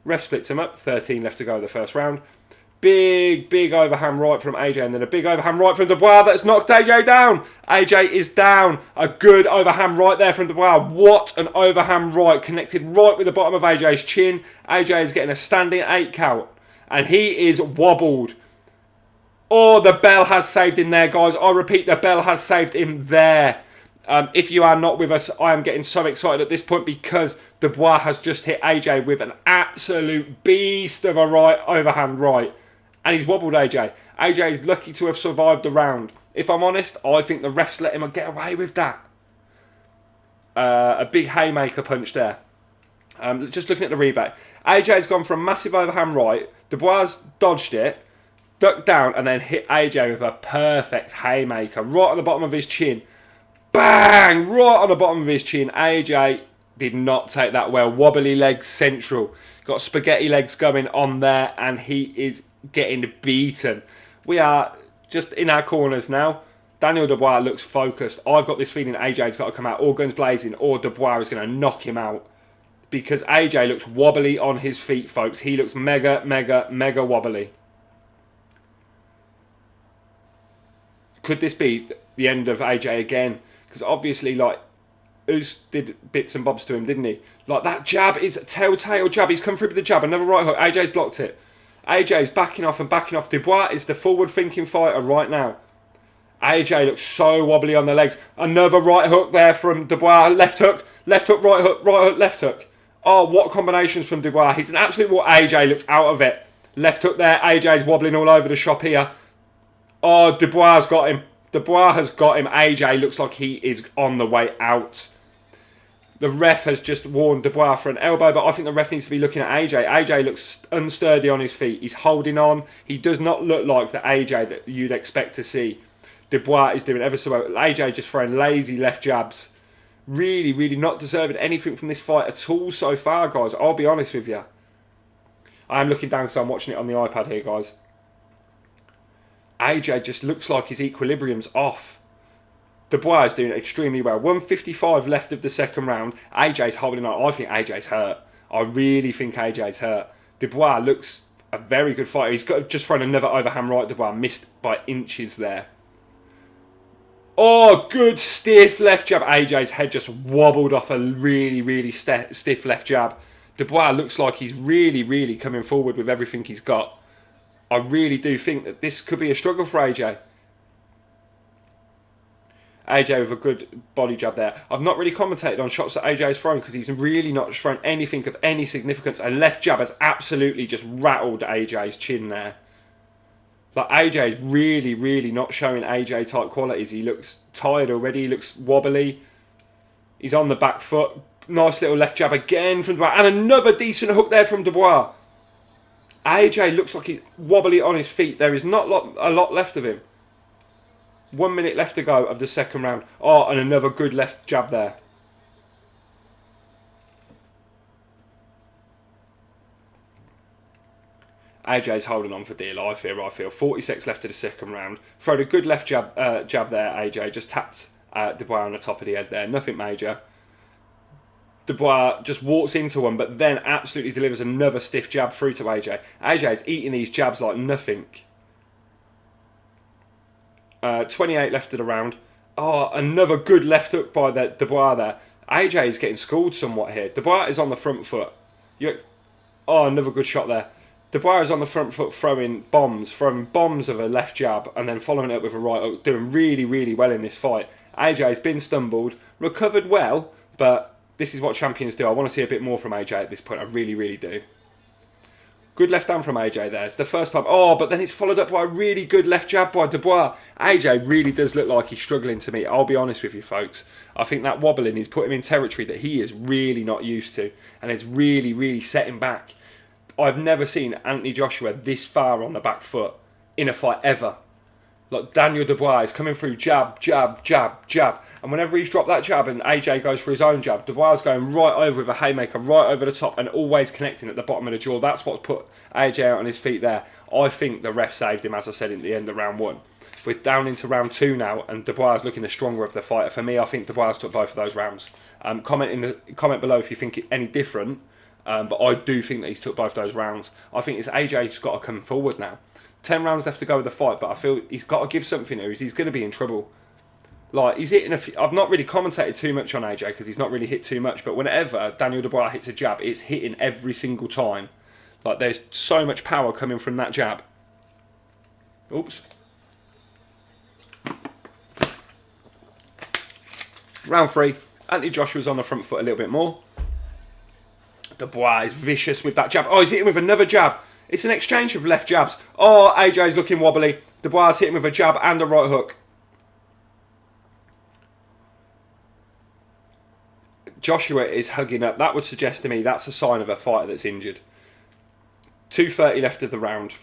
Ref splits him up. 13 left to go of the first round. Big overhand right from AJ, and then a big overhand right from Dubois that's knocked AJ down. AJ is down. A good overhand right there from Dubois. What an overhand right, connected right with the bottom of AJ's chin. AJ is getting a standing 8 count, and he is wobbled. Oh, the bell has saved him there, guys. I repeat, the bell has saved him there. If you are not with us, I am getting so excited at this point because Dubois has just hit AJ with an absolute beast of a right overhand right. And he's wobbled AJ. AJ is lucky to have survived the round. If I'm honest, I think the refs let him get away with that. A big haymaker punch there. Just looking at the replay. AJ's gone for a massive overhand right. Dubois dodged it, ducked down, and then hit AJ with a perfect haymaker right on the bottom of his chin. Bang! Right on the bottom of his chin. AJ did not take that well. Wobbly legs central. Got spaghetti legs going on there, and he is getting beaten. We are just in our corners now. Daniel Dubois looks focused. I've got this feeling AJ's got to come out all guns blazing, or Dubois is going to knock him out. Because AJ looks wobbly on his feet, folks. He looks mega wobbly. Could this be the end of AJ again? Because obviously, like, Oos did bits and bobs to him, didn't he? Like, that jab is a telltale jab. He's come through with the jab. Another right hook. AJ's blocked it. AJ's backing off and backing off. Dubois is the forward-thinking fighter right now. AJ looks so wobbly on the legs. Another right hook there from Dubois. Left hook, right hook, left hook. Oh, what combinations from Dubois. He's an absolute war. AJ looks out of it. Left hook there. AJ's wobbling all over the shop here. Oh, Dubois has got him. Dubois has got him. AJ looks like he is on the way out. The ref has just warned Dubois for an elbow, but I think the ref needs to be looking at AJ. AJ looks unsturdy on his feet. He's holding on. He does not look like the AJ that you'd expect to see. Dubois is doing ever so well. AJ just throwing lazy left jabs. Really not deserving anything from this fight at all so far, guys. I'll be honest with you. I am looking down because I'm watching it on the iPad here, guys. AJ just looks like his equilibrium's off. Dubois is doing extremely well. 1:55 left of the second round. AJ's holding on. I think AJ's hurt. I really think AJ's hurt. Dubois looks a very good fighter. He's got just thrown another overhand right. Dubois missed by inches there. Oh, good stiff left jab. AJ's head just wobbled off a really stiff left jab. Dubois looks like he's really coming forward with everything he's got. I really do think that this could be a struggle for AJ. AJ with a good body jab there. I've not really commentated on shots that AJ's thrown because he's really not thrown anything of any significance. A left jab has absolutely just rattled AJ's chin there. Like, AJ is really not showing AJ type qualities. He looks tired already. He looks wobbly. He's on the back foot. Nice little left jab again from Dubois. And another decent hook there from Dubois. AJ looks like he's wobbly on his feet. There is not a lot left of him. 1 minute left to go of the second round. Oh, and another good left jab there. AJ's holding on for dear life here, I feel. 46 left of the second round. Throwed a good left jab there, AJ. Just tapped Dubois on the top of the head there. Nothing major. Dubois just walks into one, but then absolutely delivers another stiff jab through to AJ. AJ's eating these jabs like nothing. 28 left of the round. Oh, another good left hook by Dubois there. AJ is getting schooled somewhat here. Dubois is on the front foot. Oh, another good shot there. Dubois is on the front foot throwing bombs of a left jab and then following it up with a right hook, doing really, really well in this fight. AJ's been stumbled, recovered well, but this is what champions do. I want to see a bit more from AJ at this point. I really, really do. Good left hand from AJ there. It's the first time. Oh, but then it's followed up by a really good left jab by Dubois. AJ really does look like he's struggling to me. I'll be honest with you, folks. I think that wobbling has put him in territory that he is really not used to. And it's really, really set him back. I've never seen Anthony Joshua this far on the back foot in a fight ever. Like Daniel Dubois is coming through jab, jab, jab, jab. And whenever he's dropped that jab and AJ goes for his own jab, Dubois is going right over with a haymaker, right over the top and always connecting at the bottom of the jaw. That's what's put AJ out on his feet there. I think the ref saved him, as I said, at the end of round 1. We're down into round 2 now and Dubois is looking the stronger of the fighter. For me, I think Dubois took both of those rounds. Comment below if you think any different. But I do think that he's took both those rounds. I think it's AJ's got to come forward now. 10 rounds left to go with the fight, but I feel he's got to give something here. He's going to be in trouble. Like, he's hitting I've not really commentated too much on AJ because he's not really hit too much, but whenever Daniel Dubois hits a jab, it's hitting every single time. Like, there's so much power coming from that jab. Oops. Round 3. Anthony Joshua's on the front foot a little bit more. Dubois is vicious with that jab. Oh, he's hitting with another jab. It's an exchange of left jabs. Oh, AJ's looking wobbly. Dubois hitting with a jab and a right hook. Joshua is hugging up. That would suggest to me that's a sign of a fighter that's injured. 2:30 left of the round.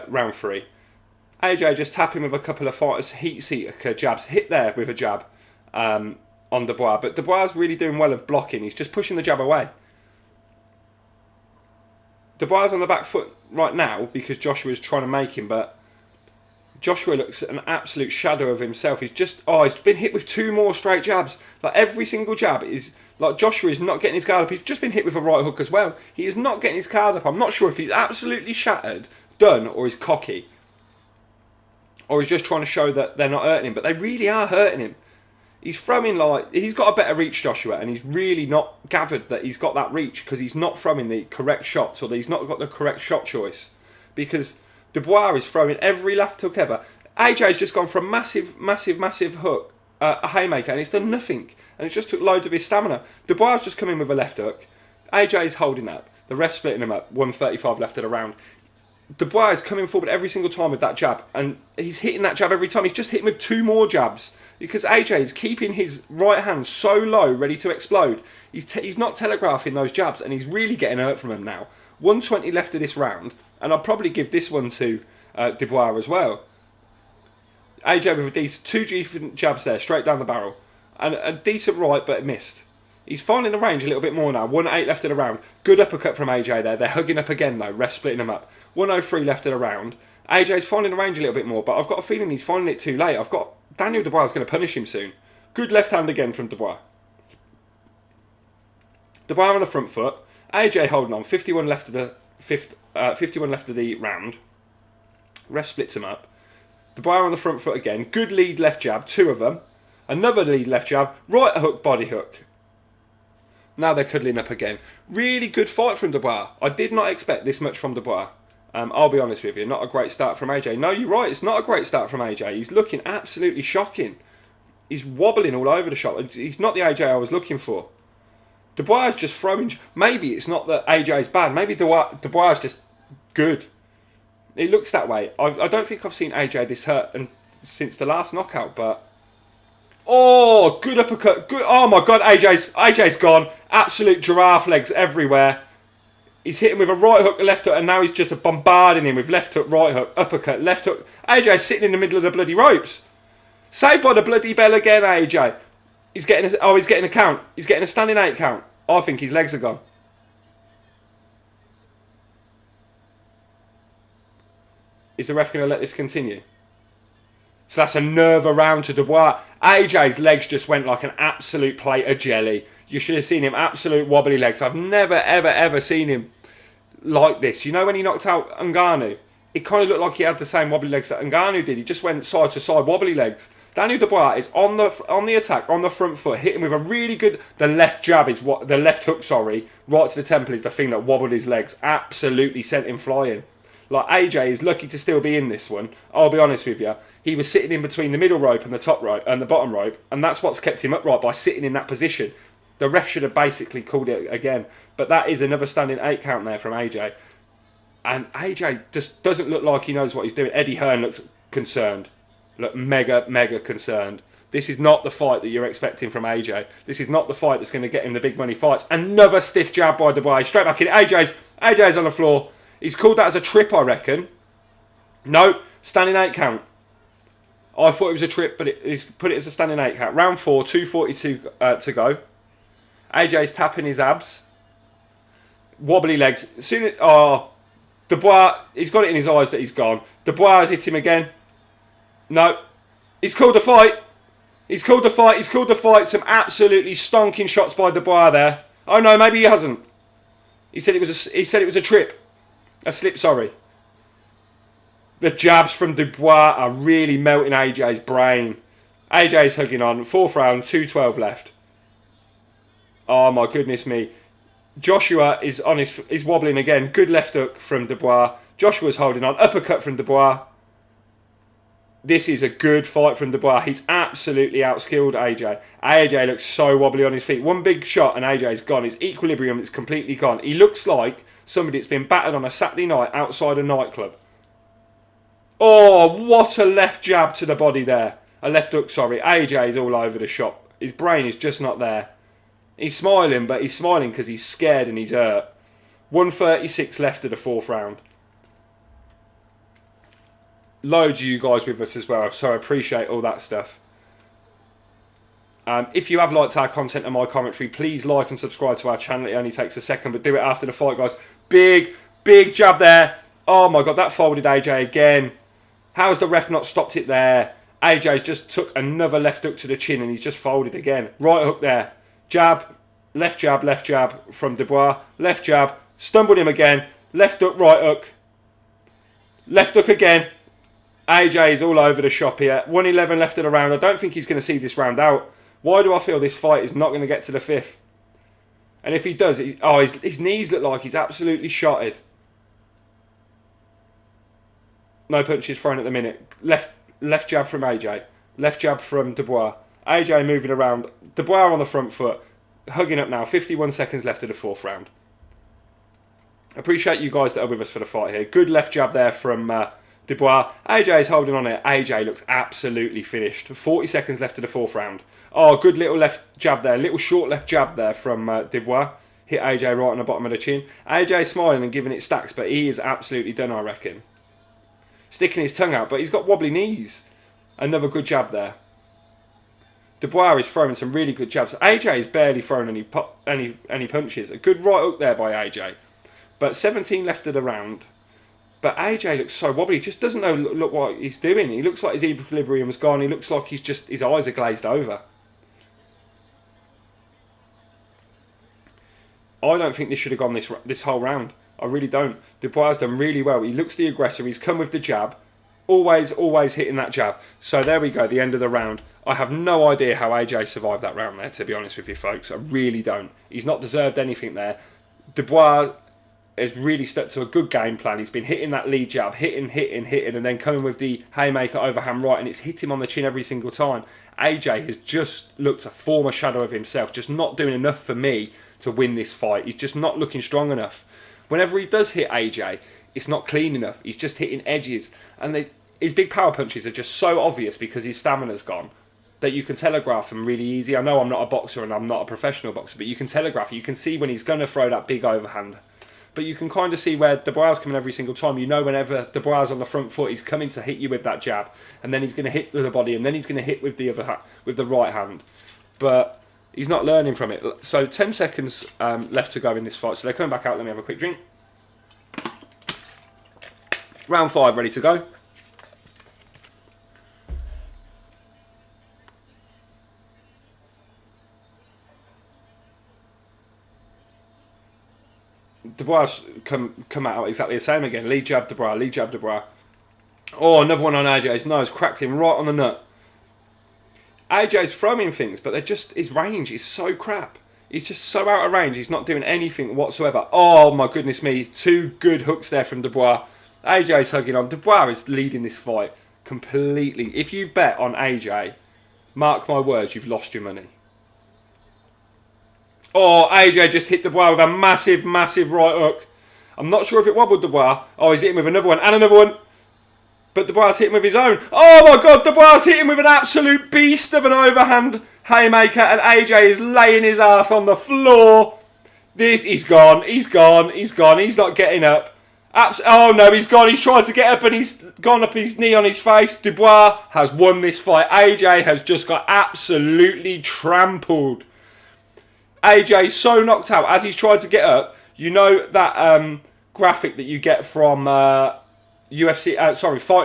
Round 3. AJ just tapping with a couple of fighters. Heat seeker jabs. Hit there with a jab on Dubois. But Dubois is really doing well of blocking. He's just pushing the jab away. Dubois on the back foot right now because Joshua's trying to make him, but Joshua looks an absolute shadow of himself. He's been hit with 2 more straight jabs. Like, every single jab is, like, Joshua is not getting his guard up. He's just been hit with a right hook as well. He is not getting his guard up. I'm not sure if he's absolutely shattered, done, or he's cocky. Or he's just trying to show that they're not hurting him, but they really are hurting him. He's throwing, like, he's got a better reach, Joshua, and he's really not gathered that he's got that reach because he's not throwing the correct shots or that he's not got the correct shot choice. Because Dubois is throwing every left hook ever. AJ's just gone for a massive, massive, massive hook, a haymaker, and it's done nothing. And it's just took loads of his stamina. Dubois just come in with a left hook. AJ's holding up. The ref's splitting him up. 1:35 left of the round. Dubois is coming forward every single time with that jab, and he's hitting that jab every time. He's just hitting with 2 more jabs because AJ is keeping his right hand so low, ready to explode. He's not telegraphing those jabs, and he's really getting hurt from them now. 1:20 left of this round, and I'll probably give this one to Dubois as well. AJ with a decent 2 decent jabs there, straight down the barrel, and a decent right, but it missed. He's finding the range a little bit more now. 1:08 left of the round. Good uppercut from AJ there. They're hugging up again though. Ref splitting them up. 1:03 left of the round. AJ's finding the range a little bit more, but I've got a feeling he's finding it too late. I've got Daniel Dubois is going to punish him soon. Good left hand again from Dubois. Dubois on the front foot. AJ holding on. 51 left of the 51 left of the round. Ref splits him up. Dubois on the front foot again. Good lead left jab. 2 of them. Another lead left jab. Right hook, body hook. Now they're cuddling up again. Really good fight from Dubois. I did not expect this much from Dubois. I'll be honest with you. Not a great start from AJ. No, you're right. It's not a great start from AJ. He's looking absolutely shocking. He's wobbling all over the shop. He's not the AJ I was looking for. Dubois is just throwing. Maybe it's not that AJ's bad. Maybe Dubois is just good. It looks that way. I don't think I've seen AJ this hurt since the last knockout, but... Oh, good uppercut. Good. Oh my God, AJ's gone. Absolute giraffe legs everywhere. He's hitting with a right hook, a left hook, and now he's just bombarding him with left hook, right hook, uppercut, left hook. AJ's sitting in the middle of the bloody ropes. Saved by the bloody bell again, AJ. He's getting a count. He's getting a standing 8 count. I think his legs are gone. Is the ref going to let this continue? So that's another round to Dubois. AJ's legs just went like an absolute plate of jelly. You should have seen him absolute wobbly legs. I've never, ever, ever seen him like this. You know when he knocked out Ngannou? It kind of looked like he had the same wobbly legs that Ngannou did. He just went side to side wobbly legs. Daniel Dubois is on the attack, on the front foot, hitting with a really good... The left jab is what... The left hook, sorry, right to the temple is the thing that wobbled his legs. Absolutely sent him flying. Like, AJ is lucky to still be in this one. I'll be honest with you. He was sitting in between the middle rope and the top rope and the bottom rope, and that's what's kept him upright, by sitting in that position. The ref should have basically called it again. But that is another standing 8 count there from AJ. And AJ just doesn't look like he knows what he's doing. Eddie Hearn looks concerned. Look mega concerned. This is not the fight that you're expecting from AJ. This is not the fight that's going to get him the big money fights. Another stiff jab by Dubois. Straight back in. AJ's on the floor. He's called that as a trip, I reckon. No, standing 8 count. I thought it was a trip, but he's put it as a standing 8 count. Round 4, 2:42 to go. AJ's tapping his abs. Wobbly legs. Dubois, he's got it in his eyes that he's gone. Dubois has hit him again. No. He's called the fight. He's called the fight. Some absolutely stonking shots by Dubois there. Oh no, maybe he hasn't. He said it was a trip. A slip, sorry. The jabs from Dubois are really melting AJ's brain. AJ's hugging on. 4th round, 2:12 left. Oh my goodness me. Joshua is on is wobbling again. Good left hook from Dubois. Joshua's holding on. Uppercut from Dubois. This is a good fight from Dubois. He's absolutely outskilled AJ. AJ looks so wobbly on his feet. One big shot and AJ's gone. His equilibrium is completely gone. He looks like somebody that's been battered on a Saturday night outside a nightclub. Oh, what a left jab to the body there. A left hook, sorry. AJ's all over the shop. His brain is just not there. He's smiling, but he's smiling because he's scared and he's hurt. 1:36 left of the 4th round. Loads of you guys with us as well, so I appreciate all that stuff. If you have liked our content and my commentary, please like and subscribe to our channel. It only takes a second, but do it after the fight, guys. Big jab there. Oh my God, that folded AJ again. How's the ref not stopped it there? AJ's just took another left hook to the chin and he's just folded again. Right hook there. Jab, left jab from Dubois. Left jab, stumbled him again. Left hook, right hook. Left hook again. AJ is all over the shop here. 1:11 left of the round. I don't think he's going to see this round out. Why do I feel this fight is not going to get to the 5th? And if he does, his knees look like he's absolutely shotted. No punches thrown at the minute. Left jab from AJ. Left jab from Dubois. AJ moving around. Dubois on the front foot. Hugging up now. 51 seconds left of the 4th round. Appreciate you guys that are with us for the fight here. Good left jab there from Dubois. AJ is holding on it. AJ looks absolutely finished. 40 seconds left of the 4th round. Oh, good little left jab there. Little short left jab there from Dubois. Hit AJ right on the bottom of the chin. AJ smiling and giving it stacks, but he is absolutely done, I reckon. Sticking his tongue out, but he's got wobbly knees. Another good jab there. Dubois is throwing some really good jabs. AJ is barely throwing any punches. A good right hook there by AJ. But 17 left of the round. But AJ looks so wobbly. He just doesn't know look what he's doing. He looks like his equilibrium's gone. He looks like his eyes are glazed over. I don't think this should have gone this whole round. I really don't. Dubois has done really well. He looks the aggressor. He's come with the jab. Always hitting that jab. So there we go, the end of the round. I have no idea how AJ survived that round there, to be honest with you folks. I really don't. He's not deserved anything there. Dubois has really stuck to a good game plan. He's been hitting that lead jab, hitting, and then coming with the haymaker overhand right, and it's hit him on the chin every single time. AJ has just looked a former shadow of himself, just not doing enough for me to win this fight. He's just not looking strong enough. Whenever he does hit AJ, it's not clean enough. He's just hitting edges. And his big power punches are just so obvious because his stamina's gone that you can telegraph them really easy. I know I'm not a boxer and I'm not a professional boxer, but you can telegraph. You can see when he's going to throw that big overhand. But you can kind of see where Dubois is coming every single time. You know whenever Dubois is on the front foot, he's coming to hit you with that jab. And then he's going to hit with the body and then he's going to hit with the with the right hand. But he's not learning from it. So 10 seconds left to go in this fight. So they're coming back out. Let me have a quick drink. Round 5 ready to go. Dubois come out exactly the same again. Lead jab Dubois, lead jab Dubois. Oh, another one on AJ's nose. Cracked him right on the nut. AJ's throwing things, but his range is so crap. He's just so out of range. He's not doing anything whatsoever. Oh my goodness me. 2 good hooks there from Dubois. AJ's hugging on. Dubois is leading this fight completely. If you've bet on AJ, mark my words, you've lost your money. Oh, AJ just hit Dubois with a massive, massive right hook. I'm not sure if it wobbled Dubois. Oh, he's hitting with another one and another one. But Dubois hit him with his own. Oh my God, Dubois hit him with an absolute beast of an overhand haymaker, and AJ is laying his ass on the floor. He's gone. He's gone. He's gone. He's not getting up. Oh no, he's gone. He's tried to get up and he's gone up his knee on his face. Dubois has won this fight. AJ has just got absolutely trampled. AJ so knocked out as he's tried to get up. You know that graphic that you get from Fight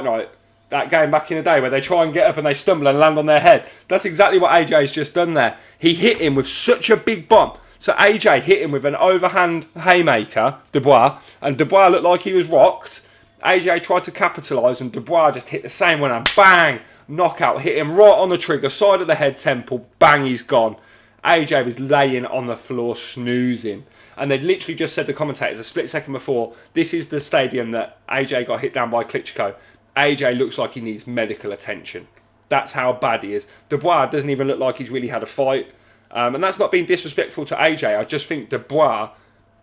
Night, that game back in the day where they try and get up and they stumble and land on their head. That's exactly what AJ's just done there. He hit him with such a big bomb. So AJ hit him with an overhand haymaker, Dubois, and Dubois looked like he was rocked. AJ tried to capitalise and Dubois just hit the same one and bang, knockout, hit him right on the trigger, side of the head, temple, bang, he's gone. AJ was laying on the floor snoozing. And they'd literally just said, the commentators, a split second before, this is the stadium that AJ got hit down by Klitschko. AJ looks like he needs medical attention. That's how bad he is. Dubois doesn't even look like he's really had a fight. And that's not being disrespectful to AJ. I just think Dubois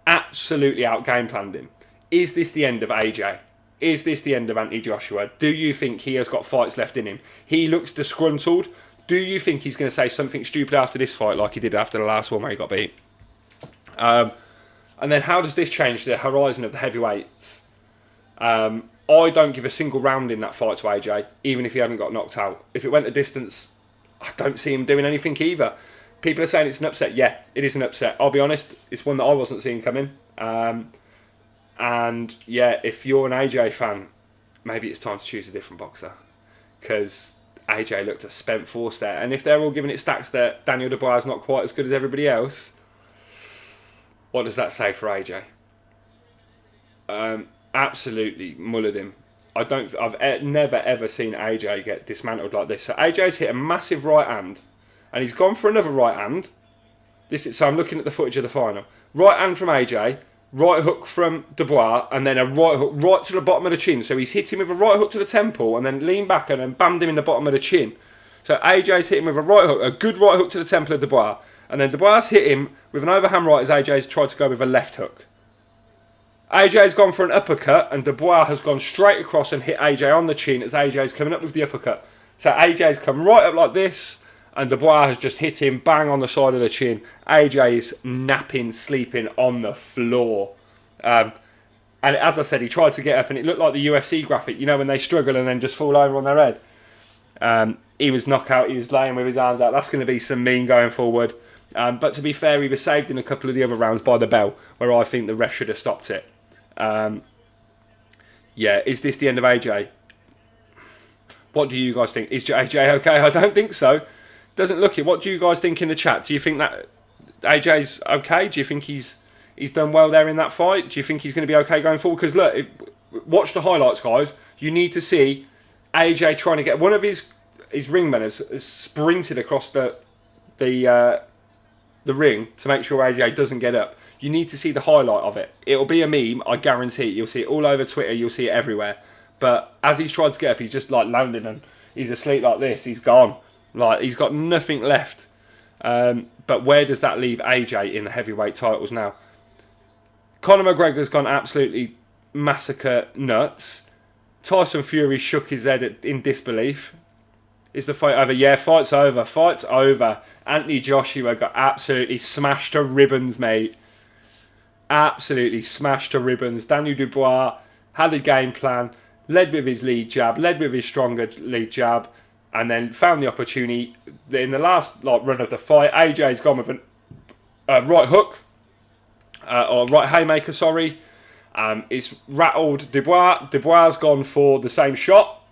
absolutely out-game planned him. Is this the end of AJ? Is this the end of Anthony Joshua? Do you think he has got fights left in him? He looks disgruntled. Do you think he's going to say something stupid after this fight like he did after the last one where he got beat? And then how does this change the horizon of the heavyweights? I don't give a single round in that fight to AJ, even if he hadn't got knocked out. If it went the distance, I don't see him doing anything either. People are saying it's an upset. Yeah, it is an upset. I'll be honest, it's one that I wasn't seeing coming. And yeah, if you're an AJ fan, maybe it's time to choose a different boxer. Because AJ looked a spent force there. And if they're all giving it stacks that Daniel Dubois is not quite as good as everybody else, what does that say for AJ? Absolutely mullered him. I've never ever seen AJ get dismantled like this. So AJ's hit a massive right hand, and he's gone for another right hand. So I'm looking at the footage of the final. Right hand from AJ, right hook from Dubois, and then a right hook right to the bottom of the chin. So he's hit him with a right hook to the temple, and then leaned back and then bammed him in the bottom of the chin. So AJ's hit him with a right hook, a good right hook to the temple of Dubois. And then Dubois hit him with an overhand right as AJ's tried to go with a left hook. AJ's gone for an uppercut and Dubois has gone straight across and hit AJ on the chin as AJ's coming up with the uppercut. So AJ's come right up like this and Dubois has just hit him bang on the side of the chin. AJ is napping, sleeping on the floor. And as I said, he tried to get up and it looked like the UFC graphic, you know, when they struggle and then just fall over on their head. He was knocked out, he was laying with his arms out. That's going to be some mean going forward. But to be fair, he was saved in a couple of the other rounds by the bell, where I think the ref should have stopped it. Yeah, is this the end of AJ? What do you guys think? Is AJ okay? I don't think so. Doesn't look it. What do you guys think in the chat? Do you think that AJ's okay? Do you think he's done well there in that fight? Do you think he's going to be okay going forward? Because look, watch the highlights, guys. You need to see AJ trying to get one of his ringmen has sprinted across the ring to make sure AJ doesn't get up. You need to see the highlight of it. It'll be a meme, I guarantee. You'll see it all over Twitter, you'll see it everywhere. But as he's tried to get up, he's just like landing and he's asleep like this. He's gone. Like, he's got nothing left. But where does that leave AJ in the heavyweight titles now? Conor McGregor's gone absolutely massacre nuts. Tyson Fury shook his head in disbelief. Is the fight over? Yeah, fight's over. Fight's over. Anthony Joshua got absolutely smashed to ribbons, mate. Absolutely smashed to ribbons. Daniel Dubois had a game plan, led with his lead jab, led with his stronger lead jab, and then found the opportunity. In the last run of the fight, AJ's gone with a right hook, or right haymaker, sorry. It's rattled Dubois. Dubois' gone for the same shot,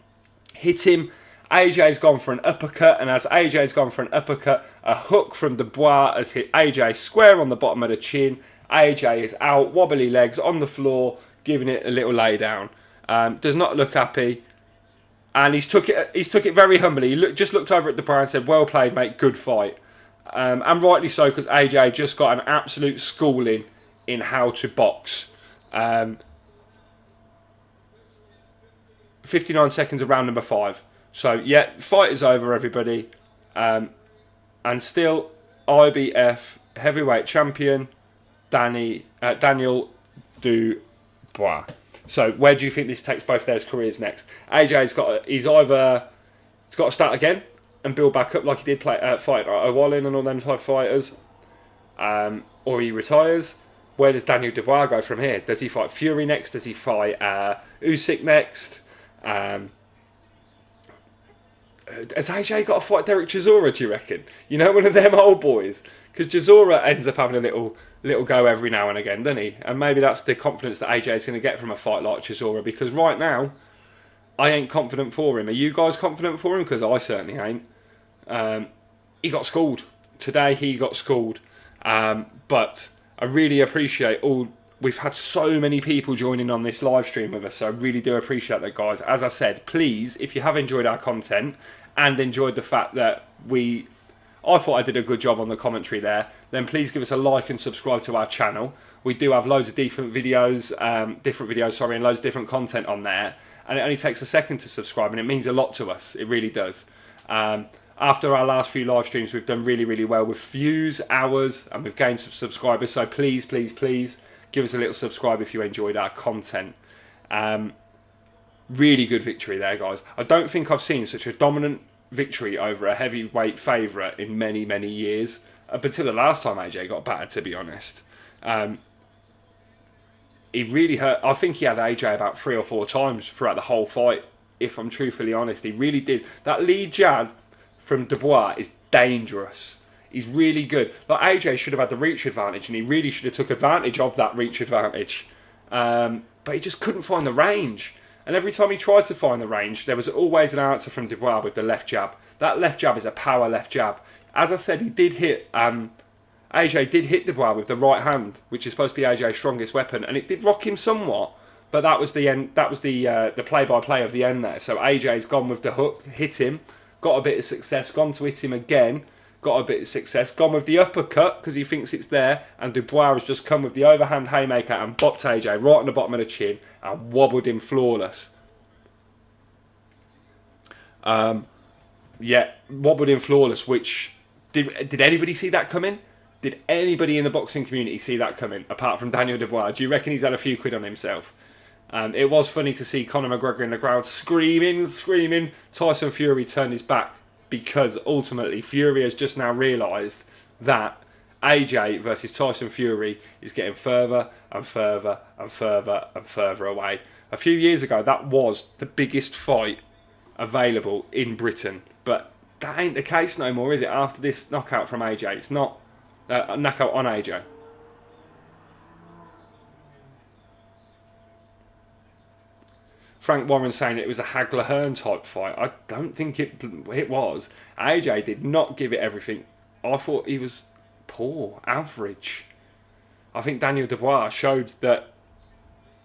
hit him. AJ's gone for an uppercut, and as AJ's gone for an uppercut, a hook from Dubois has hit AJ square on the bottom of the chin. AJ is out, wobbly legs on the floor, giving it a little lay down. Does not look happy. And he's took it very humbly. He just looked over at Dubois and said, "Well played, mate. Good fight." And rightly so, because AJ just got an absolute schooling in how to box. 59 seconds of round number 5. So, yeah, fight is over, everybody. And still, IBF heavyweight champion, Daniel Dubois. So, where do you think this takes both their careers next? He's either got to start again and build back up like he did fight O'Wallin and all them type fighters, or he retires. Where does Daniel Dubois go from here? Does he fight Fury next? Does he fight Usyk next? Has AJ got to fight Derek Chisora, do you reckon? You know, one of them old boys? Because Chisora ends up having a little go every now and again, doesn't he? And maybe that's the confidence that AJ is going to get from a fight like Chisora, because right now, I ain't confident for him. Are you guys confident for him? Because I certainly ain't. He got schooled. Today he got schooled. But I really appreciate we've had so many people joining on this live stream with us, so I really do appreciate that, guys. As I said, please, if you have enjoyed our content and enjoyed the fact that I thought I did a good job on the commentary there, then please give us a like and subscribe to our channel. We do have loads of different videos, and loads of different content on there. And it only takes a second to subscribe, and it means a lot to us. It really does. After our last few live streams, we've done really, really well with views, hours, and we've gained some subscribers. So please, please, please give us a little subscribe if you enjoyed our content. Really good victory there, guys. I don't think I've seen such a dominant victory over a heavyweight favourite in many, many years. Up until the last time AJ got battered, to be honest. He really hurt. I think he had AJ about 3 or 4 times throughout the whole fight, if I'm truthfully honest. He really did. That lead jab from Dubois is dangerous. He's really good. Like, AJ should have had the reach advantage, and he really should have took advantage of that reach advantage. But he just couldn't find the range. And every time he tried to find the range, there was always an answer from Dubois with the left jab. That left jab is a power left jab. As I said, he did hit... AJ did hit Dubois with the right hand, which is supposed to be AJ's strongest weapon, and it did rock him somewhat. But that was the end. That was the play-by-play of the end there. So AJ's gone with the hook, hit him, got a bit of success, gone to hit him again, got a bit of success, gone with the uppercut because he thinks it's there, and Dubois has just come with the overhand haymaker and bopped AJ right on the bottom of the chin and wobbled him flawless. Yeah, wobbled him flawless. Which did anybody see that coming? Did anybody in the boxing community see that coming, apart from Daniel Dubois? Do you reckon he's had a few quid on himself? It was funny to see Conor McGregor in the crowd screaming. Tyson Fury turned his back because ultimately Fury has just now realised that AJ versus Tyson Fury is getting further and further and further and further away. A few years ago, that was the biggest fight available in Britain, but that ain't the case no more, is it? After this knockout from AJ, it's not a knockout on AJ. Frank Warren saying it was a Hagler-Hearn type fight. I don't think it was. AJ did not give it everything. I thought he was poor, average. I think Daniel Dubois showed that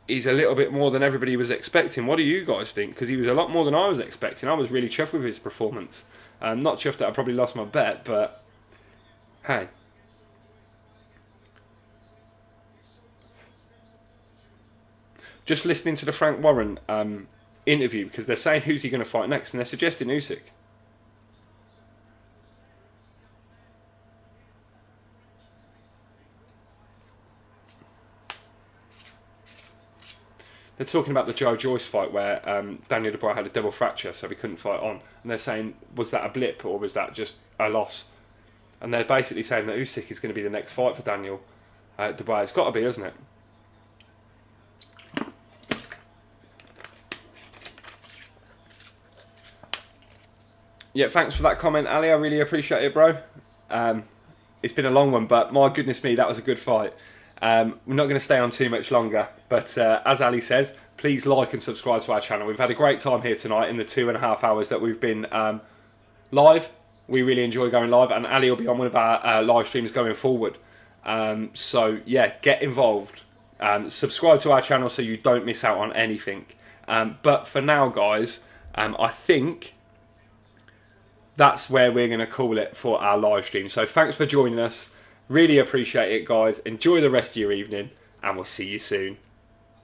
he's a little bit more than everybody was expecting. What do you guys think? Because he was a lot more than I was expecting. I was really chuffed with his performance. Not chuffed that I probably lost my bet, but hey. Just listening to the Frank Warren interview, because they're saying who's he going to fight next, and they're suggesting Usyk. They're talking about the Joe Joyce fight where Daniel Dubois had a double fracture, so he couldn't fight on. And they're saying, was that a blip or was that just a loss? And they're basically saying that Usyk is going to be the next fight for Daniel Dubois. It's got to be, isn't it? Yeah, thanks for that comment, Ali. I really appreciate it, bro. It's been a long one, but my goodness me, that was a good fight. We're not going to stay on too much longer, but as Ali says, please like and subscribe to our channel. We've had a great time here tonight in the 2.5 hours that we've been live. We really enjoy going live, and Ali will be on one of our live streams going forward. So yeah, get involved. Subscribe to our channel so you don't miss out on anything. But for now, guys, I think that's where we're going to call it for our live stream. So thanks for joining us. Really appreciate it, guys. Enjoy the rest of your evening, and we'll see you soon.